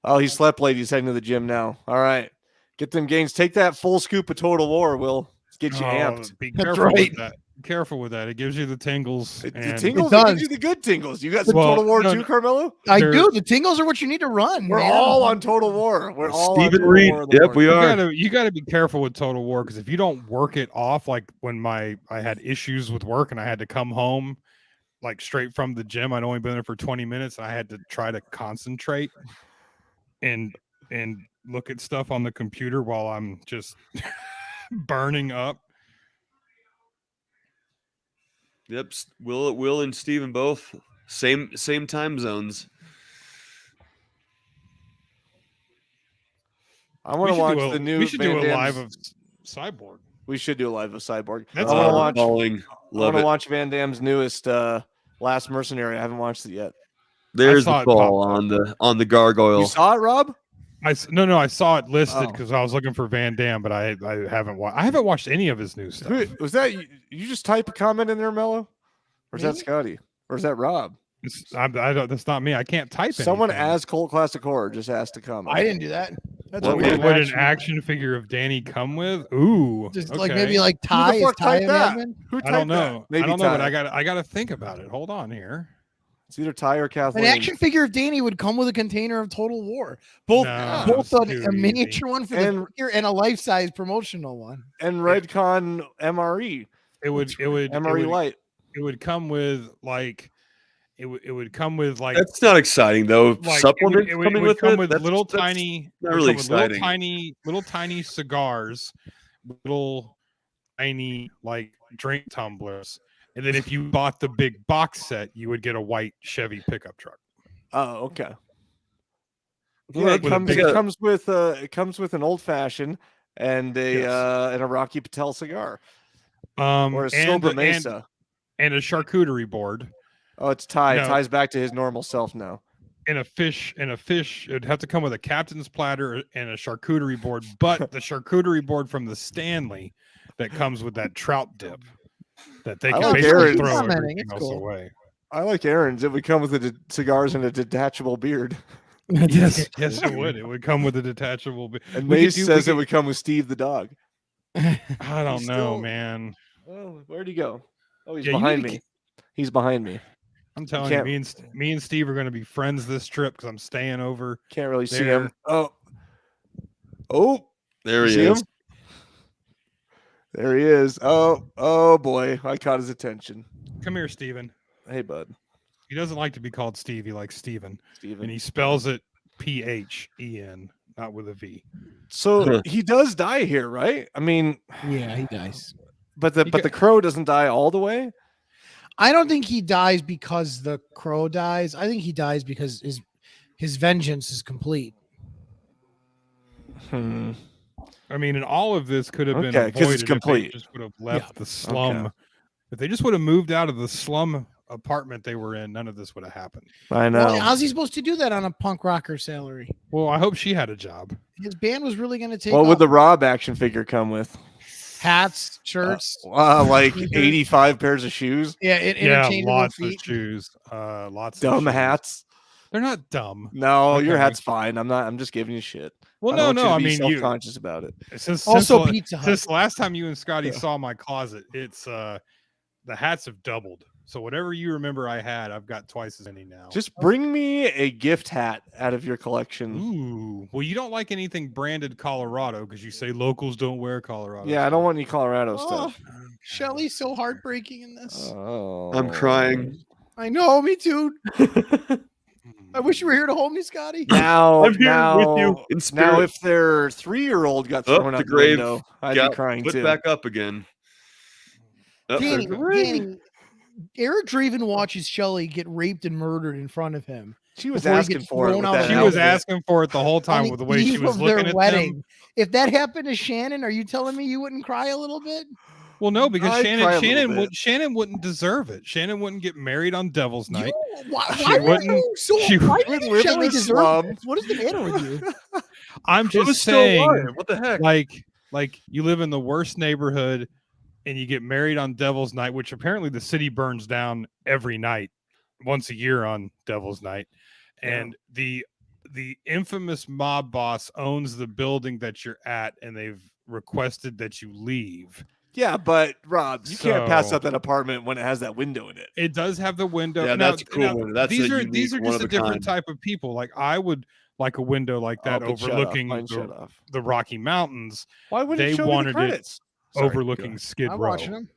Oh, he slept late. He's heading to the gym now. All right. Get them gains. Take that full scoop of Total War, Will. Let's get you amped. Be That's careful right. with that. Careful with that. It gives you the tingles. The and- tingles It it does. gives you the good tingles. You got some Well, Total War no, too, no. Carmelo? I There- do. The tingles are what you need to run. We're man. all on Total War. We're all on Stephen Total Reed. War in the Yep, we morning. are. You gotta be careful with Total War because if you don't work it off, like when I had issues with work and I had to come home like straight from the gym, I'd only been there for 20 minutes and I had to try to concentrate and look at stuff on the computer while I'm just burning up. Yep. Will and Steven both same time zones. I want to should watch do a- the new We should Van do a live Damme's- of Cyborg. We should do a live of Cyborg. That's I want to all. watch Falling. I Love want to it. watch Van Damme's newest Last Mercenary. I haven't watched it yet. There's saw the it ball pop up. on the gargoyle. You saw it, Rob? No, I saw it listed Oh. because I was looking for Van Damme, but I haven't watched. I haven't watched any of his new stuff. Who was that? You just type a comment in there, Mello? Or is that Me? Scotty? Or is that Rob? I don't. That's not me. I can't type. Someone anything. as Cult Classic Horror just asked to come. I didn't do that. That's What weird. What would an action figure of Danny come with? Ooh, Just okay. like maybe like Who Ty. the Is fuck Ty typed an that? admin? Who typed I don't that? know. Maybe I don't know, but Ty. I gotta think about it. Hold on here. It's either Ty or Kathleen. An action figure of Danny would come with a container of Total War, both No, both it's a too miniature easy. one for the And- figure and a life size promotional one. and Redcon MRE. It would MRE Light. it would come with like it would come with like That's not exciting though. like Supplements it would coming with come it. with That's little that's tiny not it would really come with exciting. little tiny cigars, little tiny like drink tumblers, and then if you bought the big box set, you would get a white Chevy pickup truck. Oh, okay. Well, Yeah, that- it comes. yeah. It comes with an old fashioned and a Yes. Rocky Patel cigar or a And Sobra Mesa. and a charcuterie board Oh, it's Ty. No. Ty's back to his normal self now. and a fish. It'd have to come with a captain's platter and a charcuterie board, but the charcuterie board from the Stanley that comes with that trout dip that they I can like basically Aaron's. throw Commenting, everything it's else cool. away. I like Aaron's. It would come with the cigars and a detachable beard. Yes, yes, it would. It would come with a detachable. And We could Mace do- we says it could- would come with Steve the dog. I don't He's know, still- man. Oh, where'd he go? Oh, he's Yeah, you behind need to me. He's behind me. I'm telling you, can't- me and Steve are going to be friends this trip because I'm staying over. Can't really see There. him. Oh, There you he see is. him? There he is. Oh boy, I caught his attention. Come here, Steven. Hey, bud, He doesn't like to be called Steve. He likes Steven. Steven. And he spells it Phen, not with a V. So he does die here, right? I mean, Yeah, he dies. but the crow doesn't die all the way. I don't think he dies because the crow dies. I think he dies because his vengeance is complete. Hmm. I mean, and all of this could have been Okay, 'cause it's avoided if complete. they just would have left the slum. If they just would have moved out of the slum apartment they were in, none of this would have happened. I know. Well, how's he supposed to do that on a punk rocker salary? Well, I hope she had a job. His band was really going to take What would off. the Rob action figure come with? Hats, shirts. Like Sneakers. 85 pairs of shoes, Yeah, Yeah, interchangeable lots feet. of shoes. Lots dumb of shoes. hats. They're not dumb. No, your Okay. hat's fine. I'm just giving you shit. Well, I no, don't no. want I you to be mean, you self-conscious about it. since Also, since, Pizza Hut. since the last time you and Scotty saw my closet, it's the hats have doubled. So whatever you remember I had, I've got twice as many now. Just bring me a gift hat out of your collection. Ooh. Well, you don't like anything branded Colorado because you say locals don't wear Colorado. Yeah, I don't want any Colorado Oh, stuff. Shelly's so heartbreaking in this. Oh, I'm crying. I know, me too. Mm. I wish you were here to hold me, Scotty. Now, I'm here now, with you in now, spirit. if their 3-year-old got Oh, thrown the out the grave window, I'd got be crying put too. back up again. Oh, Danny, there's- Danny, Eric Draven watches Shelly get raped and murdered in front of him. She was before he asking gets for it. thrown With out that of She the was outfit. asking for it the whole time On with the the way she eve was of their looking at wedding. them. If that happened to Shannon, are you telling me you wouldn't cry a little bit? Well, no, because I'd cry a little bit. Shannon wouldn't deserve it. Shannon wouldn't get married on Devil's Night. Why She are wouldn't- you so? she Why would do live in Shelly the deserve slum. this? What is the matter with you? I'm It was just still saying, alive. What the heck? like you live in the worst neighborhood and you get married on Devil's Night, which apparently the city burns down every night, once a year on Devil's Night. And the infamous mob boss owns the building that you're at, and they've requested that you leave. Yeah, but Rob, you can't pass So- up that apartment when it has that window in it. It does have the window. Yeah, Now- that's a cool now, window. That's these a are unique, these are one just of a a different kind. type of people. Like I would like a window like that Oh, but shut up. overlooking Mine shut off. the Rocky Mountains, Why wouldn't they it show me wanted the it credits? Sorry, go overlooking ahead. Skid I'm Row. watching him.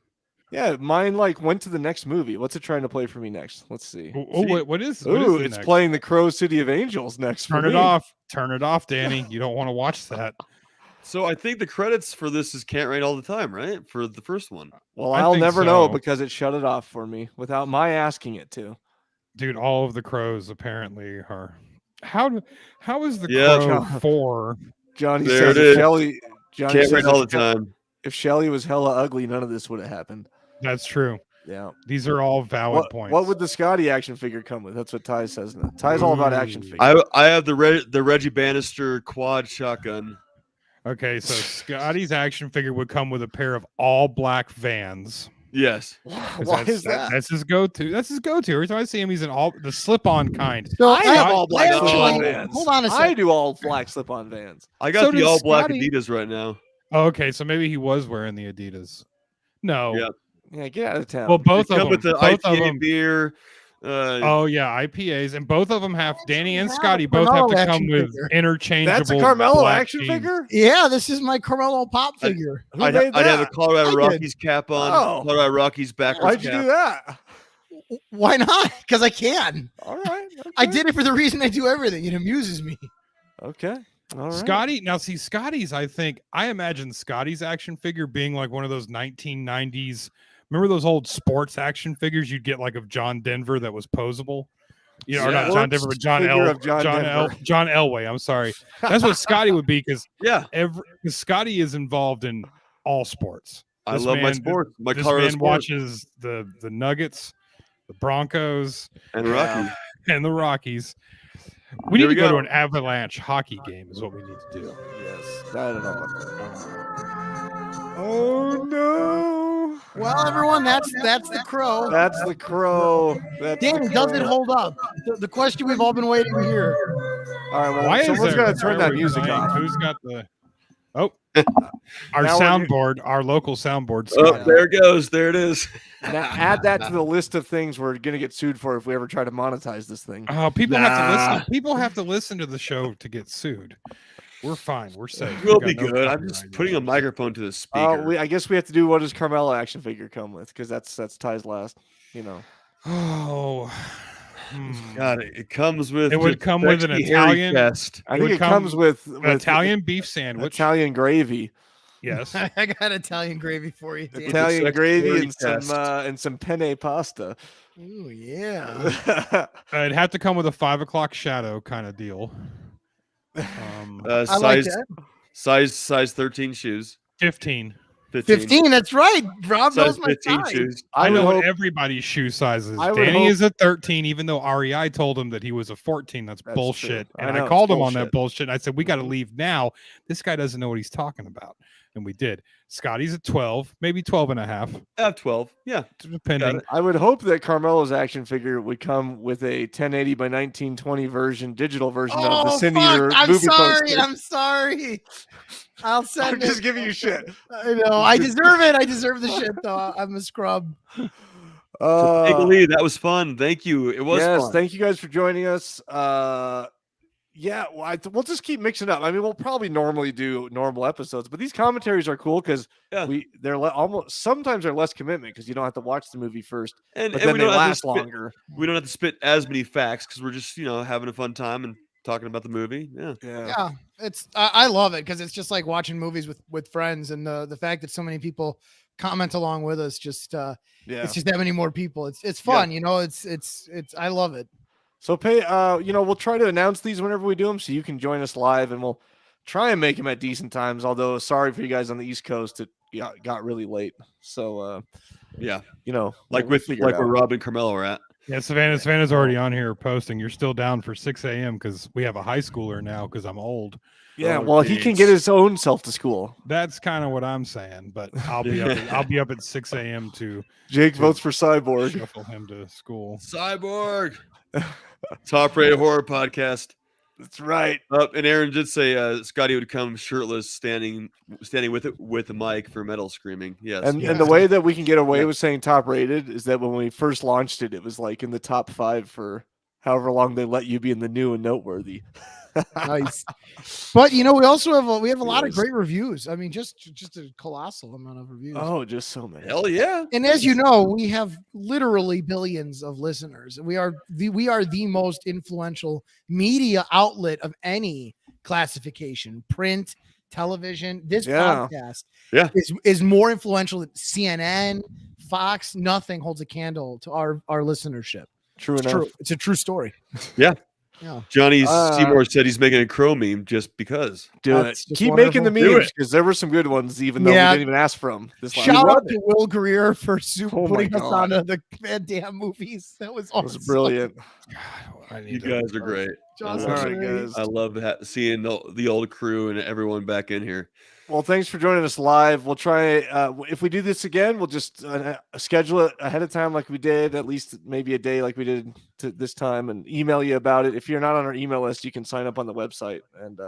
Yeah, mine went to the next movie. What's it trying to play for me next? Let's see. Oh, what is? Ooh, the it's next? playing the Crow City of Angels next. Turn for it me. off. Turn it off, Danny. You don't want to watch that. So I think the credits for this is Can't Rain All the Time, right? For the first one. Well, I I'll think never know so. because it shut it off for me without my asking it to. Dude, all of the crows apparently are. How is the Yeah, crow John. 4? Johnny There says it if is. Shelly, Johnny Can't says Rain All if the Time. if Shelly was hella ugly, none of this would have happened. That's true. Yeah. These are all valid points. What would the Scotty action figure come with? That's what Ty says. Ty's all about action Ooh. figures. I have the Reggie Bannister quad shotgun. Okay, so Scotty's action figure would come with a pair of all black Vans. Yes. 'Cause Why that's, is that? That's his go-to. That's his go-to. Every time I see him, he's in all the slip-on kind. So I have all I black actually- slip-on Vans. hold on a I second. do all black slip-on Vans. I got So the does all black Scotty. Adidas right now. Oh, okay, so maybe he was wearing the Adidas. No. Yeah. Yeah, get out of town. Well, both They of come them. with the Both of IPA them. beer. Oh yeah, IPAs, and both of them have Danny and have a Scotty both have Carmelo to come action with figure. interchangeable. That's a Carmelo black action jeans. figure? Yeah, this is my Carmelo Pop figure. Who I'd, made I'd have a that? Colorado I did. Rockies cap on. Oh. Colorado Rockies backwards Why'd you cap. do that? Why not? Because I can. All right. I okay. did it for the reason I do everything. It amuses me. Okay. All right. Scotty, now see Scotty's. I imagine Scotty's action figure being like one of those 1990s. Remember those old sports action figures you'd get like of John Denver that was posable? You know, or not John Denver, but John Figure of John John Elway. I'm sorry. That's what Scotty would be because Yeah, Scotty is involved in all sports. I This love my man- sports. My This Colorado man sports watches the Nuggets, the Broncos, and Yeah. Rockies. and the Rockies. We There need we to go to go. an Avalanche hockey game is what we need to do. Yes. I don't know about that. Oh no. Well, everyone, that's the crow. That's the crow. That's the Danny, does it crow. hold up? The question we've all been waiting to hear. All right. Well, Why is someone's there? got to turn why are that we music playing? off. Who's got the? Oh, our Now we're soundboard, our local soundboard. Oh, Scotty. there it goes. There it is. Now add that to the list of things we're gonna get sued for if we ever try to monetize this thing. Oh, people have to Nah. listen. People have to listen to the show to get sued. We're fine. We're safe. We'll We be got no good. I'm just copyright putting a issues. microphone to the speaker. I guess we have to do what does Carmelo action figure come with because that's Ty's last. You know. Oh, God, it comes with. It would just come with an sexy hairy Italian- chest. I It think would it comes with Italian beef sandwich. Italian gravy, Yes. I got Italian gravy for you, Danny. Italian sexy gravy, hairy and some penne pasta. Ooh, yeah. It'd have to come with a 5 o'clock shadow kind of deal. I like Size, that. size 13 shoes. 15. 15, that's right. Rob Size knows my 15 size. shoes. I would know hope- what everybody's shoe size is. I would Danny hope- is a 13, even though REI told him that he was a 14. That's That's bullshit. true. I And know, I it's called him on bullshit. that bullshit. I said, we got to leave now. This guy doesn't know what he's talking about. And we did. Scotty's at 12, maybe 12 and a half, I have 12. Yeah. depending. it. I would hope that Carmelo's action figure would come with a 1080 by 1920 version, digital version of the Oh, Sin fuck. Eater I'm movie sorry. poster. I'm sorry. I'll I'm send just it. giving you shit. I know. I deserve it. I deserve the shit, though. I'm a scrub. Take a lead. That was fun. Thank you. It was yes, fun. thank you guys for joining us. Yeah, well, we'll just keep mixing up. I mean, we'll probably normally do normal episodes, but these commentaries are cool because Yeah. they're almost sometimes they're less commitment because you don't have to watch the movie first, and but and then we they don't have to last spit- longer. We don't have to spit as many facts because we're just, having a fun time and talking about the movie. Yeah. Yeah, it's I love it because it's just like watching movies with friends, and the fact that so many people comment along with us just Yeah. it's just that many more people. It's fun, It's I love it. So we'll try to announce these whenever we do them, so you can join us live, and we'll try and make them at decent times. Although, sorry for you guys on the East Coast, it got really late. So, Yeah. like Where it out. Rob and Carmelo are at. Yeah, Savannah's already on here posting. You're still down for 6 a.m. because we have a high schooler now because I'm old. Yeah, Oh, well, he can geez. get his own self to school. That's kind of what I'm saying. But I'll be up. I'll be up at 6 a.m. to Jake votes for Cyborg. shuffle him to school. Cyborg. Top rated horror podcast. That's right. And Aaron did say Scotty would come shirtless, standing with a mic for metal screaming. Yes. And Yeah. the way that we can get away Yeah. with saying top rated is that when we first launched it, it was like in the top 5 for however long they let you be in the new and noteworthy. Nice. But we also have a lot of Yes. great reviews. I mean, just a colossal amount of reviews. Oh, just so many. Hell yeah. And as you know, we have literally billions of listeners. We are the most influential media outlet of any classification, print, television. This Yeah. podcast Yeah. is more influential than CNN, Fox. Nothing holds a candle to our listenership. True It's enough. true. It's a true story. Yeah. Yeah. Johnny Uh, Seymour said he's making a crow meme just because. Do That's it. just Keep making the wonderful. Do memes because there were some good ones, even though Yeah. we didn't even ask for them. This last Shout week. out to Will Greer for Oh my putting us God. onto the Van Damme movies. That was It awesome. was brilliant. I You need to- guys are great. John's All right, great. guys. I love seeing the old crew and everyone back in here. Well, thanks for joining us live. We'll try. If we do this again, we'll just schedule it ahead of time, like we did, at least maybe a day, like we did this time, and email you about it. If you're not on our email list, you can sign up on the website, and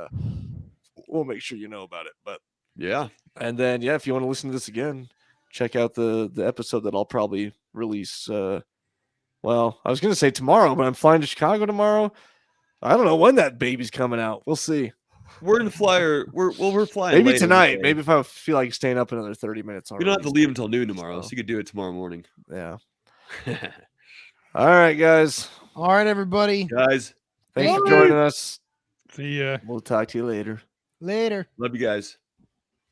we'll make sure you know about it. But Yeah. and then if you want to listen to this again, check out the episode that I'll probably release. Well, I was going to say tomorrow, but I'm flying to Chicago tomorrow. I don't know when that baby's coming out. We'll see. We're in the flyer. We're flying. Maybe later tonight. today. Maybe if I feel like staying up another 30 minutes. We don't have to leave until noon tomorrow, so you could do it tomorrow morning. Yeah. All right, guys. All right, everybody. Guys, Thanks for Bye. joining us. See ya. We'll talk to you later. Later. love you guys.